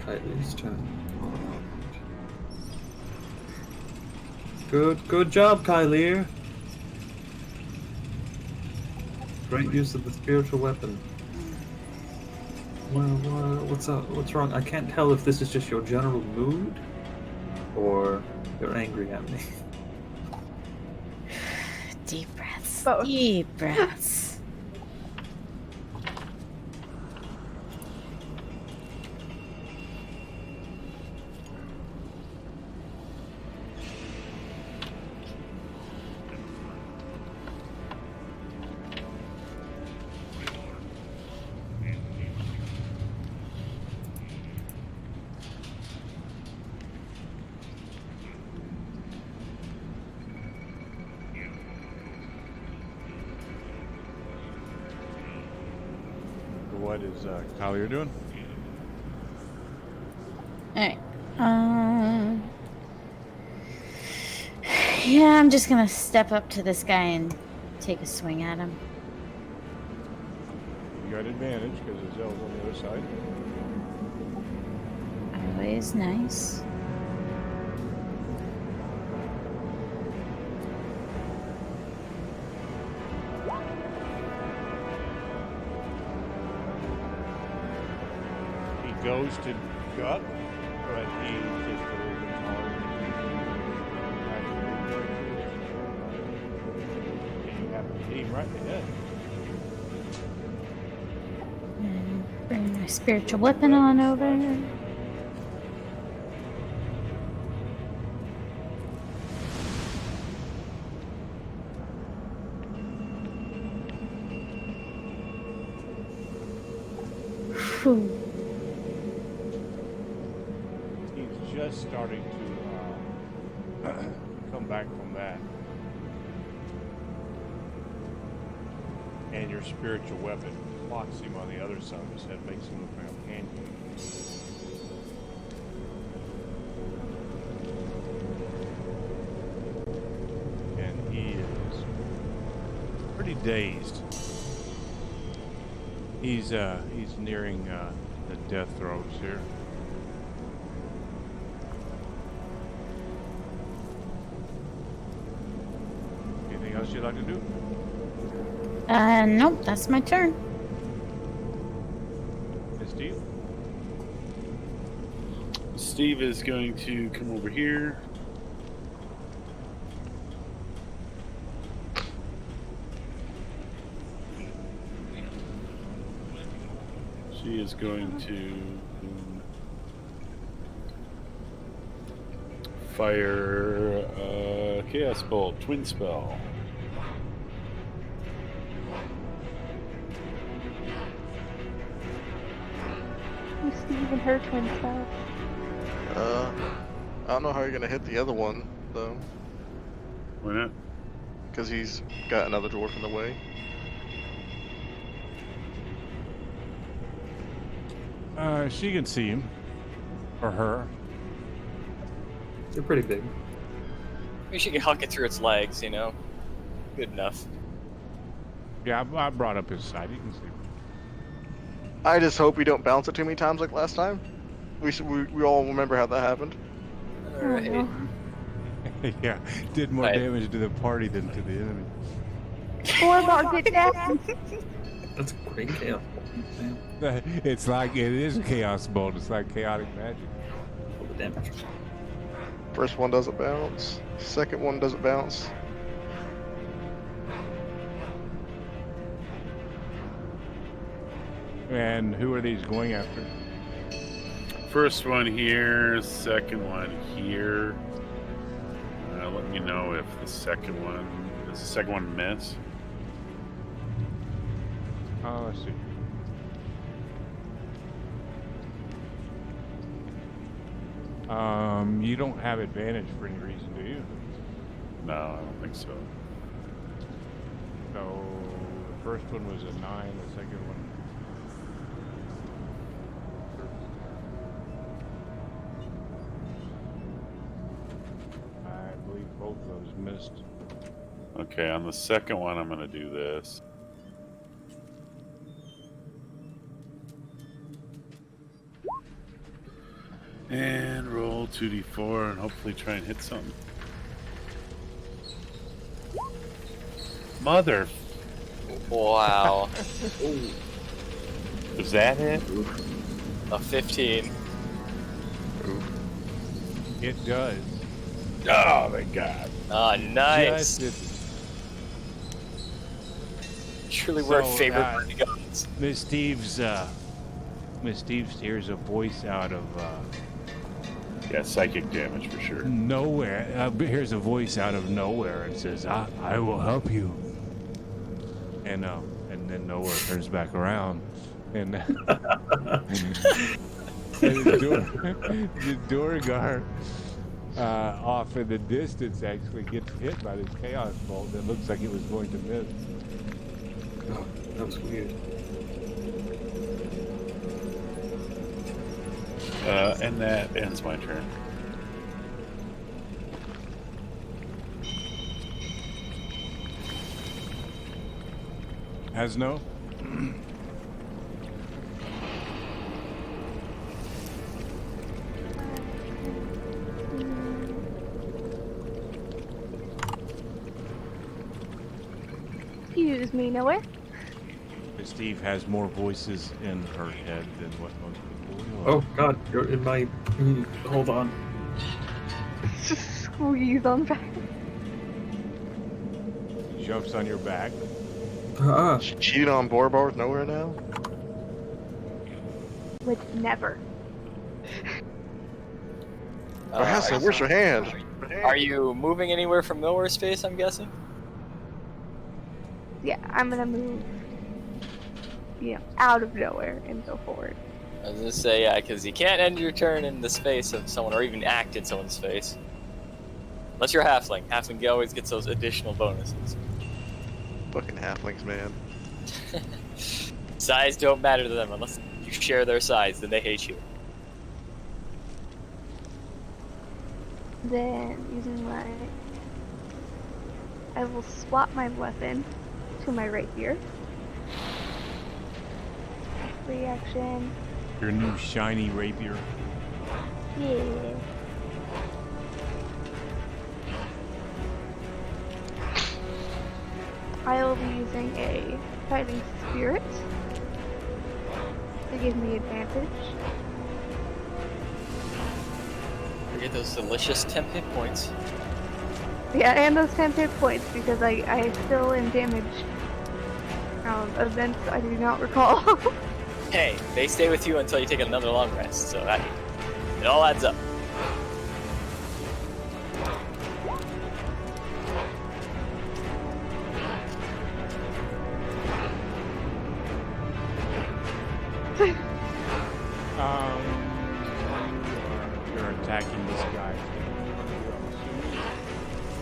Kylie's turn. Good job, Kylie. Great use of the spiritual weapon. What's up? What's wrong? I can't tell if this is just your general mood, or you're angry at me. Deep breaths. Both. Deep breaths. What is Collier doing? Alright. Yeah, I'm just gonna step up to this guy and take a swing at him. You got advantage because the Zell's on the other side. Always nice. He goes to gut, but he's just a little bit taller. And you happen to hit him right in the head. And bring my spiritual weapon on over. Phew. He's just starting to come back from that. And your spiritual weapon clocks him on the other side of his head, makes him look like a pancake. And he is pretty dazed. He's nearing the death throes here. Anything else you'd like to do? Nope, that's my turn. Hey, Steve? Steve is going to come over here. She is going to fire a Chaos Bolt, Twin Spell. Steve and her twin spell. I don't know how you're gonna hit the other one though, Why not? because he's got another dwarf in the way. She can see him. Or her. They're pretty big. Maybe she can huck it through its legs, you know? Good enough. Yeah, I brought up his side. You can see him. I just hope we don't bounce it too many times like last time. We all remember how that happened. Alright. no. Yeah, did more Right. damage to the party than to the enemy. Duergar, get down! That's a great chaos. Man, It's like, it is a chaos bolt. It's like chaotic magic. all the damage. First one doesn't bounce. Second one doesn't bounce. And who are these going after? First one here, second one here. Let me know if the second one does the second one miss. Let's see. You don't have advantage for any reason, do you? No, I don't think so. So the first one was a 9, the second one. I believe both of those missed. Okay, on the second one, I'm gonna do this. And roll 2d4 and hopefully try and hit something. Mother, Wow. is that it? A 15. It does. Oh, thank God. Ah, nice. Just Truly we're So, favorite uh, party guns. Miss Steve's hears a voice out of Yeah, psychic damage for sure. nowhere. Here's a voice out of nowhere and says, "I will help you." And then nowhere turns back around, and the Duergar off in the distance actually gets hit by this chaos bolt that looks like it was going to miss. Oh, that was weird. And that ends my turn. Hasno? Excuse me, nowhere. Steve has more voices in her head than what most people Oh realize. god, you're in my... hold on. Just squeeze on back. He jumps on your back. She cheated on Borbar with nowhere now? Would never. Hassel, where's your hand? Are you moving anywhere from nowhere space, I'm guessing? Yeah, I'm gonna move, out of nowhere and go forward. I was gonna say, yeah, because you can't end your turn in the space of someone or even act in someone's face. Unless you're halfling. Halfling always gets those additional bonuses. Fucking halflings, man. Size don't matter to them unless you share their size, then they hate you. Then, using I will swap my weapon to my rapier. Reaction. Your new shiny rapier. Yeah. I will be using a fighting spirit to give me advantage. Forget those delicious 10 hit points. Yeah, and those 10 hit points because I still am damaged. Events I do not recall. Hey, they stay with you until you take another long rest, so that it all adds up. You're attacking this guy.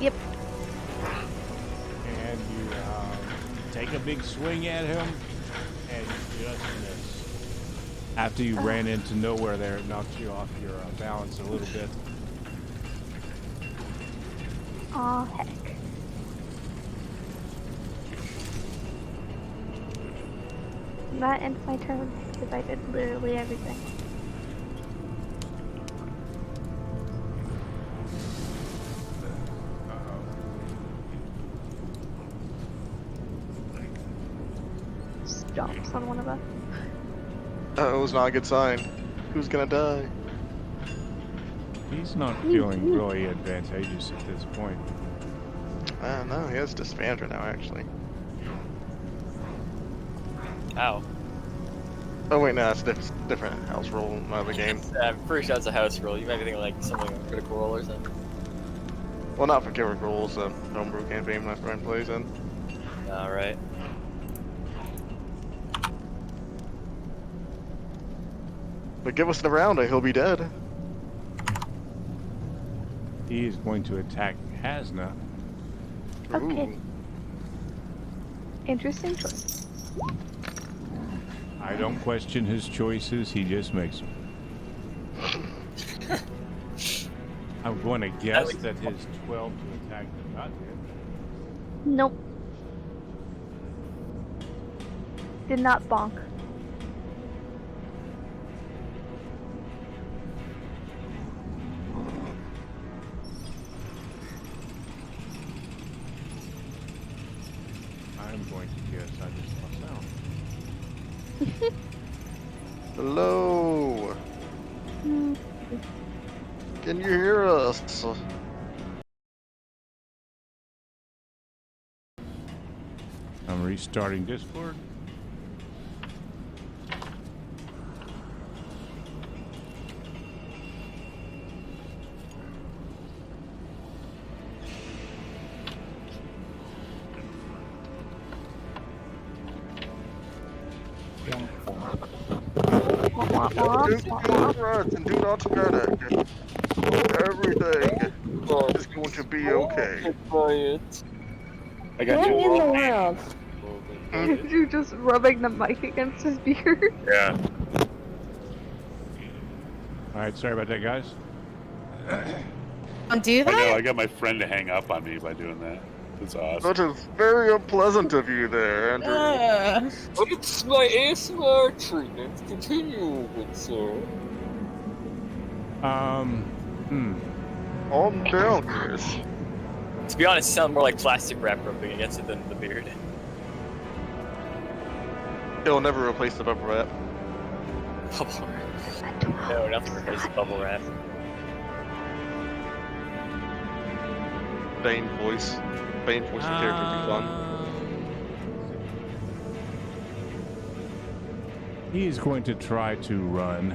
Yep. And you take a big swing at him, and you just miss. After you ran into nowhere there, it knocked you off your balance a little bit. Aw, heck. That ends my turn because I did literally everything. Jumps on one of us. It was not a good sign. Who's gonna die? He's not feeling really advantageous at this point. I don't know, he has Dispandra now, actually. Ow. Oh wait, no, that's different house rule in my other game. I'm pretty sure that's a house rule. You might be thinking like something like critical role or something. Well, not for critical rules, the homebrew campaign my friend plays in. Alright. But give us the round and he'll be dead. He is going to attack Hasna. Okay. Ooh. Interesting choice. I don't question his choices, he just makes them. I'm going to guess that his 12 to attack did not hit. Nope. Did not bonk. I'm going to guess I just lost out. Hello. Can you hear us? I'm restarting Discord. Do runs and do not panic. Everything is going to be okay. I got What you. in the world? You just rubbing the mic against his beard. Yeah. I right, sorry about that, guys. Don't do I know. that. I got my friend to hang up on me by doing that. That's awesome. That is very unpleasant of you there, Andrew. It's my ASMR treatment. Continue, good sir. Hmm. Calm down, Chris. To be honest, it sounds more like plastic wrap rubbing against it than the beard. It'll never replace the bubble wrap. Bubble wrap. No, nothing replaces bubble wrap. Bane voice. Bane voice of character would be fun. He is going to try to run.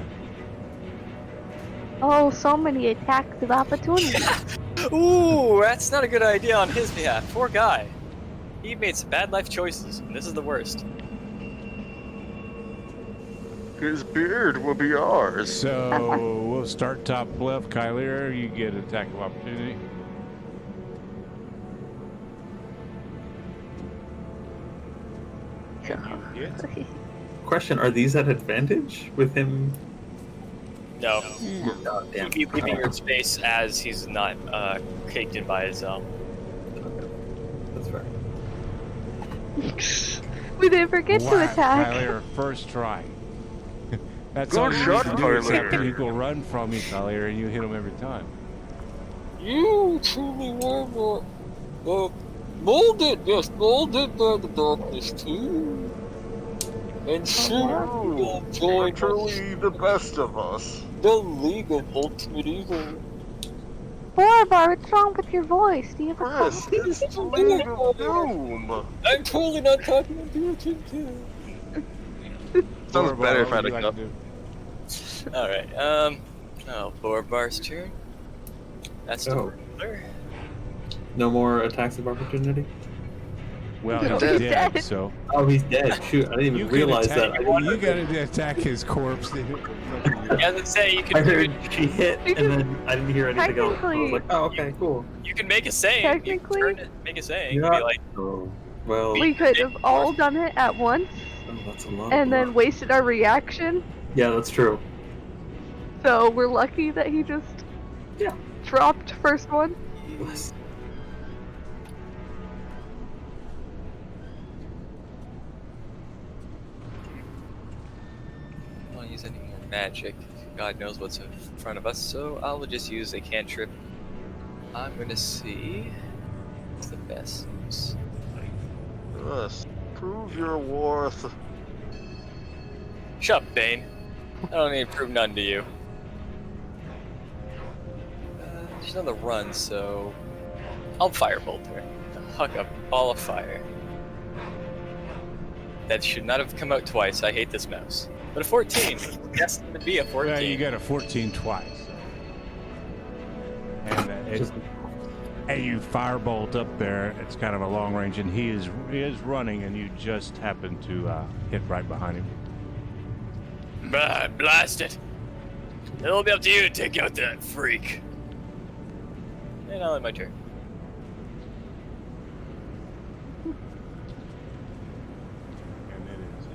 Oh, so many attacks of opportunity. Ooh, that's not a good idea on his behalf. Poor guy. He made some bad life choices, and this is the worst. His beard will be ours. So we'll start top left. Kyler, you get attack of opportunity. You hit. Question: are these at advantage with him? No. Oh, damn. Keep keeping your space as he's not caked in by his That's fair. We didn't forget to attack. Kyler, first try. That's Good all you shot, need to do, except Kyler. he will run from you, Kyler, and you hit him every time. You truly were molded by the darkness too. And soon you will join Truly the best of us. the League of Ultimate Evil. Duergar, what's wrong with your voice? Do you have a Chris, cold? it's the League of Doom. I'm totally not talking into your chin too. Sounds Duergar, better if I what had would a you cup. like to do? Alright, Duergar's turn. That's Oh. Duergar. No more attacks of opportunity? Well, No, he's he's dead, dead. so Oh, he's dead. Shoot, I didn't even you can realize attack. that. You got to attack his corpse. Yeah, let's say you I can do heard she hit, and then I didn't hear anything else. I was like, oh, okay, cool. you can make a saying. Technically- You can turn it, make a saying. You Yeah. can be like, Oh, well, We could have all done it at once oh, that's a lot. and then wasted our reaction. Yeah, that's true. So we're lucky that he just Yeah. dropped first one. Bless. I don't use any more magic. God knows what's in front of us, so I'll just use a cantrip. I'm gonna see what's the best use. Yes, prove your worth. Shut up, Bane. I don't need to prove none to you. There's another run, so I'll firebolt her. Huck a ball of fire. That should not have come out twice. I hate this mouse. But a 14. Destined to be a 14. Well, you got a 14 twice. And and you firebolt up there. It's kind of a long range, and he is running, and you just happen to hit right behind him. Blast it! It'll be up to you to take out that freak. And I'll end my turn. And then it's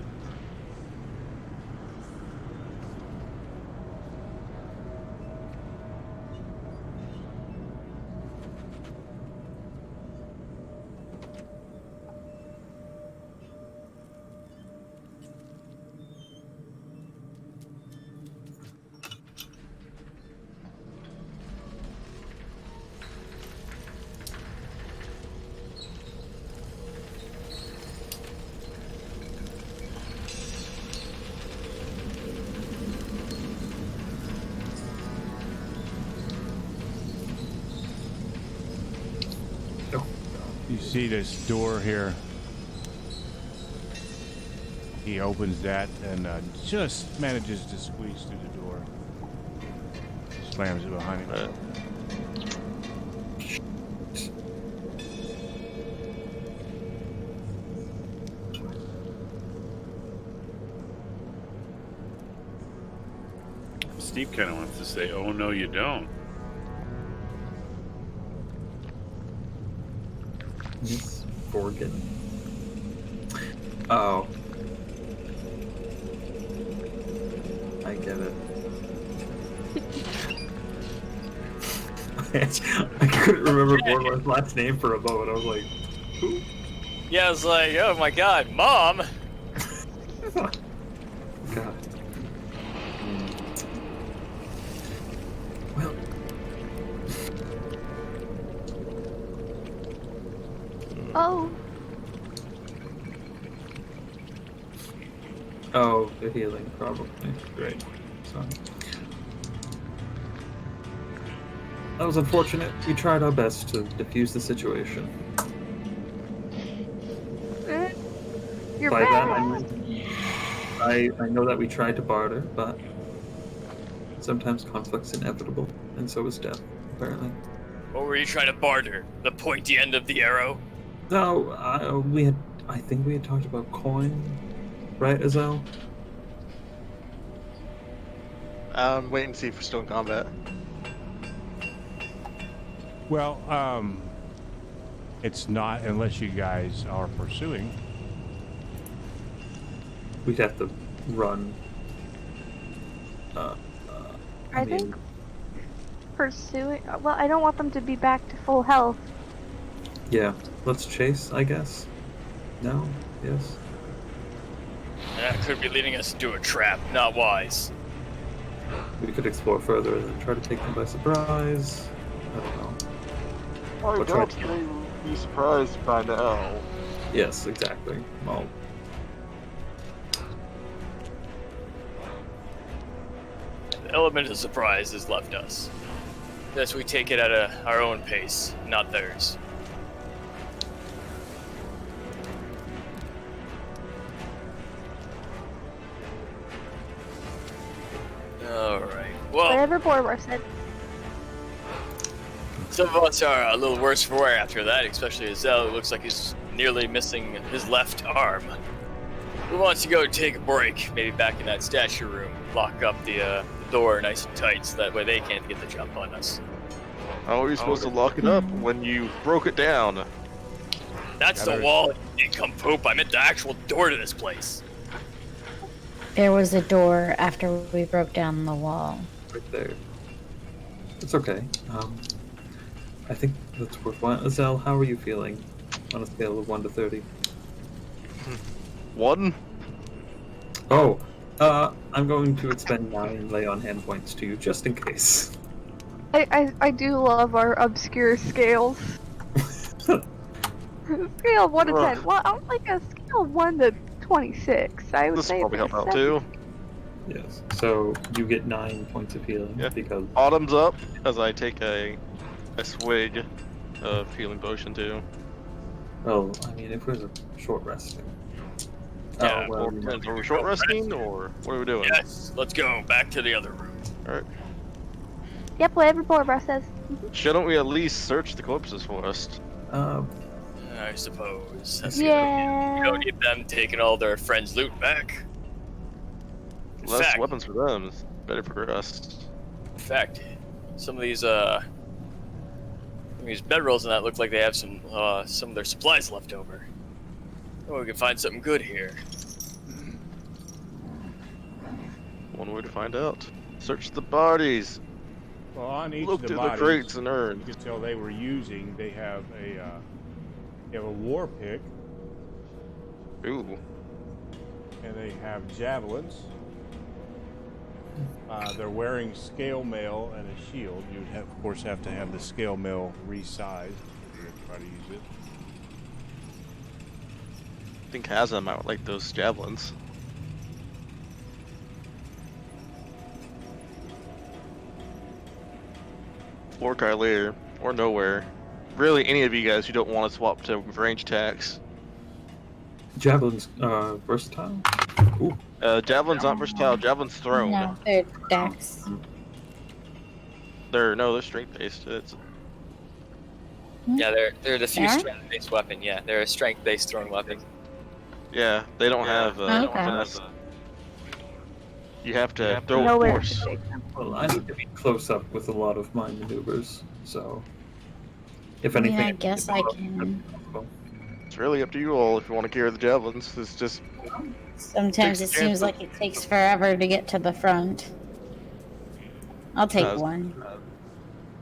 You see this door here. He opens that and just manages to squeeze through the door. Slams it behind him. Steve kind of wants to say, "Oh no, you don't." Forget. Oh. I get it. I couldn't remember Borlar's last name for a moment. I was like, who? Yeah, I was like, oh my god, Mom! God. Well, oh, the healing probably. Great. So that was unfortunate. We tried our best to defuse the situation. You're By that I know that we tried to barter, but sometimes conflict's inevitable, and so is death, apparently. What were you trying to barter? The pointy end of the arrow? No, I think we had talked about coin, right, Azel? Wait and see if we're still in combat. Well, it's not unless you guys are pursuing. We'd have to run. I think pursuing. Well, I don't want them to be back to full health. Yeah, let's chase, I guess. No? Yes? That could be leading us into a trap. Not wise. We could explore further and then try to take them by surprise. I don't know. I We'll try doubt to- they will be surprised by now. Yes, exactly. Well, The element of surprise has left us. Thus, we take it at our own pace, not theirs. Alright. Well, Whatever Borbar said. some of us are a little worse for wear after that, especially Azel, who looks like he's nearly missing his left arm. Who wants to go take a break? Maybe back in that statue room. Lock up the door nice and tight so that way they can't get the jump on us. How are you supposed to lock it up when you broke it down? That's the wall, you come poop. I meant the actual door to this place. There was a door after we broke down the wall. right there. It's okay. I think that's worthwhile. Azel, how are you feeling on a scale of 1 to 30? 1? Oh, I'm going to expend 9 lay on hand points to you just in case. I do love our obscure scales. Scale of 1 to 10. Well, I'm like a scale of 1 to 26. I would This say will probably it's help a out 7. too. Yes. So you get 9 points of healing Yeah. because Autumn's up as I take a swig of healing potion too. well, I mean, if we're short resting. Yeah, oh, well, Or depends, are we short resting or what are we doing? Yes, let's go back to the other room. Alright. Yep, whatever Borbar says. Shouldn't we at least search the corpses first? I suppose. That's Yeah. We don't need them taking all their friends' loot back. In Less fact, weapons for them is better for us. in fact, some of these bedrolls and that look like they have some of their supplies left over. Oh, we can find something good here. One way to find out. Search the bodies. Well, on each Look of through the the bodies, crates and you urns. can tell they were using. They have a war pick, Ooh. and they have javelins. They're wearing scale mail and a shield. You would of course have to have the scale mail resized if you're gonna try to use it. I think Hazza might like those javelins. Or Kylier. Or nowhere. Really, any of you guys who don't want to swap to range attacks. javelins, versatile. Ooh, Javelin's not versatile. Javelin's thrown. No, they're dex. They're strength based. Yeah, they're a diffuse They are? strength-based weapon. Yeah, they're a strength-based throwing weapon. Yeah, they don't have. Okay. finesse. You have to throw with Nowhere force. to take them. well, I need to be close up with a lot of my maneuvers, so if I mean, anything, I guess I can. It's really up to you all if you want to carry the javelins. It's just Sometimes it Takes seems chances. like it takes forever to get to the front. I'll take Does. one.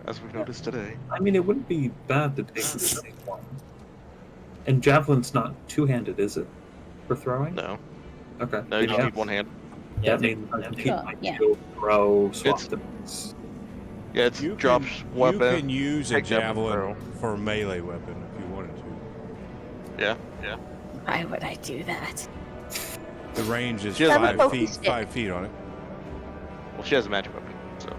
as we've noticed today. I mean, it wouldn't be bad to take the same one. And javelin's not two-handed, is it? For throwing? No, Okay. no, you just need one hand. Yeah, That means I can keep my Yeah. shield, throw, swap It's- them. Yeah, it's You drops can, weapon. You can use a pick up and javelin throw. for a melee weapon if you wanted to. Yeah. Why would I do that? The range is She has a 5 pokey feet. stick. 5 feet on it. Well, she has a magic weapon, so.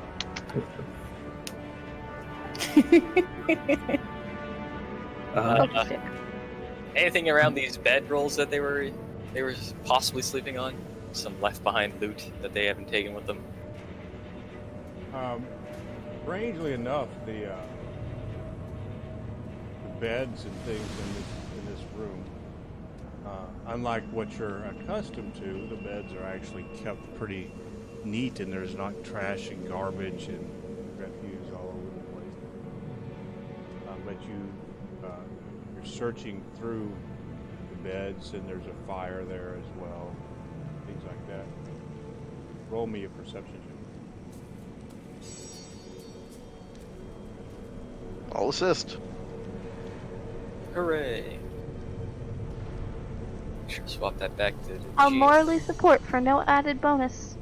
Focus stick. Anything around these bedrolls that they were possibly sleeping on? Some left behind loot that they haven't taken with them. Strangely enough, the beds and things in this room, unlike what you're accustomed to, the beds are actually kept pretty neat, and there's not trash and garbage and refuse all over the place. But you're searching through the beds, and there's a fire there as well, things like that. Roll me a perception check. I'll assist. Hooray! Sure, swap that back to the I'll G. morally support for no added bonus.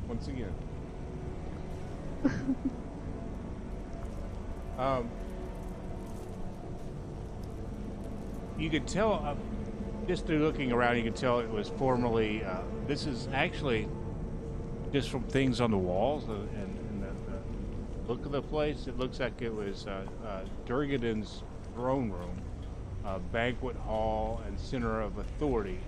Once again. You could tell, just through looking around, you could tell it was formerly, this is actually just from things on the walls and the look of the place. It looks like it was Duergar's throne room, banquet hall, and center of authority.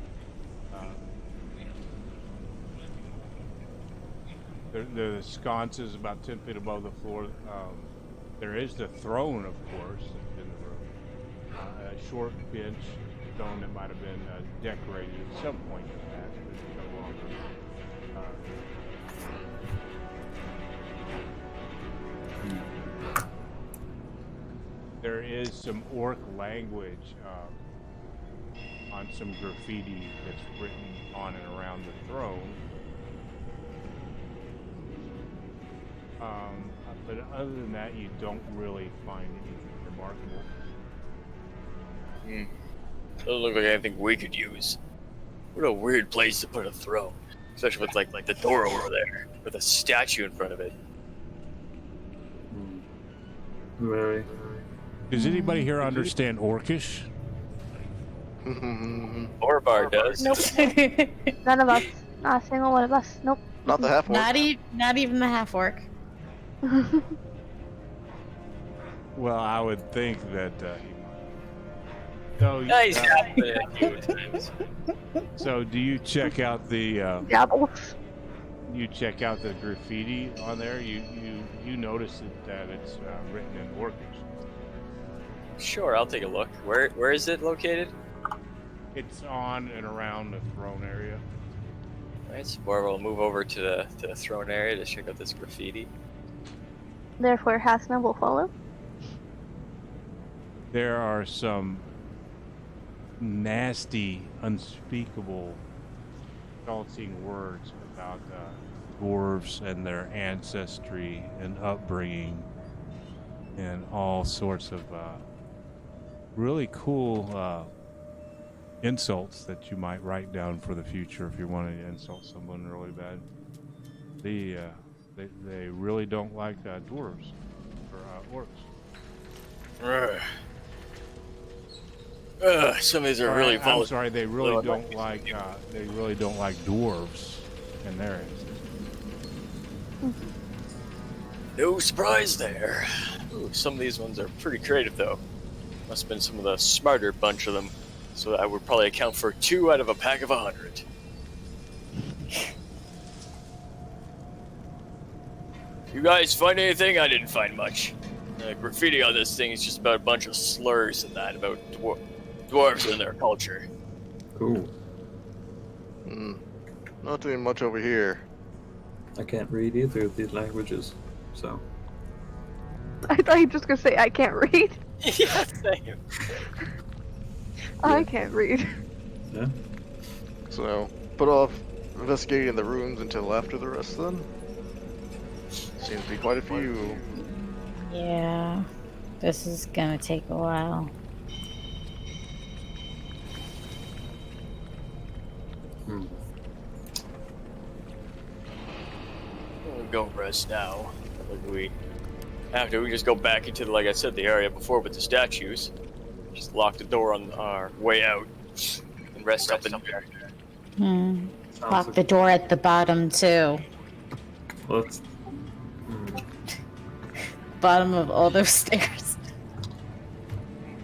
The sconce is about 10 feet above the floor. There is the throne, of course, in the room. A short bench, stone that might have been decorated at some point in the past, but it's no longer. There is some orc language on some graffiti that's written on and around the throne. But other than that, you don't really find anything remarkable. Doesn't look like anything we could use. What a weird place to put a throne, especially with like the door over there with a statue in front of it. Very. Does anybody here understand Orcish? Orbar does. Nope. None of us. Not a single one of us. Nope. Not the half orc. Not even the half orc. Well, I would think that so, Nice happened a few times. so do you check out the Dabbles. you check out the graffiti on there? You notice that it's written in Orcish. Sure, I'll take a look. Where is it located? It's on and around the throne area. Right, so we'll move over to the throne area to check out this graffiti. Therefore, Hasna will follow. There are some nasty, unspeakable, insulting words about dwarves and their ancestry and upbringing, and all sorts of really cool insults that you might write down for the future if you wanted to insult someone really bad. They really don't like dwarves or orcs. Some of these are really I'm volatile. sorry, they really don't like dwarves in their instance. No surprise there. Ooh, some of these ones are pretty creative, though. Must have been some of the smarter bunch of them. So that would probably account for 2 out of a pack of 100. You guys find anything? I didn't find much. Graffiti on this thing is just about a bunch of slurs and that about dwarves and their culture. Cool. Not doing much over here. I can't read either of these languages, so. I thought you were just gonna say I can't read. Yeah, same. I can't read. Yeah. So, put off investigating the rooms until after the rest then. Seems to be quite a few Yeah. This is gonna take a while. Hmm. We'll go rest now. After we just go back into, like I said, the area before with the statues. Just lock the door on our way out and rest up in there. Lock the door at the bottom too. Let's. Bottom of all those stairs.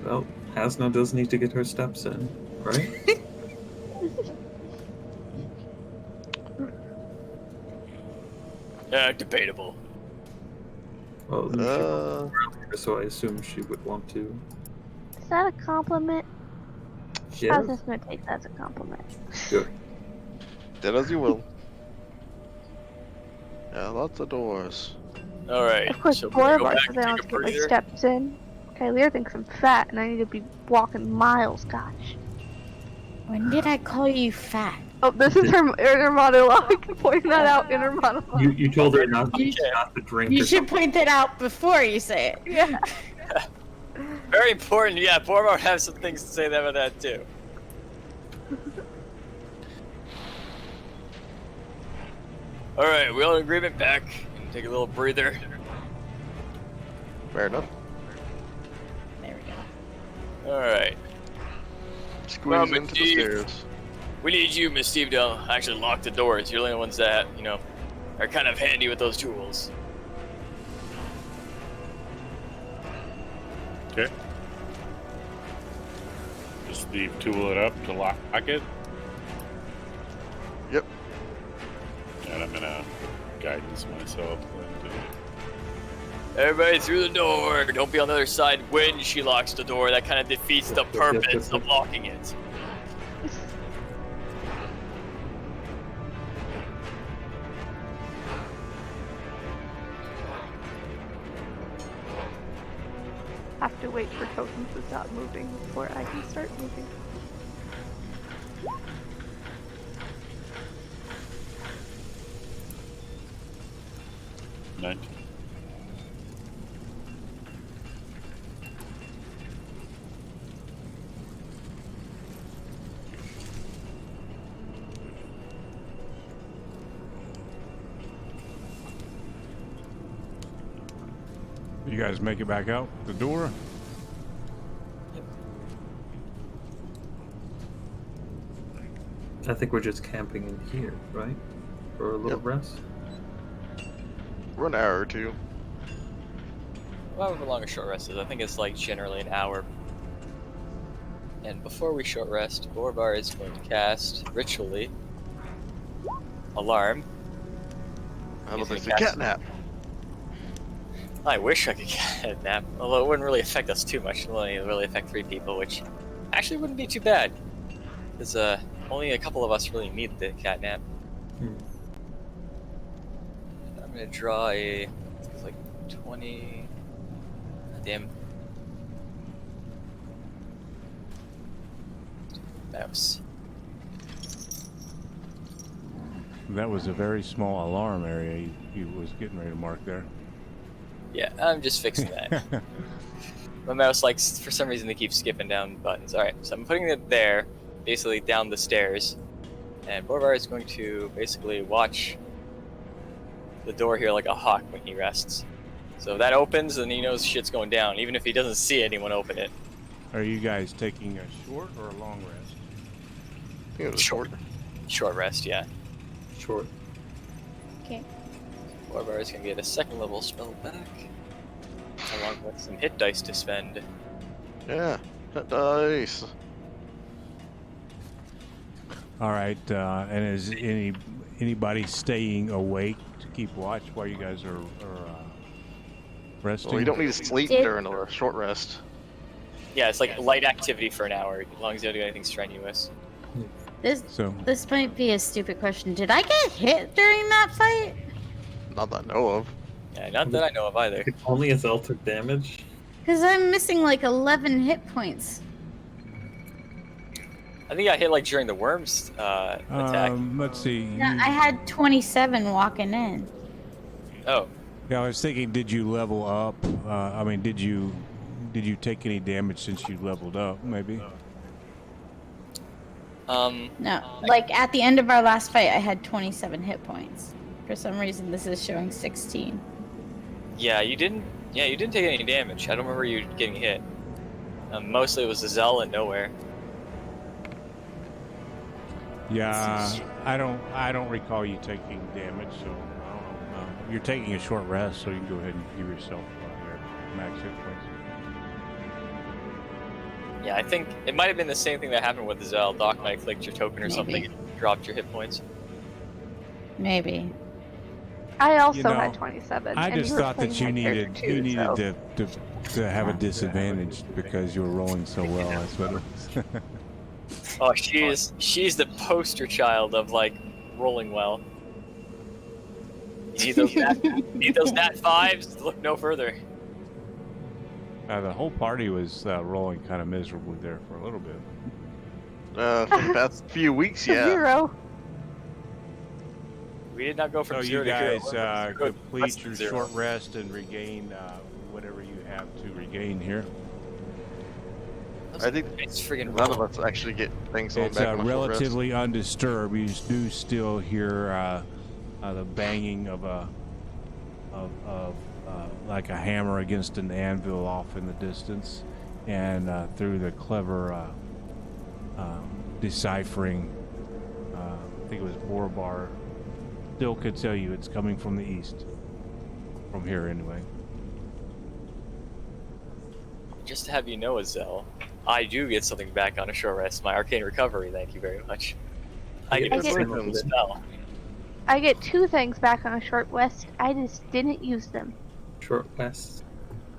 Well, Hasna does need to get her steps in, right? Debatable. Well, so I assume she would want to. Is that a compliment? Yeah. I was just gonna take that as a compliment. Good. Did as you will. Yeah, lots of doors. All right. Of course, so four of go us back are and down take to a get my breather. steps in. Kyler thinks I'm fat and I need to be walking miles, gosh. When did I call you fat? Oh, this is her inner monologue. Pointing that out, inner monologue. You told her not You to drink. You or should something. point that out before you say it. Yeah. Very important. Yeah, Borvar would have some things to say about that too. All right, we all in agreement. Back and take a little breather. Fair enough. There we go. All right. Squeeze Well, into the Steve. stairs. We need you, Miss Steve, to actually lock the doors. You're the only ones that, are kind of handy with those tools. Okay. Just Steve tool it up to lock it. Yep. And I'm gonna guidance myself into Everybody through the door. Don't be on the other side when she locks the door. That kind of defeats the purpose of locking it. Have to wait for tokens to stop moving before I can start moving. Nine. You guys make it back out the door? I think we're just camping in here, right? For a little Yep. rest. We're an hour or two. However long a short rest is, I think it's like generally an hour. And before we short rest, Borvar is going to cast ritually alarm. How about He's this? A gonna cat nap. I wish I could get a nap, although it wouldn't really affect us too much. It would only really affect 3 people, which actually wouldn't be too bad. Because only a couple of us really need the cat nap. Hmm. I'm gonna draw a, it's like 20. Damn. Mouse. That was a very small alarm area he was getting ready to mark there. Yeah, I'm just fixing that. My mouse likes, for some reason, they keep skipping down buttons. Alright, so I'm putting it there, basically down the stairs. And Borvar is going to basically watch the door here like a hawk when he rests. So if that opens, then he knows shit's going down, even if he doesn't see anyone open it. Are you guys taking a short or a long rest? I think it was short. Short rest, yeah. Short. Okay. Borvar is going to get a 2nd level spell back, along with some hit dice to spend. Yeah. Nice. All right, and is anybody staying awake to keep watch while you guys are resting? Well, you don't need to sleep Did- during a short rest. Yeah, it's like light activity for an hour, as long as you don't do anything strenuous. So This might be a stupid question. Did I get hit during that fight? Not that I know of. Yeah, not that I know of either. It only as altered damage. Because I'm missing like 11 hit points. I think I hit like during the worms attack. let's see. Yeah, I had 27 walking in. Oh, Yeah, I was thinking, did you level up? I mean, did you take any damage since you leveled up? Maybe. No, like at the end of our last fight, I had 27 hit points. For some reason, this is showing 16. Yeah, you didn't. Yeah, you didn't take any damage. I don't remember you getting hit. Mostly it was the Zell and nowhere. Yeah, I don't recall you taking damage, so I don't know. You're taking a short rest, so you can go ahead and give yourself your max hit points. Yeah, I think it might have been the same thing that happened with the Zell. Doc might have clicked your token or Maybe. something and dropped your hit points. Maybe. I also You know, had 27. I and just you were thought that playing you my character needed too, so. to have a disadvantage because you were rolling so well. That's what it was. Oh, she's the poster child of like rolling well. You need those nat fives? Look no further. The whole party was rolling kind of miserably there for a little bit. For the past few weeks, yeah. 0. We did not go from So 0 you to hero. guys We're complete less than your 0. short rest and regain whatever you have to regain here. I think It's friggin' none of roll. us actually get things on It's back on a short rest. relatively undisturbed. You do still hear the banging of like a hammer against an anvil off in the distance, and through the clever deciphering, I think it was Borbar, still could tell you it's coming from the east. From here, anyway. Just to have you know, Zell, I do get something back on a short rest. My arcane recovery. Thank you very much. I get I a get- single spell. I get 2 things back on a short rest. I just didn't use them. Short rest.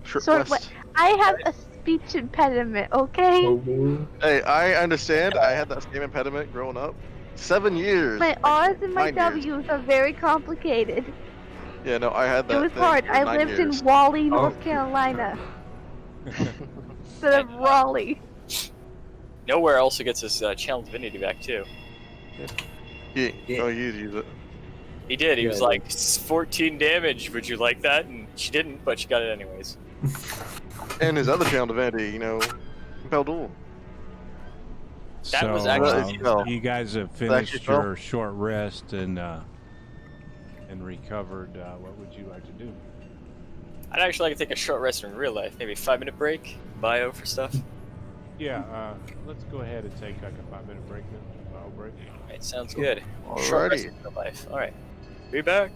Short Short rest. I have a speech impediment, okay? Oh, Hey, I understand. I had that same impediment growing up. 7 years. My R's and my 9 years. W's are very complicated. Yeah, no, I had It that was thing hard. for I 9 lived years. in Wally, Oh. North Carolina, instead of Raleigh. Nowhere else gets his channel divinity back too. Yeah. Yeah. Oh, you use it. He did. He Yeah, was I like 14 damage. Would you like that? And she didn't, but she got it anyways. And his other channel divinity, Impel Duel. That was So, actually you guys have finished your short rest and recovered. What would you like to do? I'd actually like to take a short rest in real life. Maybe a 5-minute break. Bio for stuff. Yeah, let's go ahead and take like a 5-minute break then. Bio break. Alright, sounds good. Short rest Alrighty. in real life. Alright. Be back.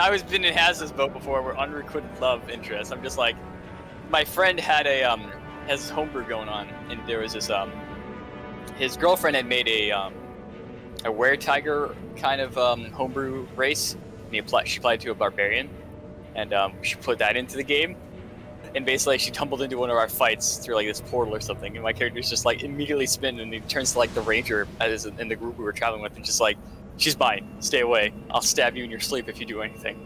I was been in Haz's boat before, where unrequited love interest. I'm just like, my friend had has homebrew going on, and there was this his girlfriend had made a were-tiger kind of homebrew race. And she applied to a barbarian, and she put that into the game. And basically, she tumbled into one of our fights through like this portal or something, and my character's just like immediately spin, and he turns to like the ranger in the group we were traveling with, and just like, "She's mine. Stay away. I'll stab you in your sleep if you do anything."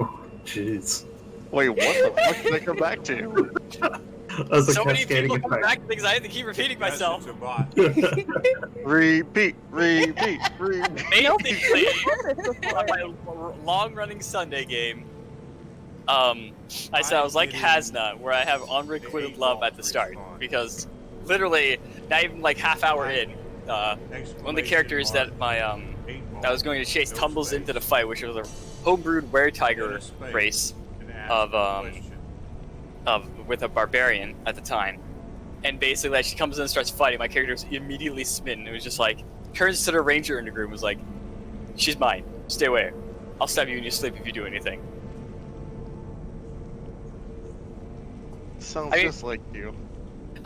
Jeez. Wait, what the fuck did I come back to? That's a So many cascading people come effect. back to things I have to keep repeating myself. It's a bot. Repeat. Basically, on my long-running Sunday game, I said I was like Hasna, where I have unrequited love at the start, because literally, not even like half hour in, one of the characters that I was going to chase tumbles into the fight, which was a homebrewed were-tiger race with a barbarian at the time, and basically as she comes in and starts fighting, my character was immediately smitten. It was just like, turns to the ranger in the group and was like, "She's mine. Stay away. I'll stab you in your sleep if you do anything." Sounds just like you.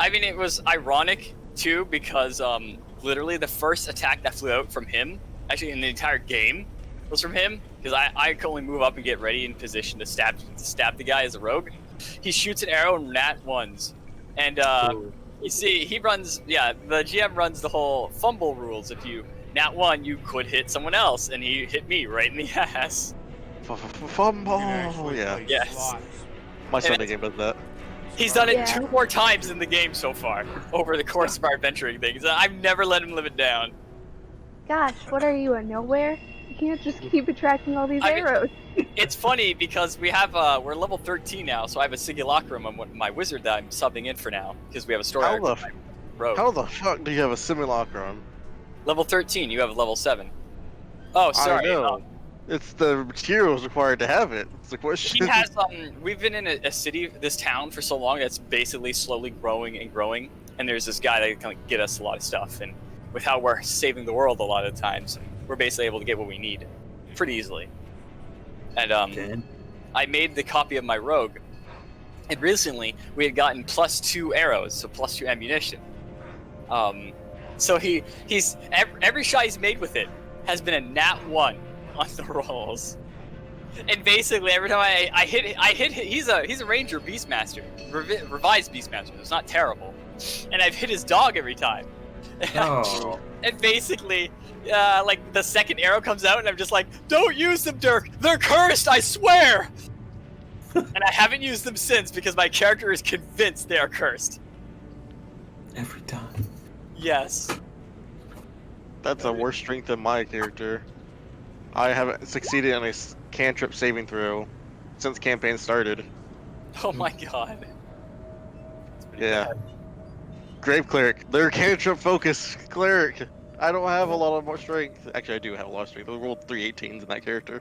I mean, it was ironic too, because literally the first attack that flew out from him, actually in the entire game, was from him, because I could only move up and get ready in position to stab the guy as a rogue. He shoots an arrow and nat ones, and you see he runs. Yeah, the GM runs the whole fumble rules. If you nat one, you could hit someone else, and he hit me right in the ass. Fumble. Yeah. Yes. My Sunday game does that. He's done it Yeah. 2 more times in the game so far, over the course of our adventuring things. I've never let him live it down. Gosh, what are you, a nowhere? You can't just keep attracting all these I mean- arrows. It's funny because we have we're level 13 now, so I have a simulacrum on my wizard that I'm subbing in for now, because we have a story How arc the on my rogue. How the fuck do you have a simulacrum? Level 13, you have level 7. Oh, sorry. I know. It's the materials required to have it. It's the question. He has we've been in a city, this town, for so long that's basically slowly growing and growing, and there's this guy that can get us a lot of stuff, and with how we're saving the world a lot of times, we're basically able to get what we need pretty easily. And I made the copy of my rogue, and recently we had gotten +2 arrows, so +2 ammunition. So he's every shot he's made with it has been a nat 1 on the rolls. And basically every time I hit he's a ranger beastmaster, revised beastmaster. It's not terrible, and I've hit his dog every time. Oh. And basically, like the second arrow comes out, and I'm just like, "Don't use them, Dirk. They're cursed. I swear." And I haven't used them since because my character is convinced they are cursed. Every time. Yes. That's a worse strength than my character. I haven't succeeded on a cantrip saving throw since campaign started. Oh my god. Yeah. Grave cleric. They're cantrip focused cleric. I don't have a lot of more strength. Actually, I do have a lot of strength. I rolled 3 18s in that character.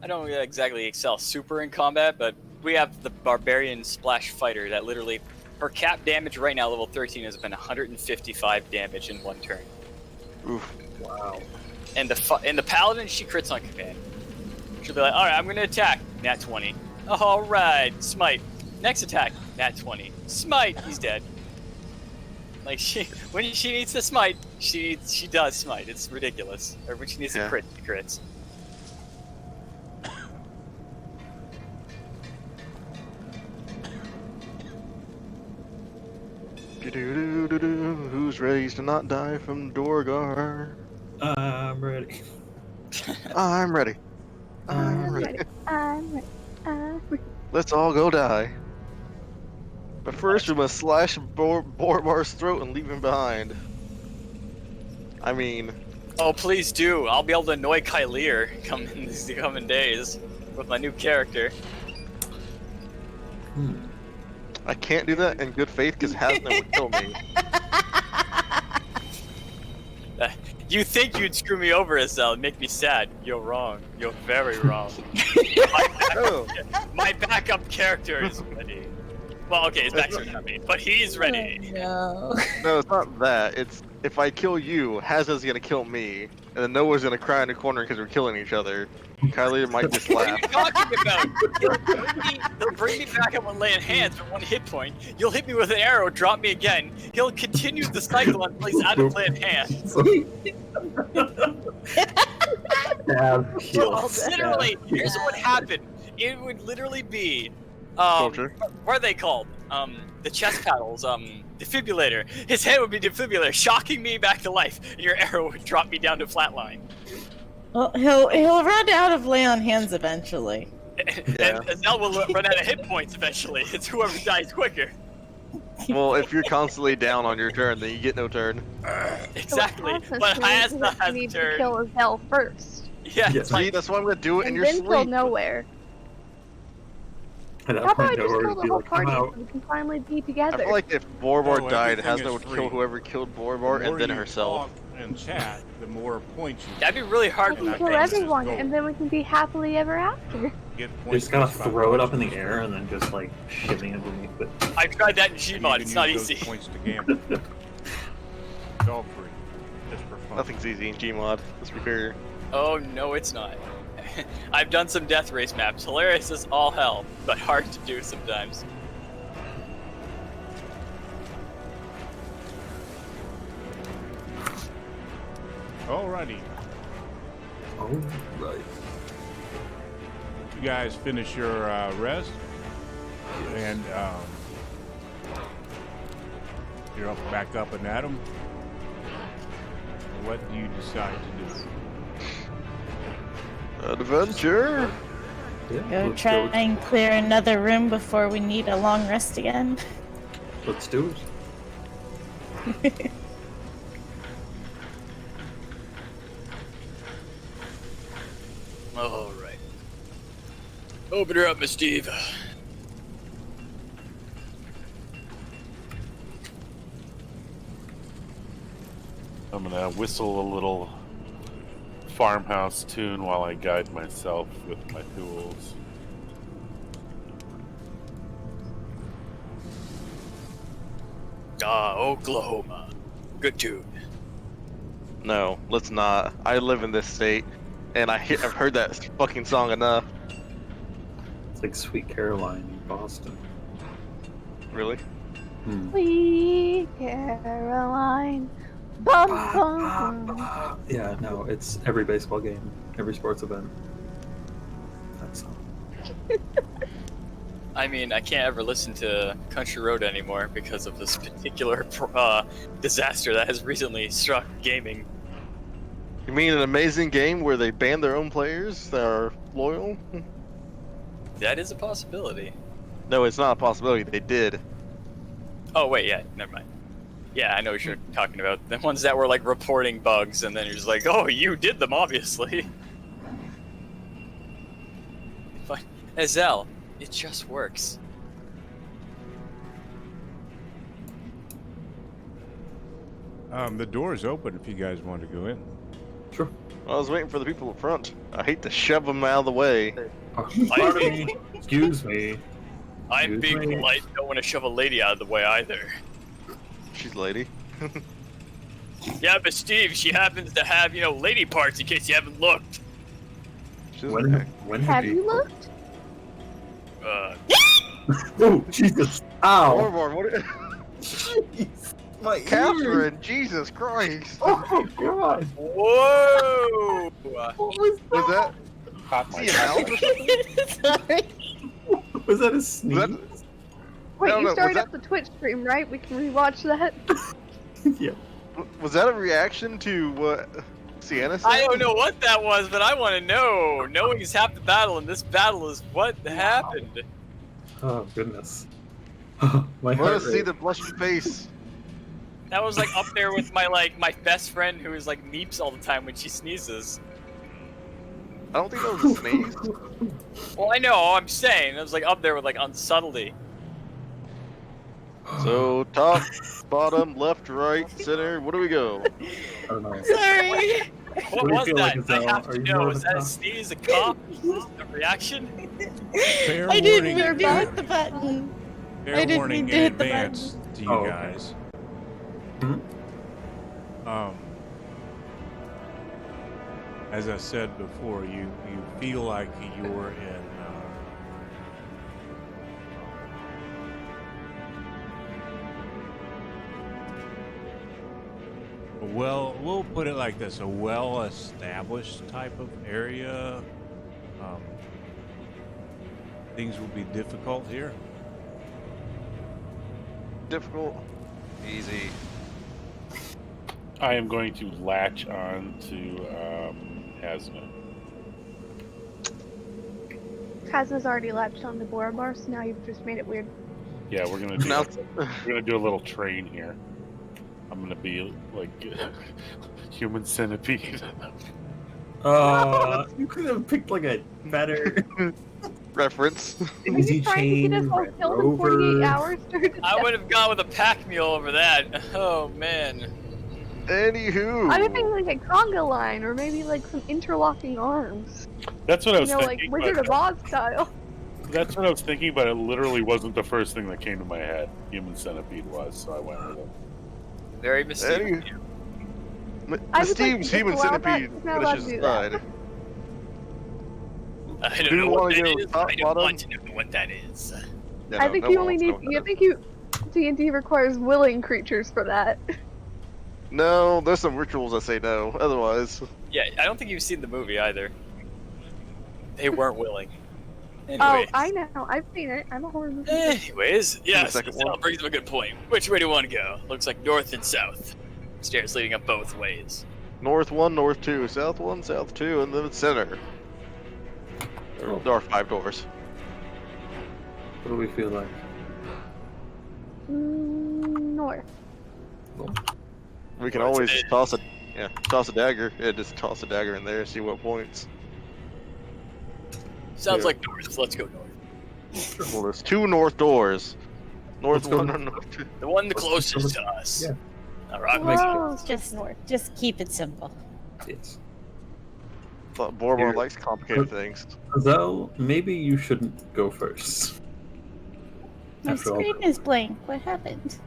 I don't exactly excel super in combat, but we have the barbarian splash fighter that literally, her cap damage right now, level 13, has been 155 damage in 1 turn. Oof. Wow. And the paladin, she crits on command. She'll be like, "All right, I'm gonna attack." Nat 20. All right, smite. Next attack. Nat 20. Smite. He's dead. Like when she needs to smite, she does smite. It's ridiculous. Or when she needs to crit, she crits. Who's ready to not die from Duergar? I'm ready. I'm ready. I'm ready. I'm ready. I'm ready. Let's all go die. But first we must slash Borbar's throat and leave him behind. I mean... Oh, please do. I'll be able to annoy Kylier in these coming days with my new character. I can't do that in good faith because Hasna would kill me. You think you'd screw me over, Estelle, and make me sad. You're wrong. You're very wrong. My backup character is ready. Well, okay, his back's not me, but he's ready. No. No, it's not that. It's if I kill you, Hasna's gonna kill me. and then Noah's gonna cry in the corner because we're killing each other. Kylie might just What are laugh. you talking about? He'll bring me back up on laying hands with 1 hit point. You'll hit me with an arrow, drop me again. He'll continue the cycle until he's out of laying hands. Stab, kill, Literally, stab, here's kill. what would happen. It would literally be, Torture. what are they called? The chest paddles, defibrillator. His head would be defibrillator, shocking me back to life, and your arrow would drop me down to flatline. Well, he'll run out of lay on hands eventually. Yeah. And Zell will run out of hit points eventually. It's whoever dies quicker. Well, if you're constantly down on your turn, then you get no turn. Exactly. So But Hasna has you a need to turn. kill Azelle first, Yeah, Yeah. it's See, like, that's why I'm gonna do it in and your then kill sleep. Nowhere. At that How about I point, just Noah kill would the be whole like, I'm party out. so we can finally be I together? feel like if Borbar Oh, died, everything Hasna is would free. kill whoever killed The Borbar more and then you herself. talk and chat, the more points you that'd be really hard I for can that kill thing. everyone, gold. and then we can be happily ever after. get You points. just gotta based on throw it how up in much the you air and then just like shimmy underneath it. I tried that in spend. Gmod. And It's you not can use easy. those points to gamble. It's all free. Just for fun. Nothing's easy in Gmod. Let's be fair. Oh no, it's not. I've done some death race maps. Hilarious as all hell, but hard to do sometimes. Alrighty. Oh, right. You guys finish your rest, and you're back up and at 'em. What do you decide to do? Adventure. Yeah, Go let's try and clear another room before we need a long rest again. Let's do it. All right. Open her up, Miss Steve. I'm gonna whistle a little farmhouse tune while I guide myself with my tools. Oklahoma. Good tune. No, let's not. I live in this state, and I've heard that fucking song enough. It's like Sweet Caroline in Boston. Really? Hmm. Sweet Caroline. Bum, bum, bum. Yeah, no, it's every baseball game, every sports event. That song. I mean, I can't ever listen to Country Road anymore because of this particular disaster that has recently struck gaming. You mean an amazing game where they ban their own players that are loyal? That is a possibility. No, it's not a possibility. They did. Oh wait, yeah, never mind. Yeah, I know what you're talking about. The ones that were like reporting bugs, and then you're just like, oh, you did them, obviously. But Azelle, it just works. The door is open if you guys want to go in. Sure. I was waiting for the people up front. I hate to shove them out of the way. Oh, pardon me. Excuse me. I'm being Excuse me. polite. Don't want to shove a lady out of the way either. She's lady. Yeah, but Steve, she happens to have, lady parts in case you haven't looked. She's When Have did you looked? Oh, Jesus. Ow. Borbar, what? Jeez. My ears. Catherine, Jesus Christ! Oh, God. Whoa! What was Was that? Hot See mic. an owl or something? Sorry. Was that a sneeze? Was Wait, No, you no, was started that- up the Twitch stream, right? We can rewatch that. Yeah. Was that a reaction to what Sienna said? I don't know what that was, but I want to know. Knowing is half the battle, and this battle is what happened. Oh, goodness. My Let heart us see rate. the blushing face. That was like up there with my best friend who is like meeps all the time when she sneezes. I don't think that was a sneeze. Well, I know. I'm saying it was like up there with like on subtlety. So top, bottom, left, right, center. Where do we go? I don't know. Sorry. What What do you was feel that? like, I Azelle? have Are to you know. more Was of a that a cop? sneeze, a cough, a reaction? Fair I didn't warning. mean to hit the button. Fair I didn't warning mean to in hit the advance to you Oh, okay. guys. Hmm? as I said before, you feel like you're in well, we'll put it like this: a well-established type of area. Things will be difficult here. Difficult. Easy. I am going to latch on to Hasna. Kaza's already latched on the Duergar, so now you've just made it weird. Yeah, we're gonna do Now, we're gonna do a little train here. I'm gonna be like human centipede. You could have picked like a better reference. Are easy you trying to chain, get us all Red killed in 48 Rover. hours? I would have gone with a pack mule over that. Oh man. Anywho. I would think like a conga line, or maybe like some interlocking arms. That's what I You was know, like thinking. Wizard of Oz style. That's what I was thinking, but it literally wasn't the first thing that came to my head. Human centipede was, so I went with it. Very mysterious. I would like Steam's to human disallow that, centipede he's not allowed to finishes do that. aside. I Do don't you know what wanna that go is. top, I don't bottom? want to know what that is. Yeah, I no, think no you one only wants to need. know what I that think you D&D requires willing creatures for that. is. No, there's some rituals that say no. Otherwise, Yeah, I don't think you've seen the movie either. They weren't willing. Oh, Anyways, I know. I've seen it. I'm a horror movie. Anyways, yes, second that one. brings up a good point. Which way do you want to go? Looks like north and south. Stairs leading up both ways. North 1, North 2, South 1, South 2, and then center. There are 5 doors. What do we feel like? North. We can North always it just toss a dagger. Yeah, just toss a dagger in there and see what points. Sounds Yeah. like north. Let's go north. Well, there's 2 north doors. North Let's go 1 north. and North 2. The one Let's closest go to us. Yeah. All right. Makes Whoa, Just keep it simple. Yes. But Borbor Here. likes complicated things. Though, maybe you shouldn't go first. My After all. screen is blank. What happened?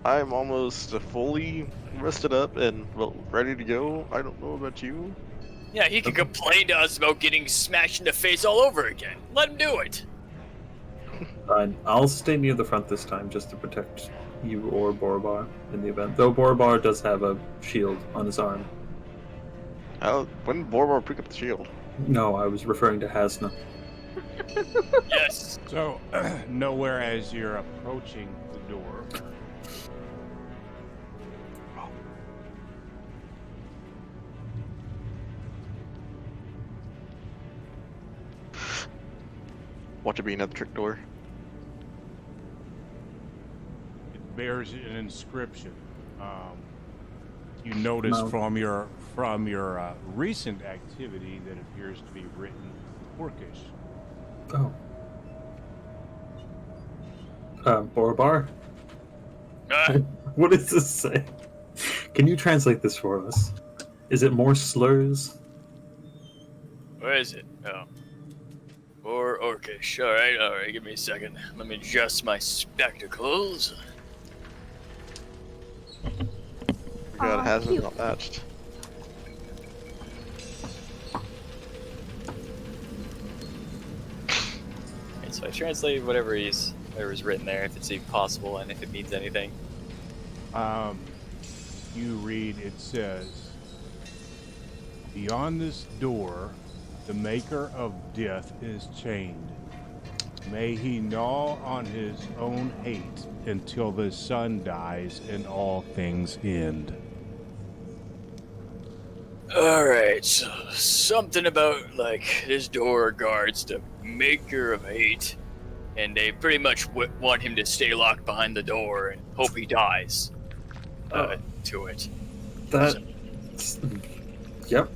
I'm almost fully rested up and well, ready to go. I don't know about you. Yeah, he can complain to us about getting smashed in the face all over again. Let him do it. Fine. I'll stay near the front this time just to protect you or Borobar in the event. Though Borobar does have a shield on his arm. When did Borbor pick up the shield? No, I was referring to Hasna. Yes. So, nowhere as you're approaching the door. Watch it be another trick door. It bears an inscription. You notice No. from your recent activity that appears to be written Orcish. Oh. Borobar? What does this say? Can you translate this for us? Is it more slurs? Where is it? Oh. Or Orcish. Alright, give me a second. Let me adjust my spectacles. God, it hasn't cute. not matched. Okay, so I translated whatever's written there, if it's even possible and if it means anything. You read, it says, "Beyond this door, the maker of death is chained. May he gnaw on his own hate until the sun dies and all things end." Alright, so something about, like, this door guards the maker of hate, and they pretty much want him to stay locked behind the door and hope he dies. To it. That. Yep,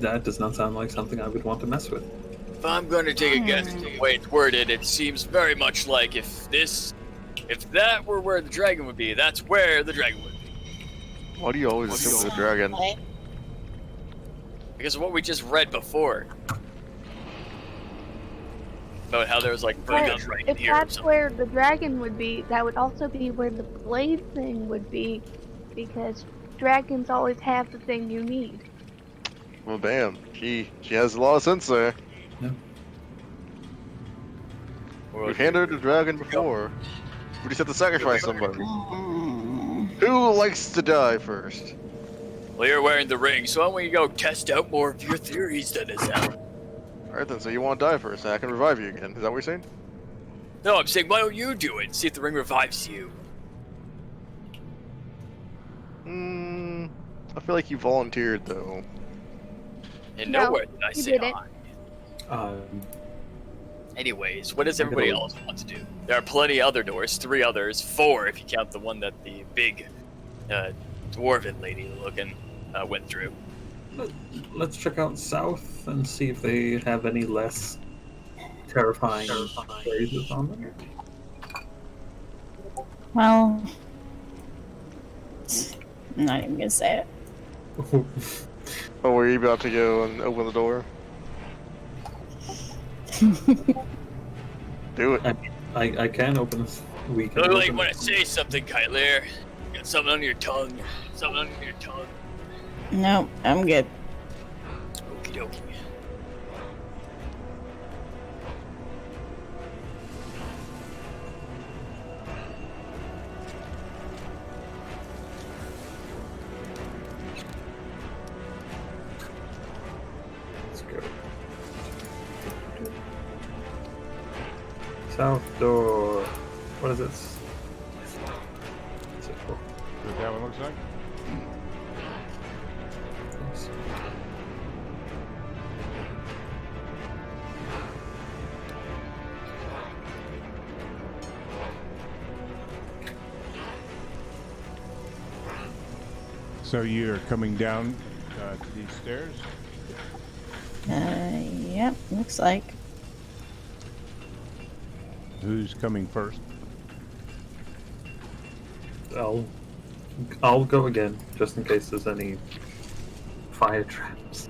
that does not sound like something I would want to mess with. If I'm going to take a guess at the way it's worded, it seems very much like if that were where the dragon would be, that's where the dragon would be. Why do you always assume the dragon? Because of what we just read before. About how there was like brigands right If here. or that's something. where the dragon would be, that would also be where the blade thing would be, because dragons always have the thing you need. Well, damn. She has a lot of sense there. We've handled the dragon before. We just have to sacrifice somebody. Who likes to die first? Well, you're wearing the ring, so why don't we go test out more of your theories then, is that? Alright then, so you want to die first, and I can revive you again. Is that what you're saying? No, I'm saying, why don't you do it? See if the ring revives you. I feel like you volunteered, though. And No, nowhere did I you say didn't. I. Anyways, what does everybody else want to do? There are plenty of other doors, 3 others, 4 if you count the one that the big dwarven lady looking went through. Let's check out south and see if they have any less terrifying phrases on them. Well, I'm not even gonna say it. Oh, were you about to go and open the door? Do it. I can open this. We can. Look like you open want to say something, Kyler. You got something under your tongue. Something under your tongue. No, I'm good. Okie dokie. Let's go. South door. What is this? What's it for? What that one looks like? Yes. So you're coming down to these stairs? Yep, looks like. Who's coming first? I'll go again, just in case there's any fire traps.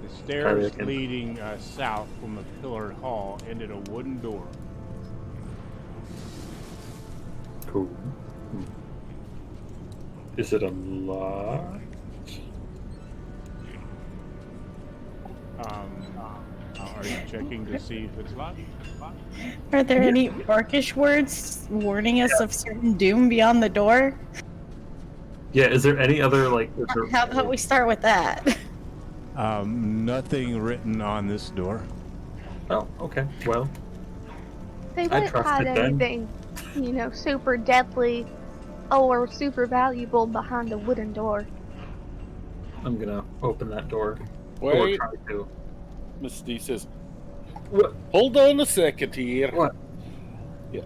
The stairs can- leading south from the pillared hall ended a wooden door. Cool. Is it unlocked? Are you checking to see if it's locked? Are there any orcish words warning us of certain doom beyond the door? Yeah, is there any other, like... How about we start with that? Nothing written on this door. Oh, okay. Well, They I wouldn't trust hide it then. anything, super deadly or super valuable behind a wooden door. I'm gonna open that door. Or Wait, try to. Miss D says, What? hold on a second here. What? Yeah,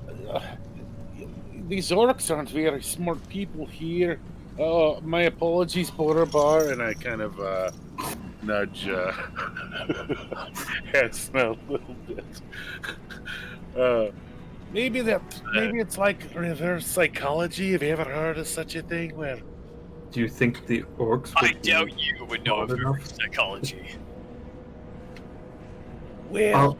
these orcs aren't very smart people here. My apologies, Bar, and I kind of nudge Hansel a little bit. Maybe it's like reverse psychology. Have you ever heard of such a thing? Where Do you think the orcs would I doubt you would know smart enough? of psychology. well,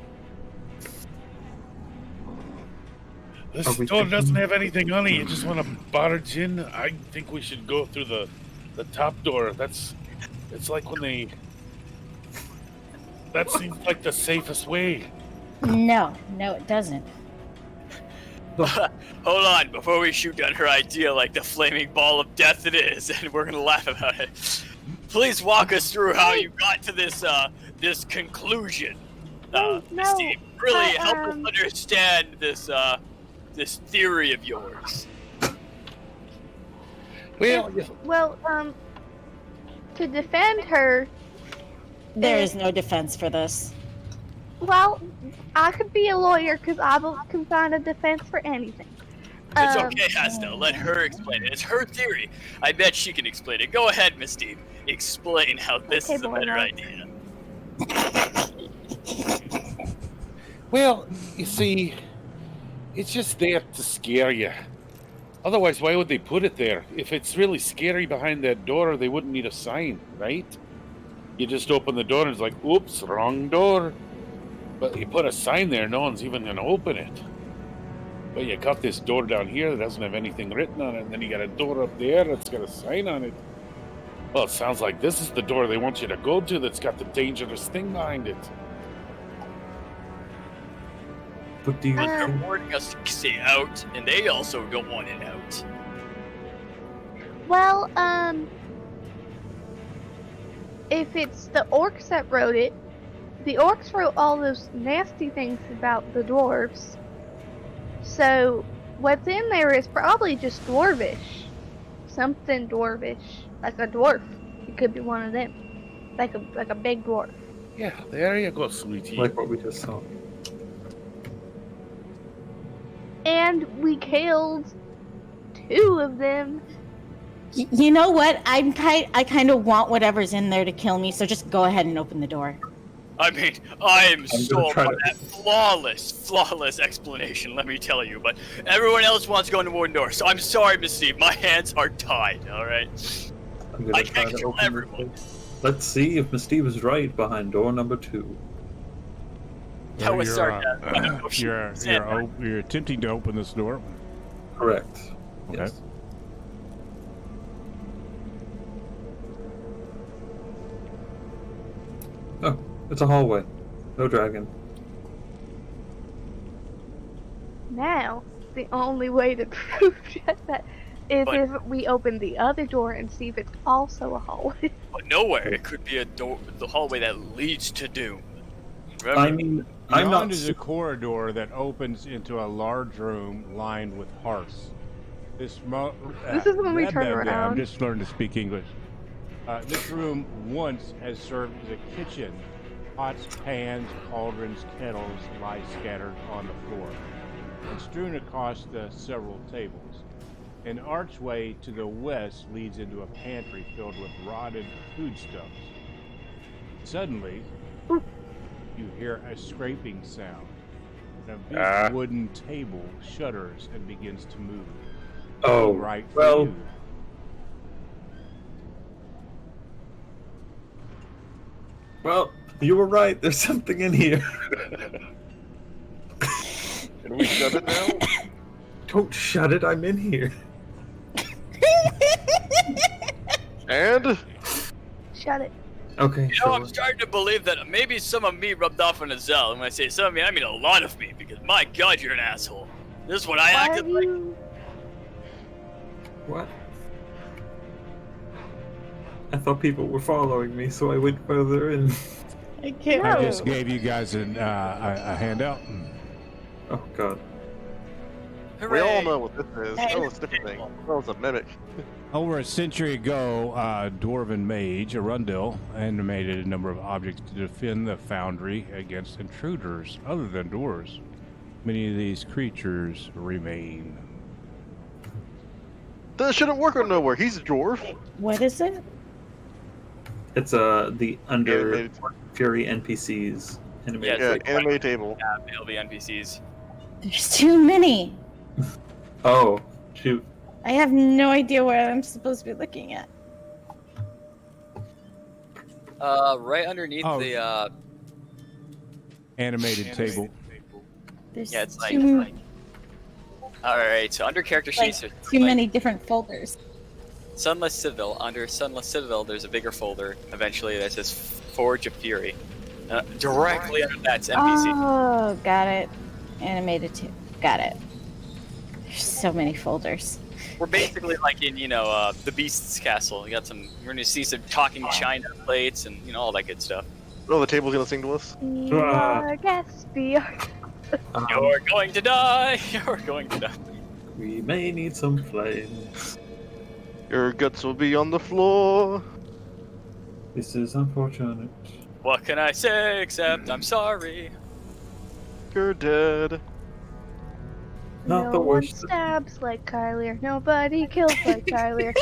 Are this we door doesn't thinking- have anything on it. You just want to barge in. I think we should go through the top door. It's like when they. That seems like the safest way. No, it doesn't. Hold on, before we shoot down her idea like the flaming ball of death it is, and we're gonna laugh about it. Please walk us through how you got to this this conclusion. No, Steve, really but, help us understand this this theory of yours. Well, to defend her, There is no defense for this. well, I could be a lawyer because can find a defense for anything. It's okay, Hasna. Let her explain it. It's her theory. I bet she can explain it. Go ahead, Miss Steve. Explain how this Okay, is a boy, better no. idea. Well, you see, it's just there to scare you. Otherwise, why would they put it there? If it's really scary behind that door, they wouldn't need a sign, right? You just open the door and it's like, oops, wrong door. But you put a sign there, no one's even going to open it. But you got this door down here that doesn't have anything written on it, and then you got a door up there that's got a sign on it. Well, it sounds like this is the door they want you to go to that's got the dangerous thing behind it. What do you They're think? warning us to stay out, and they also don't want it out. Well, if it's the orcs that wrote it, the orcs wrote all those nasty things about the dwarves. So, what's in there is probably just dwarvish. Something dwarvish. Like a dwarf. It could be one of them. Like a big dwarf. Yeah, there you go, sweetie. Like what we just saw. And we killed 2 of them. You know what? I kind of want whatever's in there to kill me, so just go ahead and open the door. I mean, I am gonna sold try on to- that flawless explanation, let me tell you, but everyone else wants to go in the wooden door, so I'm sorry, Miss Steve, my hands are tied, alright? I'm gonna I try can't to kill open everyone. this. Let's see if Miss Steve is right behind door number 2. That was you're, sarcasm. you're attempting to open this door. Correct. Okay. Yes. Oh, it's a hallway. No dragon. Now, the only way to prove just that is But- if we open the other door and see if it's also a hallway. But nowhere, it could be a door, the hallway that leads to doom. Remember? I mean, I'm not. Beyond is a corridor that opens into a large room lined with hearths. This is when we turn I'm around. just learning to speak English. This room once has served as a kitchen. Pots, pans, cauldrons, kettles lie scattered on the floor and strewn across the several tables. An archway to the west leads into a pantry filled with rotted foodstuffs. Suddenly, you hear a scraping sound, and a big wooden table shudders and begins to move. Oh, Right for well, you. well, you were right. There's something in here. Can we shut it now? Don't shut it. I'm in here. And Shut it. Okay, You know, sure. I'm starting to believe that maybe some of me rubbed off on Azelle. And when I say some of me, I mean a lot of me, because my god, you're an asshole. This is what I Why acted are like. you... What? I thought people were following me, so I went further in. I can't. I No. just gave you guys a handout. Oh god. we all Hooray. know what this is. Hey. Oh, it's a different thing. Oh, it's a mimic. Over a century ago, dwarven mage Arundel animated a number of objects to defend the Foundry against intruders other than dwarves. Many of these creatures remain. That shouldn't work on nowhere. He's a dwarf. What is it? It's the Under Animated, Fury NPCs. Animated. Yeah, yeah, it's like- animated table. Yeah, it'll be NPCs. There's too many. Oh, shoot. I have no idea what I'm supposed to be looking at. Right underneath Oh. the, Animated table. There's yeah, it's like, too, alright, so under character like, sheets, there's too like, many different folders. Sunless Citadel. Under Sunless Citadel, there's a bigger folder eventually that says Forge of Fury. Directly under that's NPC. Oh, got it. Animated too. Got it. There's so many folders. We're basically like in, the Beast's Castle. We're gonna see some talking china plates and, all that good stuff. Oh, the table's gonna sing to us. Be Ah. our guest, be our... You're going to die! You're going to die. We may need some flames. Your guts will be on the floor. This is unfortunate. What can I say except I'm sorry? You're dead. Not no the one worst. stabs like Kylier. Nobody kills like Kylier.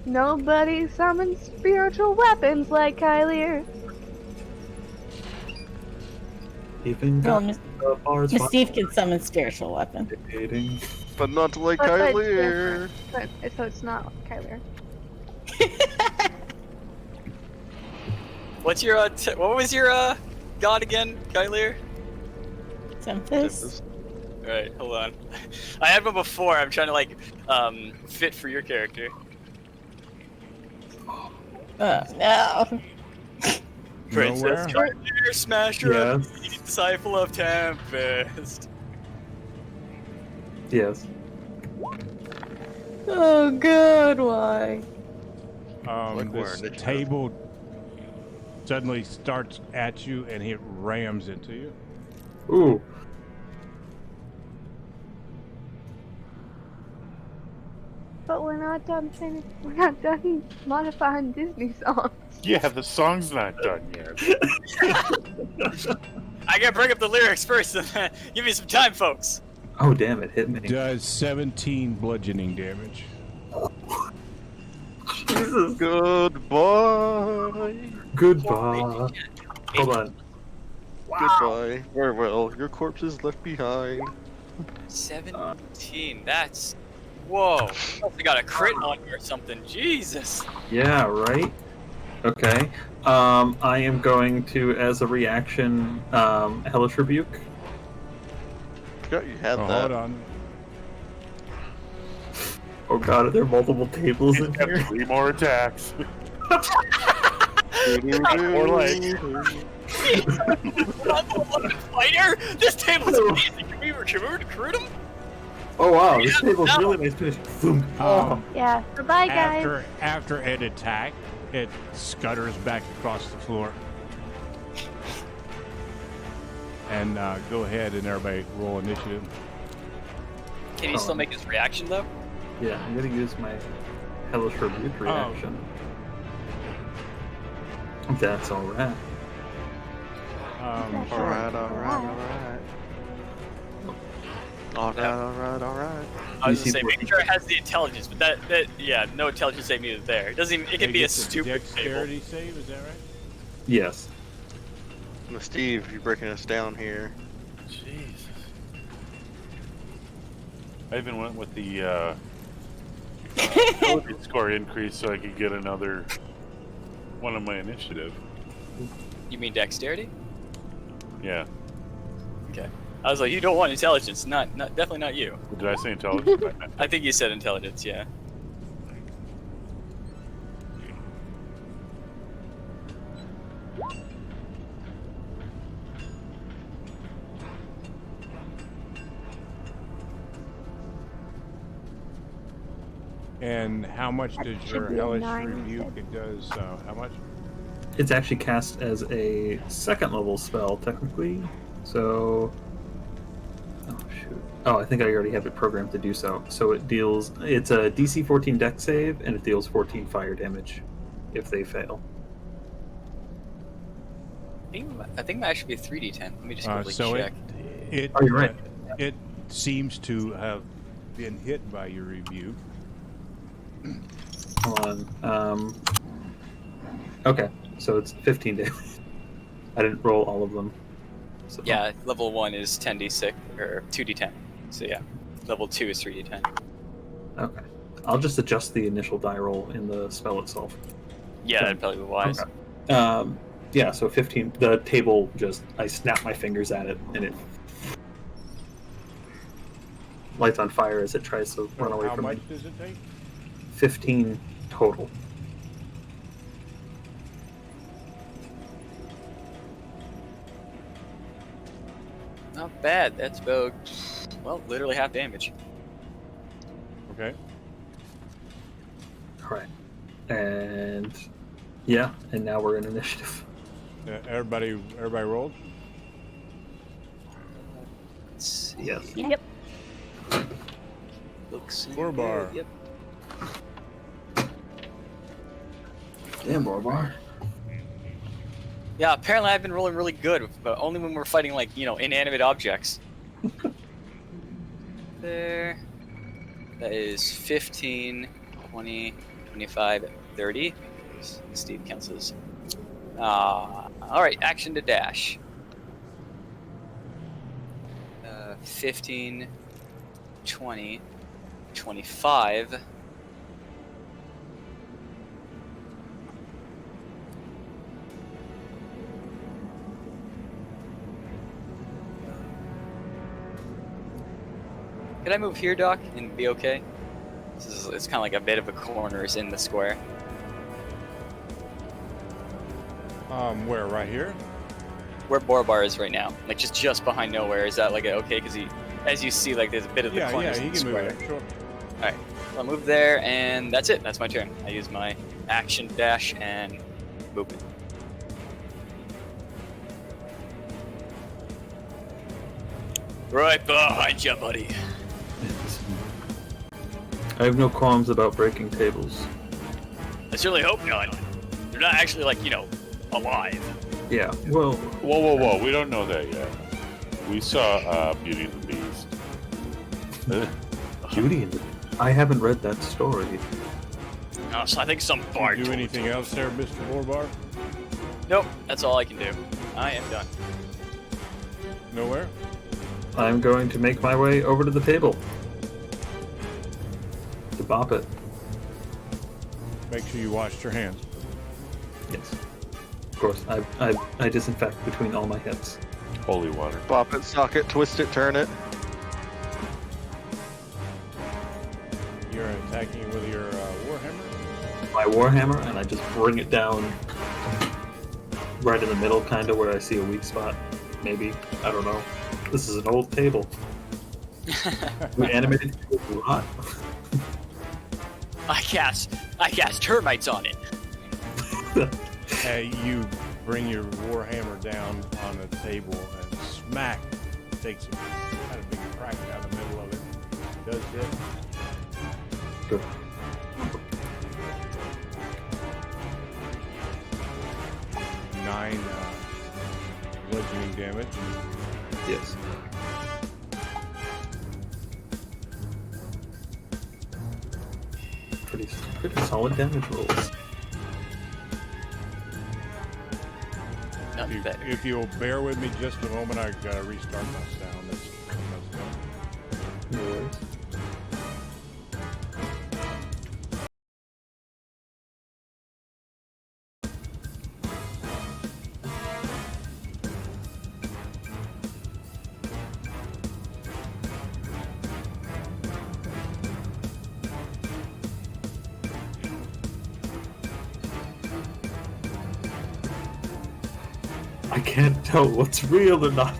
Nobody summons spiritual weapons like Kylier. Even Well, got Miss, the bars Miss Steve can summon spiritual weapon. vibrating. But not like But it's Kylier. different. So it's not like Kylier. What's your, what was your, god again, Kylier? Tempest. Right, hold on. I had one before. I'm trying to like fit for your character. No. Princess Nowhere? Cartier, Smasher of Yes. Peace, Disciple of Tempest. Yes. Oh God, why? Like we're This initiative. table suddenly starts at you and it rams into you. Ooh. But we're not done We're not done modifying Disney songs. Yeah, the song's not done yet. I gotta bring up the lyrics first. Give me some time, folks. Oh, damn, it hit me. Does 17 bludgeoning damage. Jesus. Goodbye. Goodbye. Hold on. Goodbye. Farewell. Your corpse is left behind. 17. That's. Whoa. I got a crit on you or something. Jesus. Yeah, right? Okay. I am going to, as a reaction, Hellish Rebuke. Forgot you had Oh, that. hold on. Oh god, are there multiple tables in Have here? 3 more attacks. Or Fighter? This table's amazing. Can we recruit him? Oh wow, this Yeah, table's no. really nice finish. Boom. Yeah. Goodbye, guys. After an attack, it scutters back across the floor. And go ahead and everybody roll initiative. Can he still make his reaction though? Yeah, I'm gonna use my Hellish Rebuke reaction. That's alright. Alright. I was You gonna say, see- make sure it has the intelligence, but that yeah, no intelligence save needed there. It doesn't even. It can be a stupid table. dexterity save, is that right? Yes. Now, Steve, you're breaking us down here. Jesus. I even went with the ability score increase so I could get another one on my initiative. You mean dexterity? Yeah. Okay. I was like, you don't want intelligence. Not definitely not you. Did I say intelligence? I think you said intelligence. Yeah. And how much That does should your be a hellish 9 rebuke? instead. It does how much? It's actually cast as a second level spell, technically. So. Oh, shoot. Oh, I think I already have it programmed to do so. So it deals. It's a DC 14 dex save, and it deals 14 fire damage if they fail. I think that should be a 3d10. Let me just quickly So check. it Oh, you're right. it seems to have been hit by your rebuke. Hold on. Okay, so it's 15 damage. I didn't roll all of them. So. Yeah, level 1 is 10d6 or 2d10. So yeah, level 2 is 3d10. Okay. I'll just adjust the initial die roll in the spell itself. Yeah, that'd probably be wise. Okay. Yeah, so 15. The table just, I snap my fingers at it, and it lights on fire as it tries to run away How from much me. does it take? 15 total. Not bad. That's about, well, literally half damage. Okay. Alright. And yeah, and now we're in initiative. Everybody rolled. Let's see. Yes. Yep. Looks Duergar. good. Yep. Damn, Barbar. Yeah, apparently I've been rolling really good, but only when we're fighting, like, you know, inanimate objects. There. That is 15, 20, 25, 30. Steve cancels. Alright, action to dash. 15, 20, 25. Could I move here, Doc, and be okay? It's kind of like a bit of a corners in the square. Where? Right here? Where Borbar is right now, like just behind nowhere. Is that like okay? Because as you see, like there's a bit of the Yeah, corners yeah, in you the can square. move it. Sure. All right, so I'll move there, and that's it. That's my turn. I use my action dash and movement. Right behind you, buddy. I have no qualms about breaking tables. I certainly hope not. They're not actually like alive. Yeah, well, Whoa, whoa, whoa! We don't know that yet. We saw Beauty and the Beast. Judy and I haven't read that story. Oh, so I think some bard. You do told anything me. else there, Mr. Borbar? Nope, that's all I can do. I am done. Nowhere? I'm going to make my way over to the table. To bop it. Make sure you washed your hands. Yes. Of course, I disinfect between all my hits. Holy water. Bop it, sock it, twist it, turn it. You're attacking it with your warhammer? My warhammer, and I just bring it down right in the middle, kind of where I see a weak spot. Maybe. I don't know. This is an old table. We animated it a lot. I cast termites on it. Hey, you bring your warhammer down on the table and smack. Takes a kind of big crack down the middle of it. Does hit. Good. 9 bludgeoning damage. Yes. Pretty solid damage rolls. Not If, better. if you'll bear with me just a moment, I gotta restart my sound. That's messed up. No worries. I can't tell what's real or not.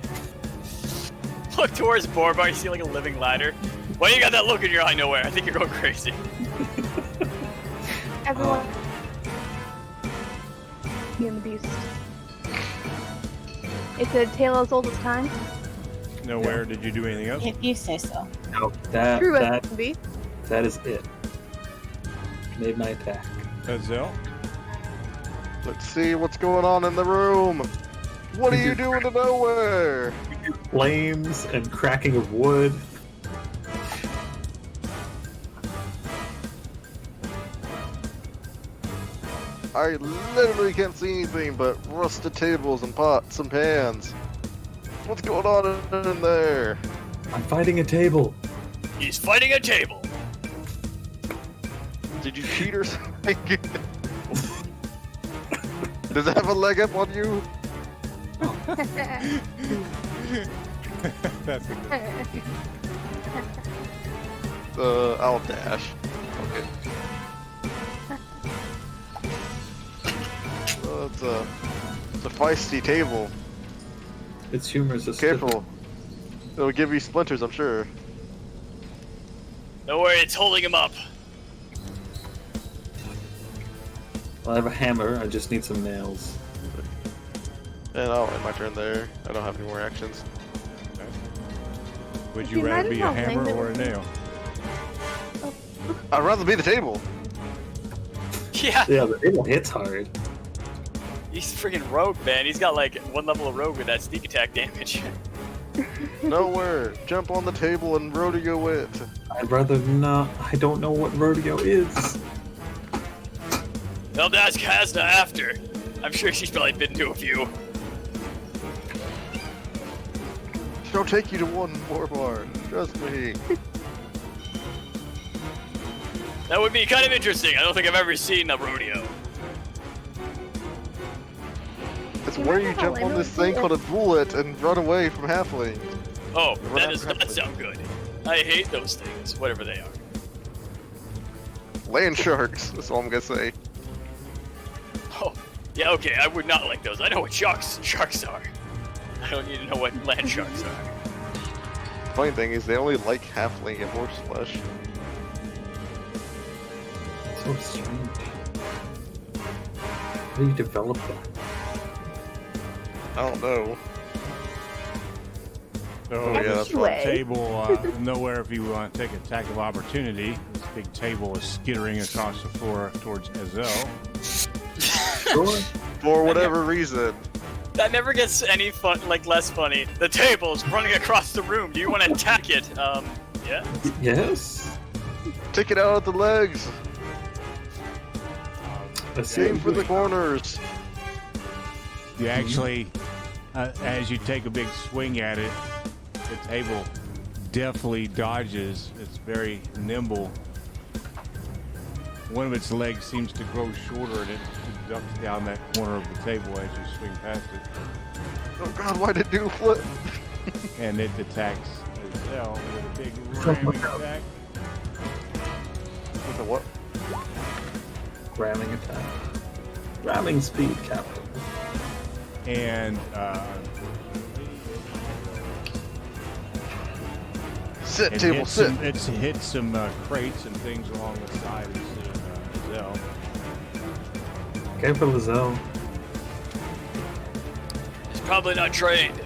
Look towards Borbar, you see like a living ladder. Why you got that look in your eye nowhere? I think you're going crazy. Everyone. Beauty and the Beast. It's a tale as old as time. Nowhere. Did you do anything else? If you say so. No, that True as can be. that is it. Made my attack. Hazel? Let's see what's going on in the room. What are you doing to nowhere? Flames and cracking of wood. I literally can't see anything but rusted tables and pots and pans. What's going on in there? I'm fighting a table. He's fighting a table. Did you cheat or something? Does it have a leg up on you? That's a good. I'll dash. Okay. It's a feisty table. Its humor is Careful. It'll give you splinters, I'm sure. Don't worry, it's holding him up. I have a hammer. I just need some nails. And I'll end my turn there. I don't have any more actions. Would You you might rather as be a well hammer hang or a nail? I'd rather be the table. Yeah, Yeah, the table hits hard. he's freaking rogue, man. He's got like one level of rogue with that sneak attack damage. Nowhere. Jump on the table and rodeo it. I'd rather not. I don't know what rodeo is. They'll ask Hasna after. I'm sure she's probably been to a few. She'll take you to one more bar. Trust me. That would be kind of interesting. I don't think I've ever seen a rodeo. It's where you jump on this thing called a bullet and run away from halfling. Oh, Run that after does not halfling. sound good. I hate those things, whatever they are. Land sharks. That's all I'm gonna say. Oh, yeah, okay, I would not like those. I know what sharks are. I don't need to know what land sharks are. Funny thing is, they only like halfling and horse flesh. So strange. How do you develop that? I don't know. So yeah, this that's right. table, nowhere if you want to take an attack of opportunity. This big table is skittering across the floor towards Ezel. Sure. For whatever reason. That never gets any fun, like less funny. The table's running across the room. Do you want to attack it? Yeah. Yes. Take it out of the legs. Let's Aim for the corners. You actually, as you take a big swing at it, the table definitely dodges. It's very nimble. One of its legs seems to grow shorter and it ducks down that corner of the table as you swing past it. Oh god, why did it do a flip? And it attacks Ezel with a big ramming attack. With a what? Ramming attack. Ramming speed, Captain. And Sit, it table, hits sit. some, it's hit some crates and things along the side of Ezel. Careful, Lizelle. It's probably not trained.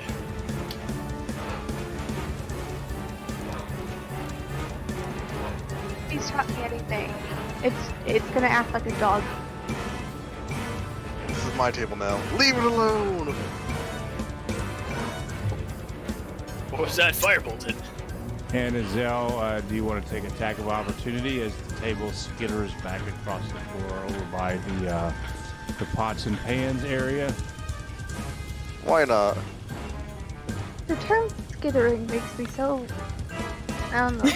Please stop me anything. It's gonna act like a dog. This is my table now. Leave it alone! What was that firebolted? And Ezel, do you want to take attack of opportunity as the table skitters back across the floor over by the pots and pans area? Why not? The term skittering makes me so. I don't know.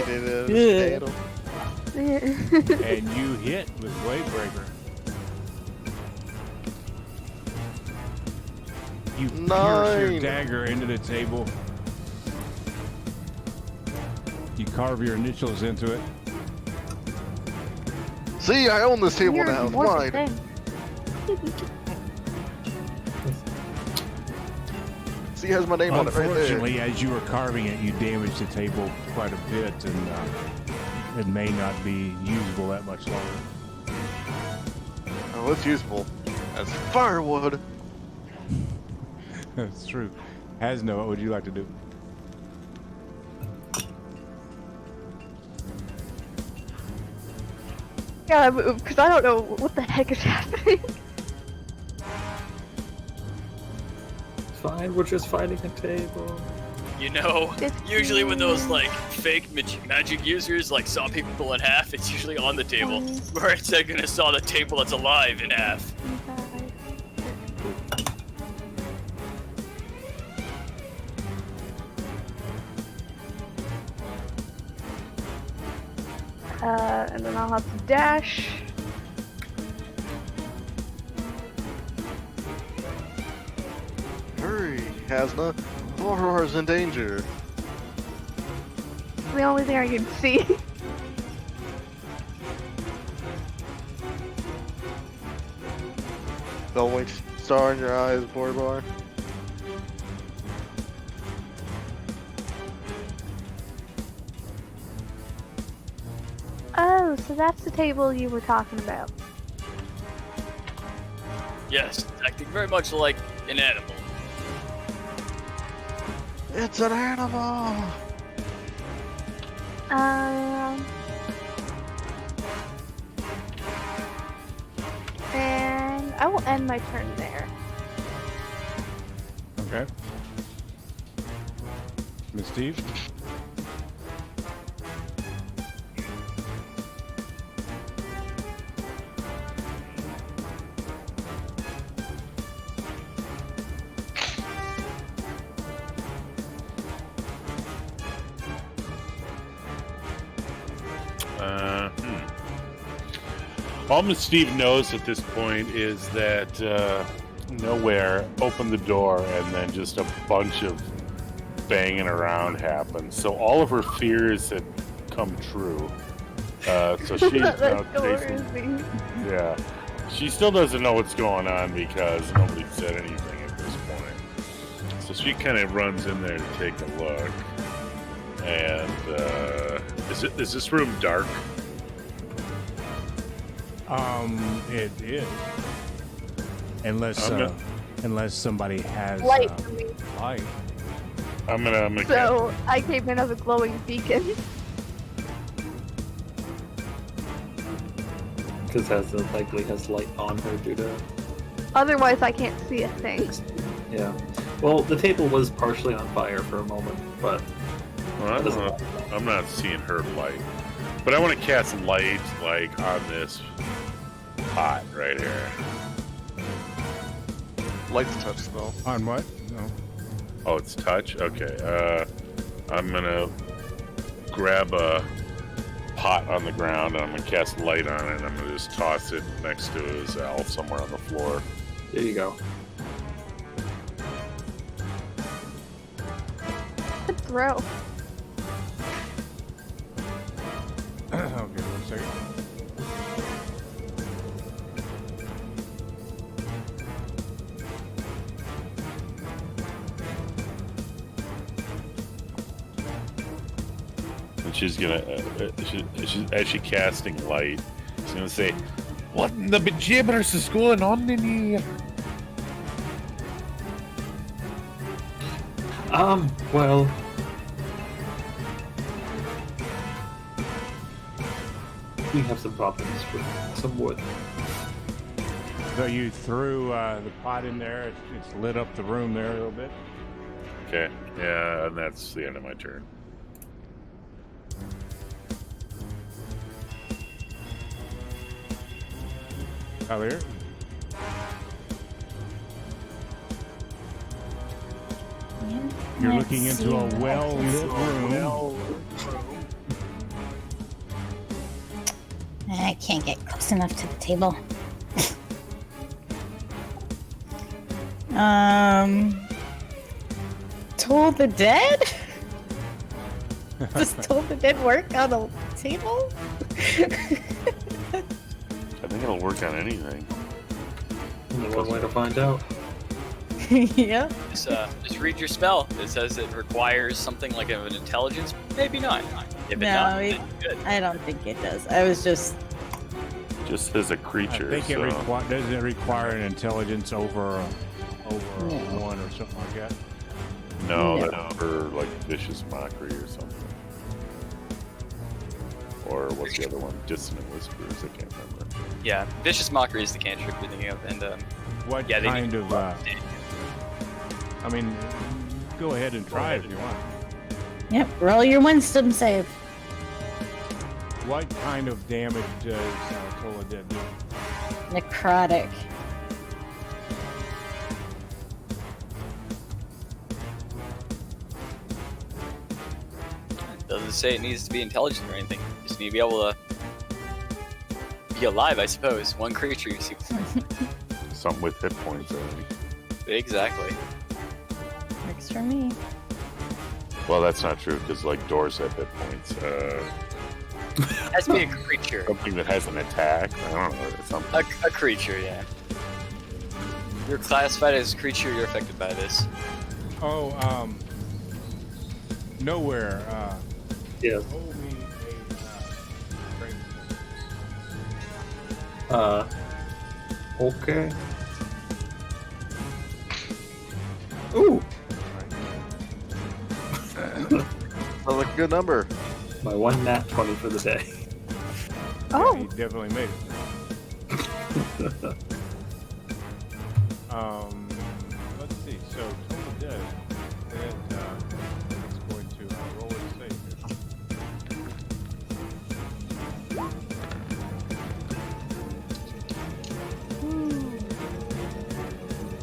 It is. And you hit with Wavebreaker. You pierce your 9. dagger into the table. You carve your initials into it. See, I own this table You're now. It's more mine. thing. See, it has my name on it right there. Unfortunately, as you were carving it, you damaged the table quite a bit, and it may not be usable that much longer. Oh, it's usable as firewood. That's true. Hasno, what would you like to do? Yeah, I moved because I don't know what the heck is happening. Fine, we're just fighting a table. You know, It's usually when those fine. like fake magic users like saw people in half, it's usually on the table. Where instead gonna saw the table that's alive in half. And then I'll have to dash. Hurry, Hasna. Auror's in danger. It's the only thing I can see. The only star in your eyes, Borbar. Oh, so that's the table you were talking about. Yes, acting very much like an animal. It's an animal! And I will end my turn there. Okay. Miss Steve? All Miss Steve knows at this point is that nowhere opened the door and then just a bunch of banging around happens. So all of her fears had come true. So she's now That door chasing. is me. Yeah. She still doesn't know what's going on because nobody said anything at this point. So she kind of runs in there to take a look. And is this room dark? It is. Unless somebody has Light for me. light. I'm gonna So I came in as a glowing beacon. Because has likely has light on her due to. Otherwise, I can't see a thing. Yeah. Well, the table was partially on fire for a moment, but Well, I'm not seeing her light, but I want to cast light like on this pot right here. Light's touch spell. On what? No. Oh, it's touch. Okay. I'm gonna grab a pot on the ground and I'm gonna cast light on it. And I'm gonna just toss it next to his elf somewhere on the floor. there you go. Good throw. Okay, 1 second. And she's gonna, as she casting light, she's gonna say, "What in the bejibbers is going on in here?" Well, we have some problems with some wood. So you threw the pot in there. It's lit up the room there a little bit. Okay. Yeah, and that's the end of my turn. Javier? You're looking into a well-lit room. I can't get close enough to the table. Toll the Dead? Does Toll the Dead work on a table? I think it'll work on anything. Only one way to find out. Yeah. Just read your spell. It says it requires something like an intelligence. Maybe not. If it No, not, it- then good. I don't think it does. I was just. Just as a I creature. think so. does it require an intelligence over No. 1 or something like that? No, No. that's for like vicious mockery or something. Or what's the other one? Dissonant whispers. I can't remember. Yeah, vicious mockery is the cantrip you're thinking of, and What yeah, they kind need of? I mean, go ahead and try it if you want. Yep. Roll your wisdom save. What kind of damage does Tola Dead do? Necrotic. doesn't say it needs to be intelligent or anything. You just need to be able to be alive, I suppose. One creature you see. Something with hit points, I think. Exactly. Works for me. Well, that's not true because like doors have hit points. It has to be a creature. Something that has an attack. I don't know. Something. A creature, yeah. You're classified as a creature, you're affected by this. Oh, nowhere. Yes. Roll me Okay. Ooh, Sounds like a good number. my one nat 20 for the day. Oh, He definitely made it. Let's see. So Tola Dead. It's going to roll his save.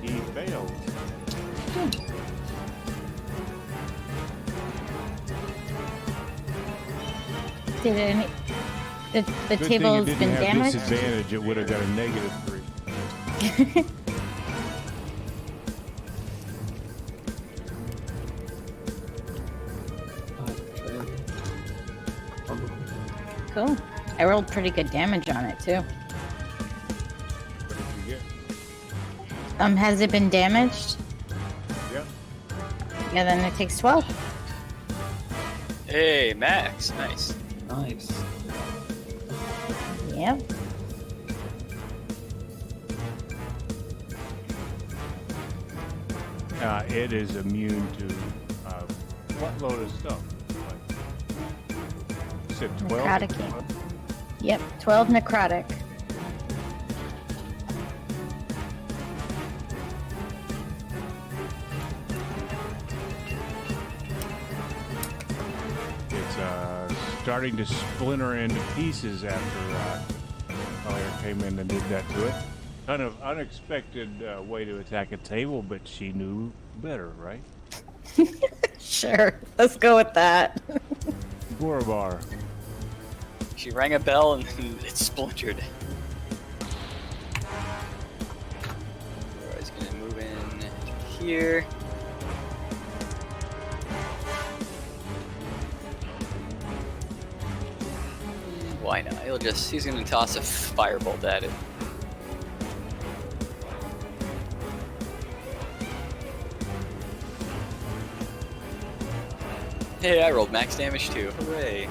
He failed. Did any? The Good thing table's it didn't been have damaged. disadvantage. It would have got a -3. Cool. I rolled pretty good damage on it too. What did you get? Has it been damaged? Yeah. Yeah, then it takes 12. Hey, Max. Nice. Nice. Yep. It is immune to what load of stuff? You said 12? Necrotic. Yep, 12 necrotic. It's starting to splinter into pieces after Claire came in and did that to it. Kind of unexpected way to attack a table, but she knew better, right? Sure, let's go with that. Duergar. She rang a bell and it splintered. Alright, gonna move in here. Why not? He's gonna toss a firebolt at it. Hey, I rolled max damage too. Hooray.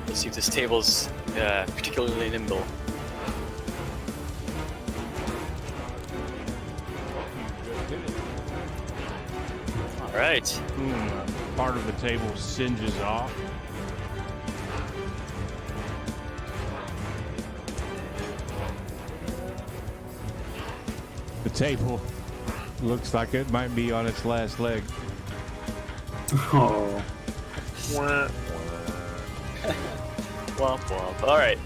Let's see if this table's particularly nimble. Alright. Part of the table singes off. The table looks like it might be on its last leg. Oh. Womp womp. Alright.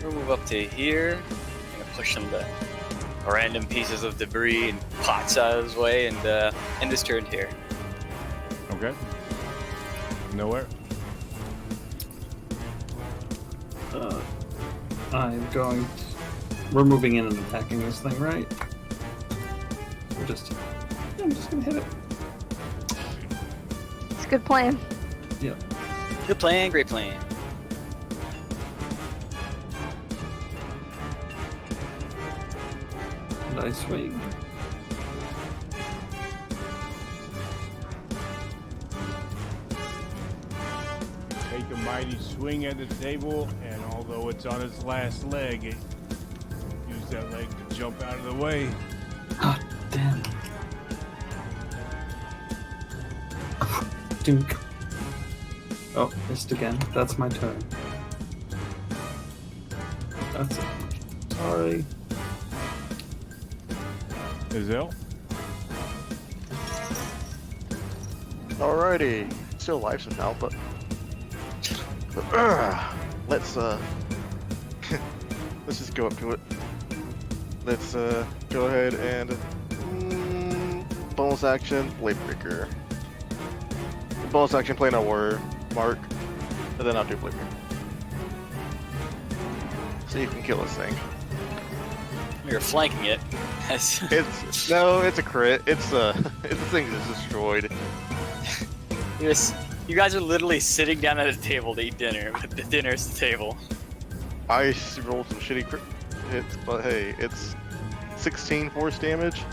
We'll move up to here. I'm gonna push some of the random pieces of debris and pots out of his way and end his turn here. Okay. Nowhere. I'm going to... We're moving in and attacking this thing, right? I'm just gonna hit it. It's a good plan. Yeah. Good plan, great plan. Nice swing. Take a mighty swing at the table, and although it's on its last leg, it used that leg to jump out of the way. Ah, damn. Dunk. Oh, missed again. That's my turn. That's it. Sorry. Azil? Alrighty, still alive somehow, but let's let's just go up to it. Let's go ahead and bonus action blade breaker. Bonus action play no word mark, and then I'll do blade breaker. So you can kill this thing. You're flanking it. It's a crit. It's the thing is destroyed. You guys are literally sitting down at a table to eat dinner, but the dinner's the table. I rolled some shitty crit hits, but hey, it's 16 force damage.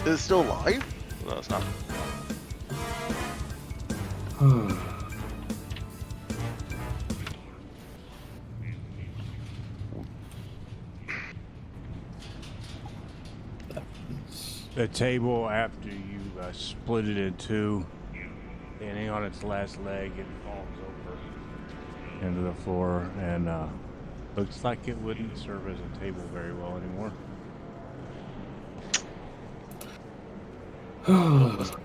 Is it still alive? No, it's not. The table, after you split it in two, standing on its last leg, it falls over into the floor, and looks like it wouldn't serve as a table very well anymore.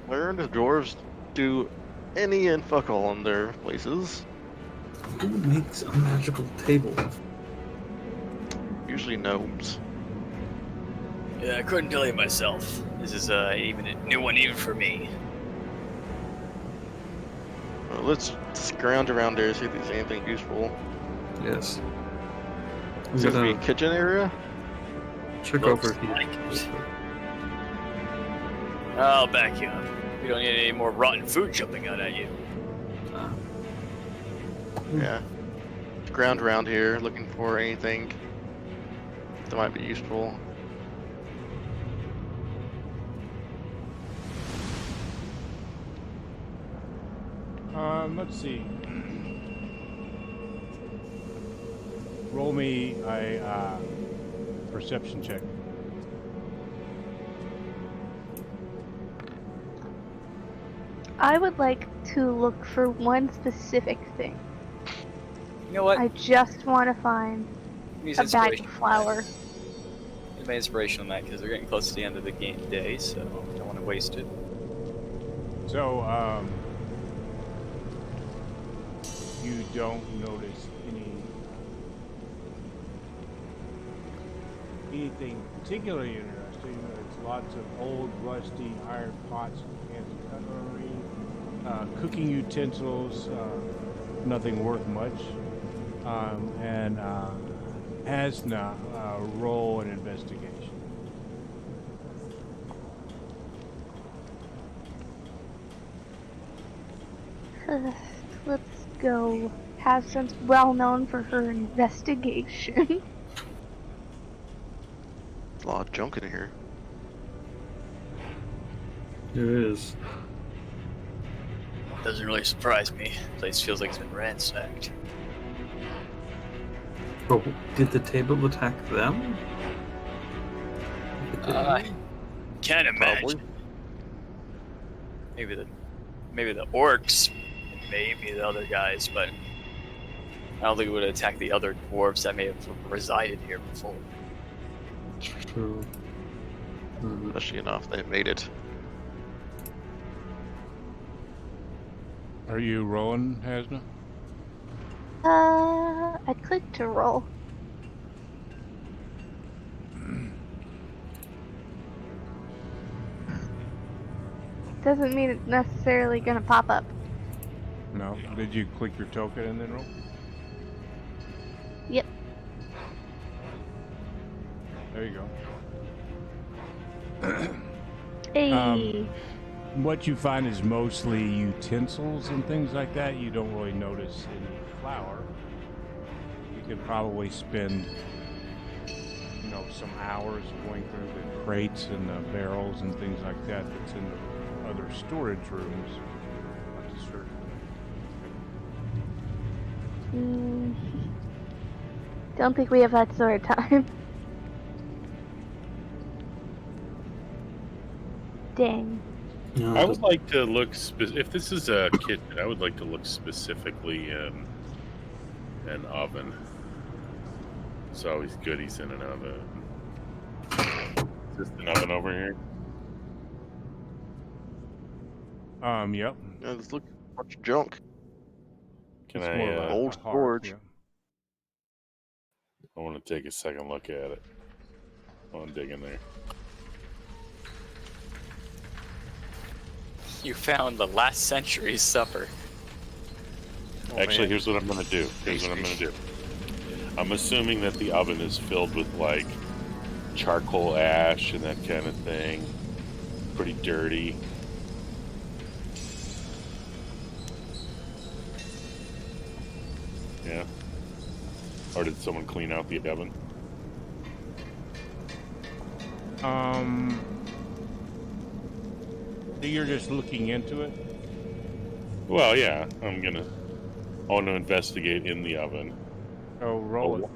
Where do dwarves do any and fuck all in their places? Who makes a magical table? Usually gnomes. Yeah, I couldn't tell you myself. This is even a new one even for me. Let's scrounge around there, see if there's anything useful. Yes. I'm Seems to be a gonna kitchen area. check Looks over here. like it. I'll back you up. We don't need any more rotten food jumping out at you. Yeah. Scrounge around here, looking for anything that might be useful. Let's see. Roll me a perception check. I would like to look for one specific thing. You know what? I just want to find Use a bag inspiration. of flour. Use my inspiration on that because we're getting close to the end of the game day, so I don't want to waste it. So, you don't notice anything particularly interesting. There's lots of old, rusty iron pots, cans of cutlery, cooking utensils, nothing worth much. And Asna, roll an investigation. Let's go. Hassan's well known for her investigation. There's a lot of junk in here. There is. Doesn't really surprise me. The place feels like it's been ransacked. But did the table attack them? Can't imagine. Probably. Maybe the orcs, maybe the other guys, but I don't think it would attack the other dwarves that may have resided here before. True. Especially enough they made it. Are you rolling, Hasna? I clicked to roll. Doesn't mean it's necessarily gonna pop up. No. Did you click your token and then roll? Yep. There you go. Hey. What you find is mostly utensils and things like that. You don't really notice any flour. You could probably spend, some hours going through the crates and the barrels and things like that that's in the other storage rooms. Not to search. Don't think we have that sort of time. Dang. No, I would like to look if this is a kitchen, I would like to look specifically in an oven. It's always goodies in an oven. Is this an oven over here? Yep. Yeah, let's look at a bunch of junk. Can It's I? more of a Old hearth, storage. yeah. I want to take a second look at it. I want to dig in there. You found the last century's supper. Oh, Actually, man. here's what I'm gonna do. I'm assuming that the oven is filled with like charcoal ash and that kind of thing. Pretty dirty. Yeah. Or did someone clean out the oven? You're just looking into it? Well, yeah. I want to investigate in the oven. Oh, roll it.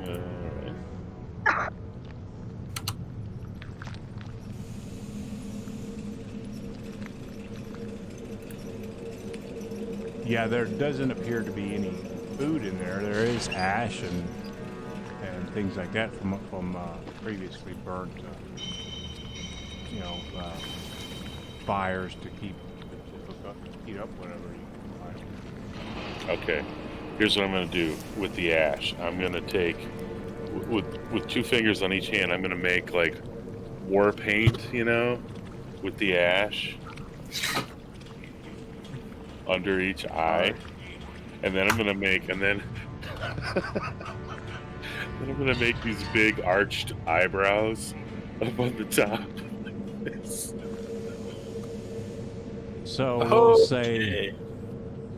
Alright. Yeah, there doesn't appear to be any food in there. There is ash and things like that from previously burnt, fires to heat up whatever you find. Okay. Here's what I'm going to do with the ash. I'm going to take, with 2 fingers on each hand, I'm going to make like war paint, with the ash under each eye, and then I'm gonna make then I'm gonna make these big arched eyebrows up on the top. So we'll say Okay.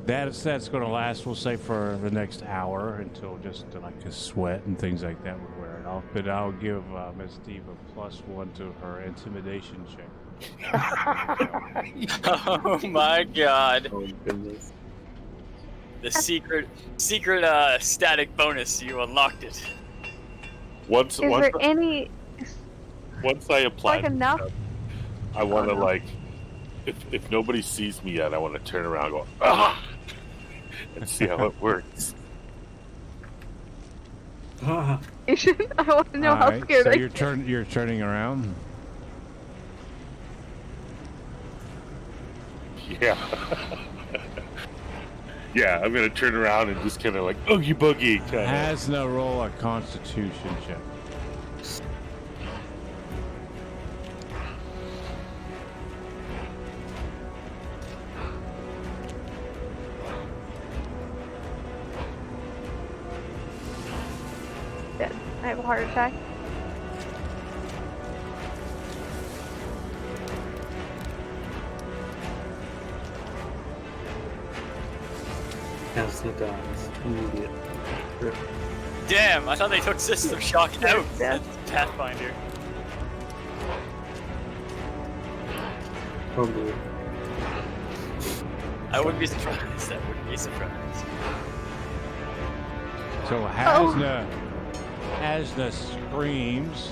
that's going to last. We'll say for the next hour until just like a sweat and things like that would wear it off. But I'll give Miss Steve a +1 to her intimidation check. Oh my god. Oh goodness. The secret static bonus, you unlocked it. Once Is there any I apply like enough? stuff, I want to like, if nobody sees me yet, I want to turn around and go ah, and see how it works. Ah, I want to know how Alright, scared so I you're get. you're turning around. Yeah. Yeah, I'm gonna turn around and just kind of like oogie boogie. Kinda. Has no roll a Constitution check. Dead. I have a heart attack. as he dies, immediate. Rip. Damn, I thought they took System Shock out. Yeah. That's Pathfinder. Totally. I wouldn't be surprised. That wouldn't be surprised. So Hasna screams.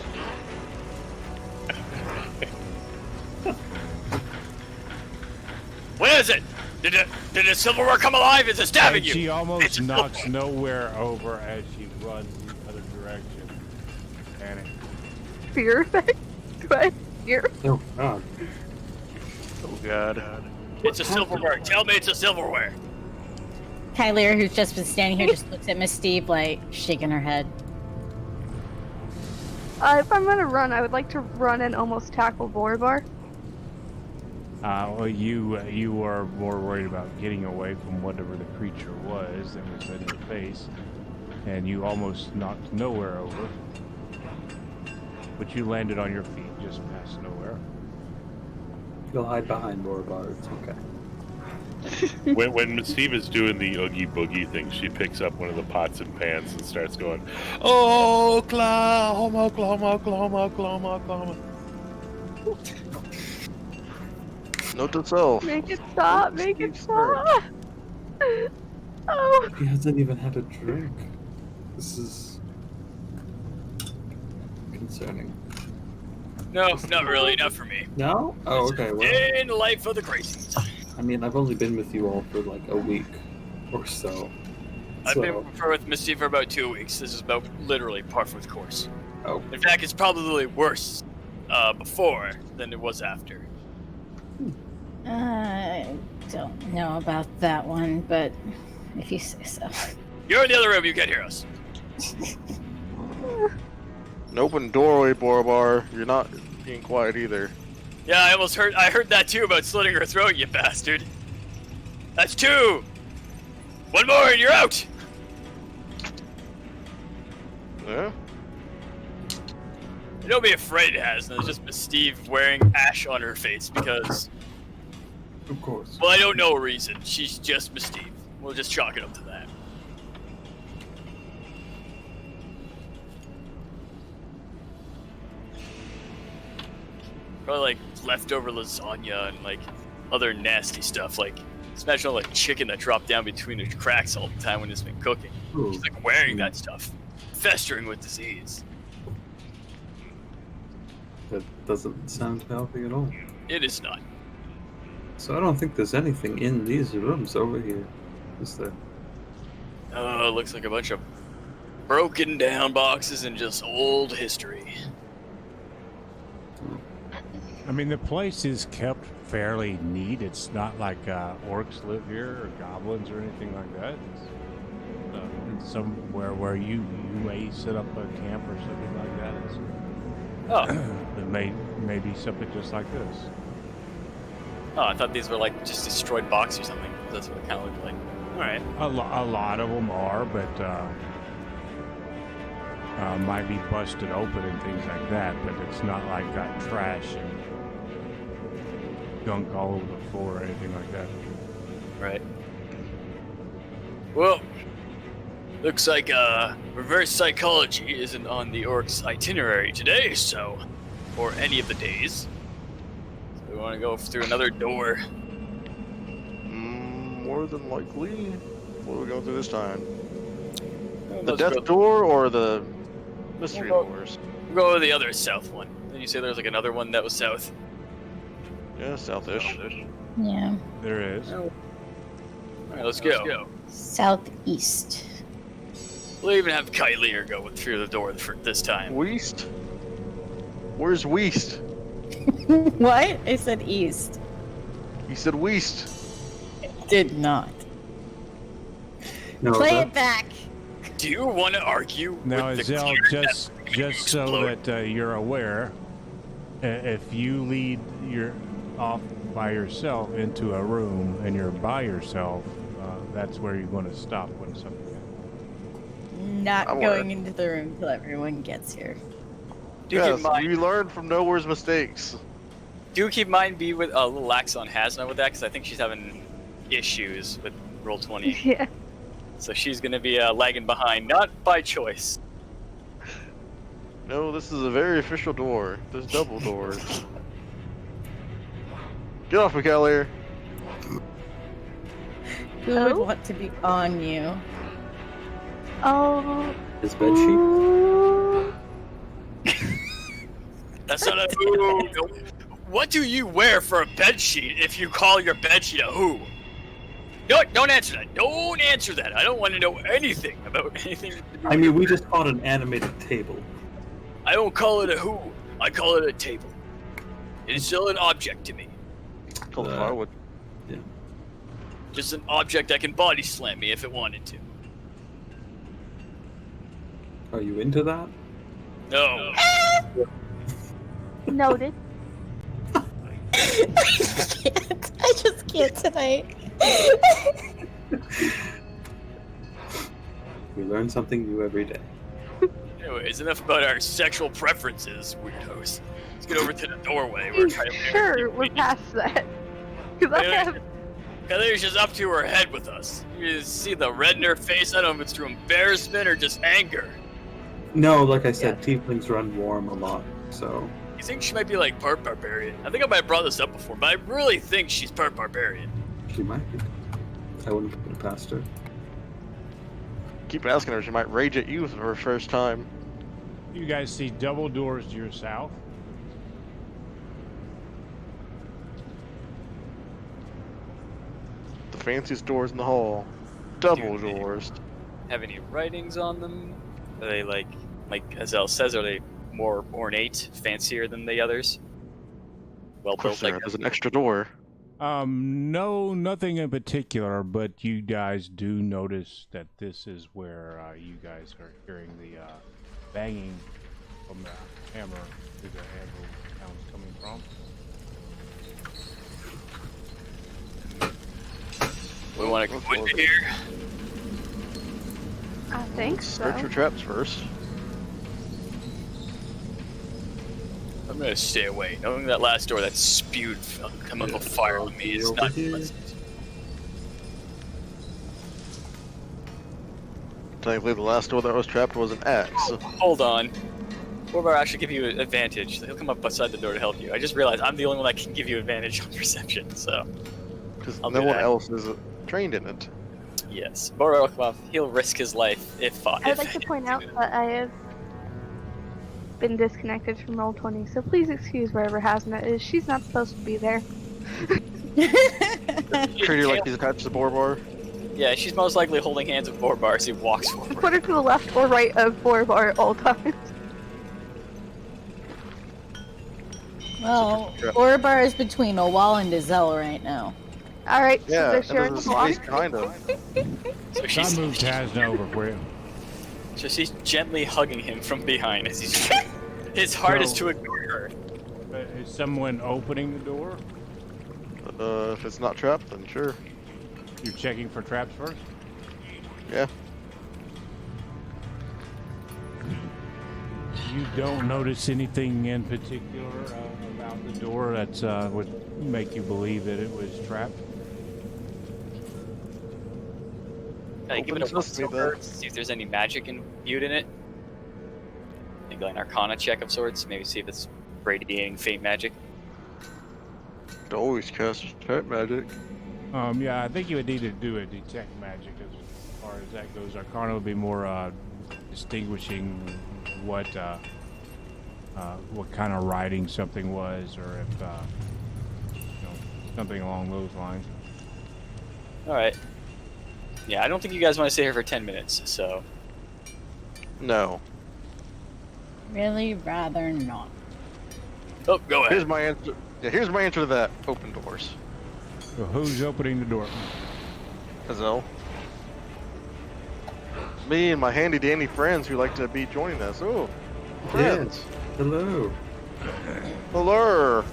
Where is it? Did the silverware come alive? Is it stabbing And you? she almost It's knocks nowhere over as she runs the other direction. Panic. Fear effect? Do I fear? Oh god. Oh god. It's a silverware. Tell me it's a silverware. Kyler, who's just been standing here, just looks at Miss Steve, like, shaking her head. If I'm gonna run, I would like to run and almost tackle Duergar. Well, you were more worried about getting away from whatever the creature was that was in your face, and you almost knocked nowhere over. But you landed on your feet just past nowhere. You'll hide behind Duergar, it's okay. When Miss Steve is doing the oogie boogie thing, she picks up one of the pots and pans and starts going, "Oh, Oklahoma, Oklahoma, Oklahoma, Oklahoma, Oklahoma." Note to self. Make it stop! Make it stop! Oh! He hasn't even had a drink. This is concerning. No, not really. Not for me. No? Oh, okay. Well, In life of the crazies. I mean, I've only been with you all for like a week or so. I've So- been with Misty for about 2 weeks. This is about literally par for the course. Oh, In fact, it's probably worse before than it was after. I don't know about that one, but if you say so. You're in the other room. You can't hear us. An open doorway, Borbar. You're not being quiet either. Yeah, I almost heard. I heard that too about slitting her throat, you bastard. That's 2. 1 more and you're out. Yeah? Don't be afraid, Hasna. It's just Miss Steve wearing ash on her face because, of course. well, I don't know a reason. She's just Miss Steve. We'll just chalk it up to that. Probably like leftover lasagna and like other nasty stuff. Like, just imagine all like chicken that dropped down between the cracks all the time when it's been cooking. Ooh. She's like wearing that stuff, festering with disease. That doesn't sound healthy at all. It is not. So I don't think there's anything in these rooms over here, is there? Oh, it looks like a bunch of broken down boxes and just old history. I mean, the place is kept fairly neat. It's not like orcs live here or goblins or anything like that. It's somewhere where you may set up a camp or something like that. Oh, It may be something just like this. Oh, I thought these were like just destroyed box or something. That's what it kind of looked like. All right. A lot of them are, but might be busted open and things like that. But it's not like got trash and gunk all over the floor or anything like that. Right. Well, looks like reverse psychology isn't on the orc's itinerary today, so, or any of the days. So we want to go through another door. More than likely. What are we going through this time? Well, The let's death go- door or the mystery We'll go- doors? We'll go with the other south one. Did you say there was like another one that was south? Yeah, southish. Yeah. There is. All right, let's go. Southeast. We'll even have Kylier go through the door for this time. Weast? Where's Weast? What? I said east. You said Weast. Did not. No, Play that- it back. Do you want to argue Now, with the Zell, clear just so explode? that you're aware, if you lead your off by yourself into a room and you're by yourself, that's where you're going to stop when something happens. Not I'm going aware. into the room till everyone gets here. Do keep Yes, in mind, we learned from Nowhere's mistakes. do keep in mind be with a little lax on Hasna with that, because I think she's having issues with roll 20. Yeah. So she's going to be lagging behind, not by choice. No, this is a very official door. There's double doors. Get off me, Kylier. Who would want to be on you? Oh. His bed sheet. That's not a who. What do you wear for a bed sheet if you call your bed sheet a who? No, don't answer that. Don't answer that. I don't want to know anything about anything. I mean, we just called an animated table. I don't call it a who. I call it a table. It is still an object to me. Call the firewood. Just an object that can body slam me if it wanted to. Are you into that? No. Noted. I just can't tonight. We learn something new every day. Anyways, enough about our sexual preferences, weirdos. Let's get over to the doorway. We're trying to Sure, we're past that. Because I have. Kylia's just up to her head with us. You see the red in her face. I don't know if it's through embarrassment or just anger. No, like I said, tieflings run warm a lot, so... You think she might be like part barbarian? I think I might have brought this up before, but I really think she's part barbarian. She might be. I wouldn't put it past her. Keep asking her. She might rage at you for her first time. You guys see double doors to your south. The fanciest doors in the hall. Double Dude, doors. Have any writings on them? Are they like Azelle says, are they more ornate, fancier than the others? Well Of course, built, like there's an extra door. No, nothing in particular, but you guys do notice that this is where you guys are hearing the banging from the hammer through the anvil sounds coming from. We want to go in here. I think so. Search for traps first. I'm gonna stay away. Knowing that last door that spewed chemical fire on me is Over not here. pleasant. Technically, the last door that was trapped was an axe. Hold on. Borbar actually give you an advantage. He'll come up beside the door to help you. I just realized I'm the only one that can give you advantage on perception, so Because I'll no do one that. else is trained in it. yes. Borbar will come up. He'll risk his life if I'd like to point out that I have been disconnected from Roll20, so please excuse wherever Hasna is. She's not supposed to be there. Treat her like he's attached to Borbar. Yeah, she's most likely holding hands with Borbar as he walks forward. Put her to the left or right of Borbar at all times. Well, Orbar is between a wall and Azelle right now. Alright, so Yeah, they're and sharing there's the a block. space behind him. So I she's, moved Hasna over for you. so she's gently hugging him from behind as he's. His heart is So- to ignore her. Is someone opening the door? If it's not trapped, then sure. You're checking for traps first? Yeah. You don't notice anything in particular about the door that would make you believe that it was trapped? Can I give it a Open once sesame, over then. to see if there's any magic imbued in it? Maybe like an Arcana check of sorts. Maybe see if it's radiating faint magic. Could always cast trap magic. Yeah, I think you would need to do a detect magic as far as that goes. Arcana would be more distinguishing what kind of writing something was, or if something along those lines. All right. Yeah, I don't think you guys want to stay here for 10 minutes, so. No. Really rather not. Oh, go ahead. Here's my answer. Yeah, here's my answer to that. Open doors. So who's opening the door? Hazel. Me and my handy dandy friends who like to be joining us. Oh, friends. Hello. Hello.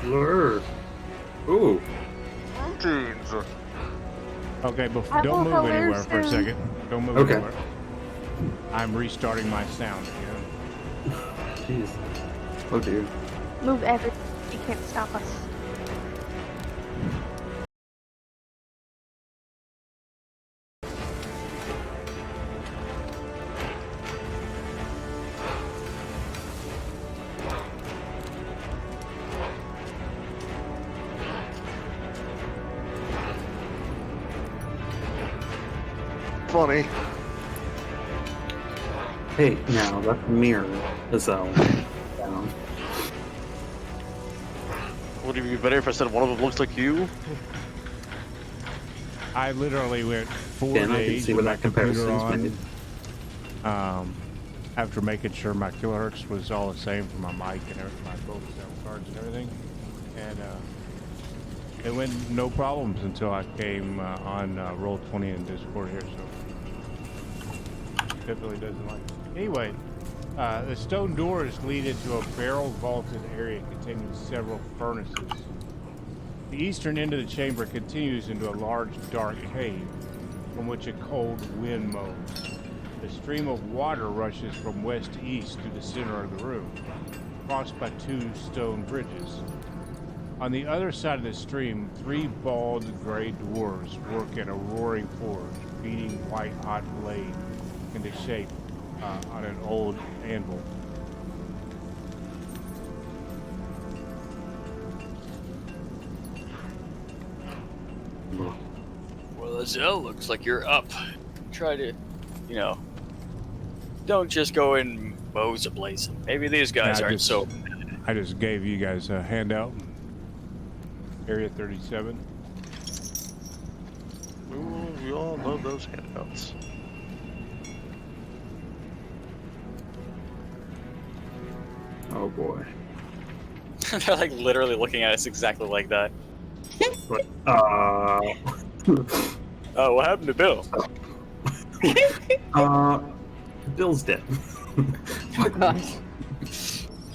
Hello. Ooh. Tunes. Okay, I don't will move anywhere hilarious for a soon. second. Don't move Okay. anywhere. I'm restarting my sound again. Jeez. Oh dear. Move everything. You can't stop us. Funny. Hey, now that mirror is down. Would it be better if I said one of them looks like you? I literally went 4 Dan, I can days see with where my that computer comparison's on. After making sure my kilohertz was all the same for my mic and everything, my both sound cards and everything, and it went no problems until I came on Roll20 in Discord here. So it really doesn't like it. Anyway, the stone doors lead into a barrel vaulted area containing several furnaces. The eastern end of the chamber continues into a large dark cave from which a cold wind mows. A stream of water rushes from west to east through the center of the room, crossed by 2 stone bridges. On the other side of the stream, 3 bald gray dwarves work in a roaring forge, beating white-hot blade into shape on an old anvil. Well, Azelle, looks like you're up. Try to, don't just go and bows ablazing. Maybe these guys aren't so. I just gave you guys a handout. Area 37. Ooh, we all love those handouts. Oh boy. They're like literally looking at us exactly like that. What? Oh, what happened to Bill? Bill's dead. Oh gosh.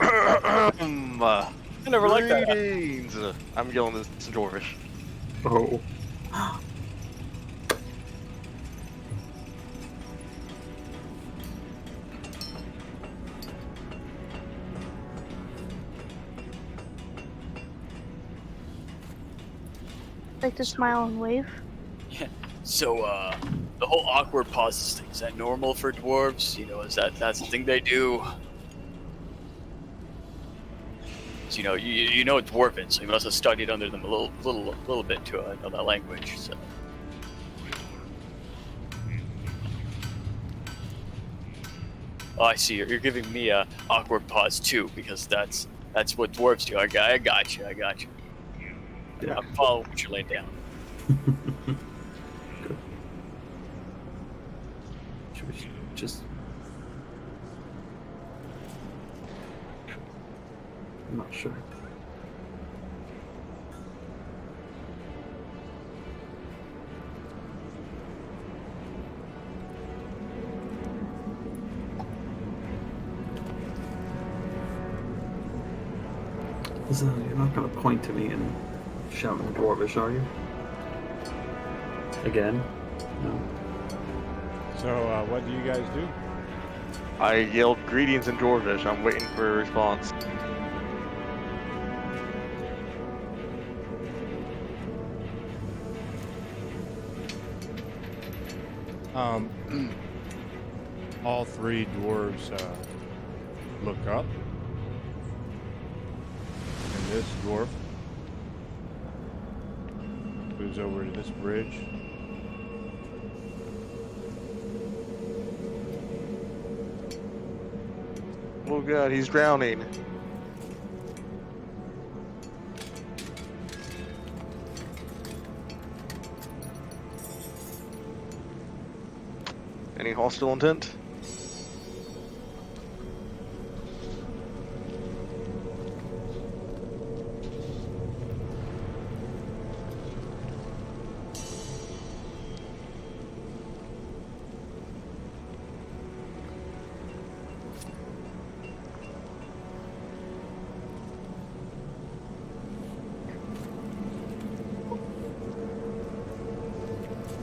I never liked that. Greetings. I'm yelling this in Dwarvish. Oh. Like to smile and wave. So, the whole awkward pauses thing, is that normal for dwarves? That's the thing they do? So, you know dwarven, so you must have studied under them a little bit to know that language, so. Oh, I see. You're giving me a awkward pause too, because that's what dwarves do. I got you. Yeah. I'm following what you're laying down. Good. Should we just... I'm not sure. Listen, you're not going to point to me and shouting Dwarvish, are you? Again? No. So, what do you guys do? I yelled greetings in Dwarvish. I'm waiting for a response. All three dwarves look up, and this dwarf moves over to this bridge. Oh god, he's drowning. Any hostile intent?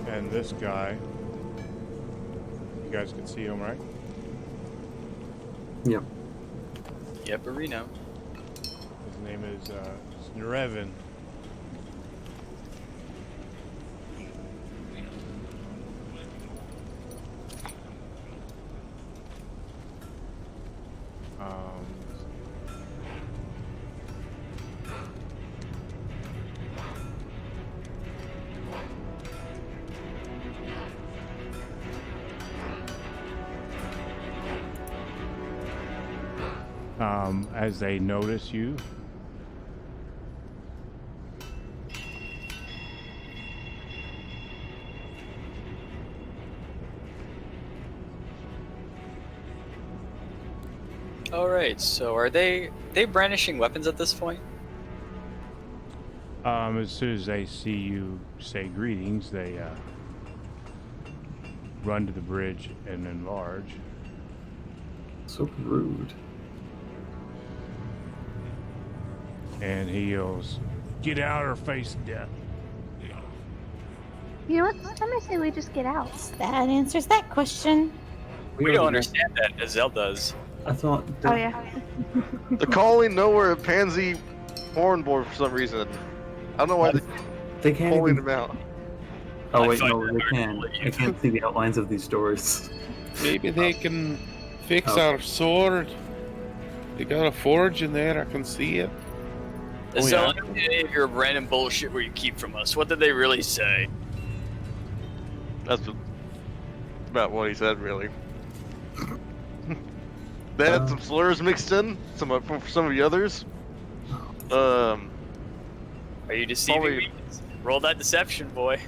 And this guy, you guys can see him, right? Yep. Yep, Reno. His name is Snreven. As they notice you, Alright, so are they brandishing weapons at this point? as soon as they see you say greetings, they run to the bridge and enlarge. So rude. And he yells, "Get out or face death." You know what? This time I say we just get out. That answers that question. We don't understand that, as Zell does. I thought. Oh yeah. They're calling nowhere a pansy hornboard for some reason. I don't know why they're They can't pulling even. them out. Oh I wait, find no, that they hard to can. believe. I can't see the outlines of these doors. Maybe they can fix Oh. our sword. They got a forge in there. I can see it. Oh, Zell, yeah. any of your random bullshit where you keep from us, what did they really say? That's about what he said, really. They had some slurs mixed in, some from some of the others. Are you deceiving Probably- me? Roll that deception, boy.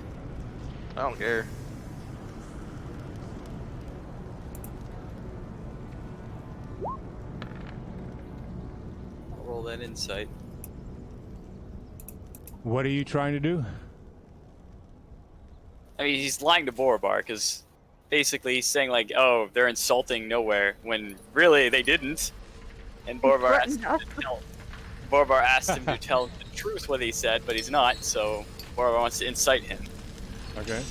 I don't care. I'll roll that insight. What are you trying to do? I mean, he's lying to Borobar because basically he's saying like, "Oh, they're insulting nowhere," when really they didn't. And Borobar asked him to tell. Borobar asked him to tell the truth what he said, but he's not. So Borobar wants to incite him. Okay.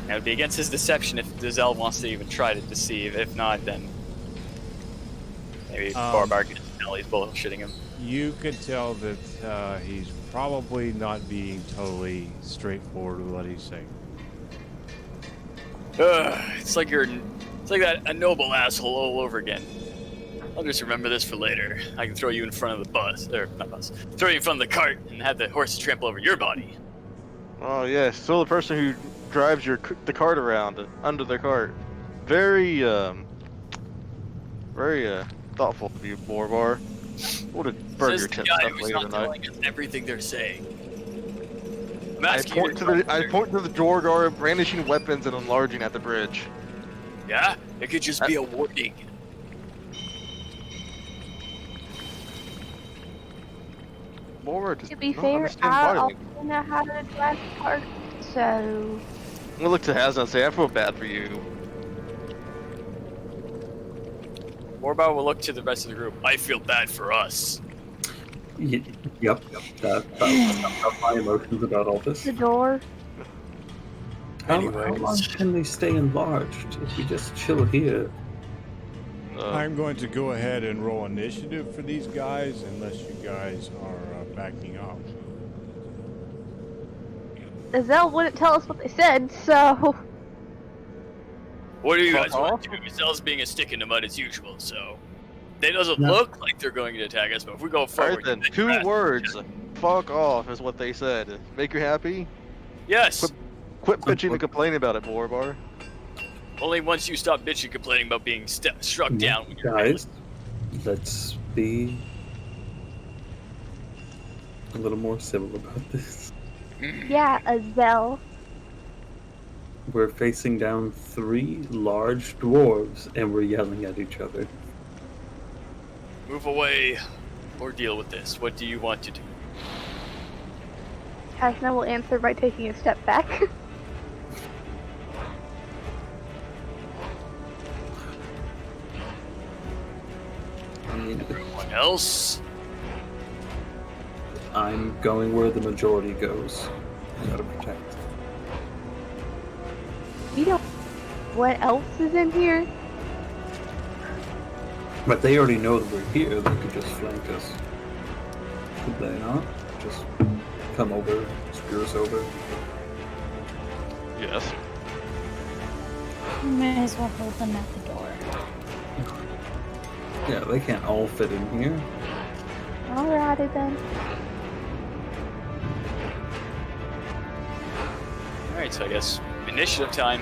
And it would be against his deception if Dazelle wants to even try to deceive. If not, then maybe Borobar can tell he's bullshitting him. You could tell that he's probably not being totally straightforward with what he's saying. It's like that a noble asshole all over again. I'll just remember this for later. I can throw you in front of the bus, or not bus. Throw you in front of the cart and have the horse trample over your body. Oh yes, so the person who drives the cart around under their cart. Very thoughtful of you, Borbar. Would have burned Says your the tits guy up who's later not tonight. telling us everything they're saying. I'm I asking you point to the Duergar brandishing weapons and enlarging at the bridge. Yeah, it could just be a warning. Borbar does To be not fair, understand I body also language. know how to drive a cart, so I'm gonna look to Hazna and say, I feel bad for you. Orbo will look to the rest of the group. I feel bad for us. Yep. That's my emotions about all this. The door. How long can they stay enlarged if we just chill here? I'm going to go ahead and roll initiative for these guys unless you guys are backing up. Azelle wouldn't tell us what they said, so... What do you guys want to do? Giselle's being a stick in the mud as usual, so... They doesn't look like they're going to attack us, but if we go forward... Alright then, 2 words. Fuck off is what they said. Make you happy? Yes! Quit bitching and complaining about it, Borbar. Only once you stop bitching and complaining about being struck down when you're Guys, let's be a little more civil about this. Yeah, Azelle. We're facing down 3 large dwarves and we're yelling at each other. Move away or deal with this. What do you want to do? Hasna will answer by taking a step back. Anyone else? I'm going where the majority goes. I gotta protect. We don't... What else is in here? But they already know that we're here. They could just flank us. Could they not? Just come over, spear us over. Yes. You may as well hold them at the door. Yeah, they can't all fit in here. Alrighty then. Alright, so I guess initiative time.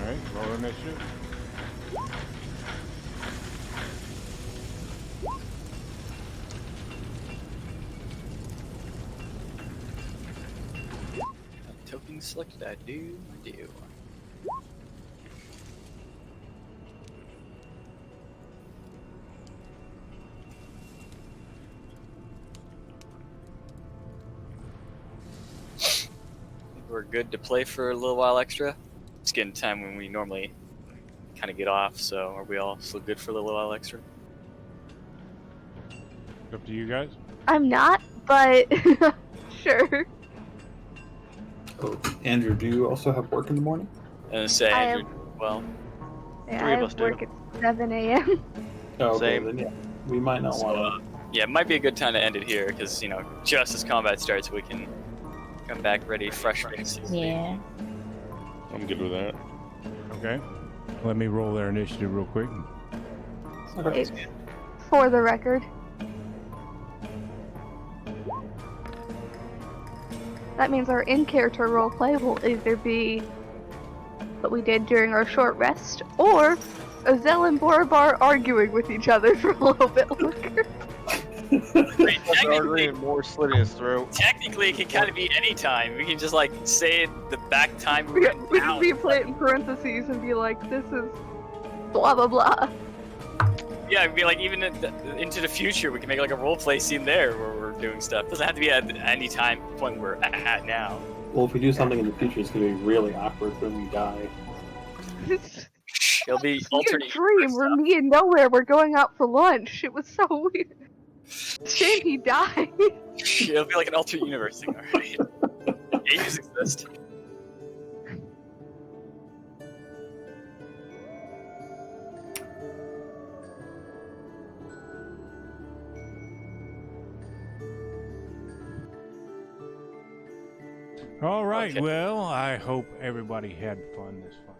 Alright, roll initiative. Token selected, I do. We're good to play for a little while extra. It's getting time when we normally kind of get off, so are we all still good for a little while extra? Up to you guys. I'm not, but... sure. Oh, Andrew, do you also have work in the morning? And say, I Andrew, well, Yeah, 3 I of us have do. work at 7 a.m. Oh, okay, Same. then yeah. We might not so, want yeah, it might be a good time to end it here, because, you know, just as combat starts, we can come back ready, fresh for next season. Yeah. I'm good with that. Okay. Let me roll their initiative real quick. to. Okay. It's for the record. That means our in-character roleplay will either be what we did during our short rest, or Azelle and Borobar arguing with each other for a little bit longer. Technically, More slitting his throat. technically, it can kind of be any time. We can just, like, say the back time we We went can down. replay it in parentheses and be like, this is blah blah blah. Yeah, it'd be like even into the future, we can make like a role play scene there where we're doing stuff. Doesn't have to be at any time point we're at now. Well, if we do something in the future, it's going to be really awkward when we die. It'll be It's alternate a dream universe where stuff. me and Nowhere were going out for lunch. It was so weird. Shame he died. It'll be like an alternate universe thing, alright? Ages exist. All right. Okay. Well, I hope everybody had fun this fun.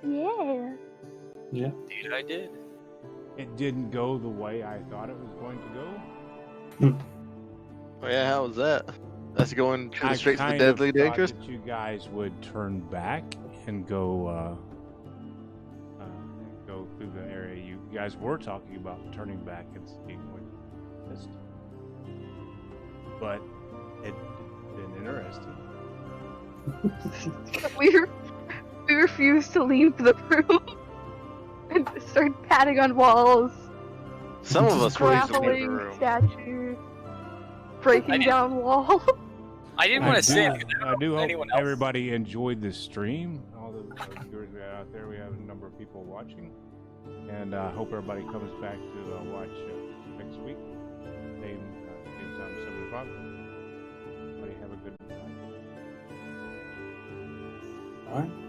Yeah. Yeah. Indeed, I did. It didn't go the way I thought it was going to go. Oh yeah, how was that? That's going I straight to the kind deadly of thought dangerous? that you guys would turn back and go through the area. You guys were talking about turning back and seeing what you missed. But it's been interesting. We refused to leave the room and started patting on walls, Some of us refused to leave the grappling room. statues, breaking down walls. I didn't want to say it. I do hope anyone else. everybody enjoyed this stream. All the viewers we got out there, we have a number of people watching, and I hope everybody comes back to watch next week. Same time, 7 o'clock. Everybody have a good night. All right.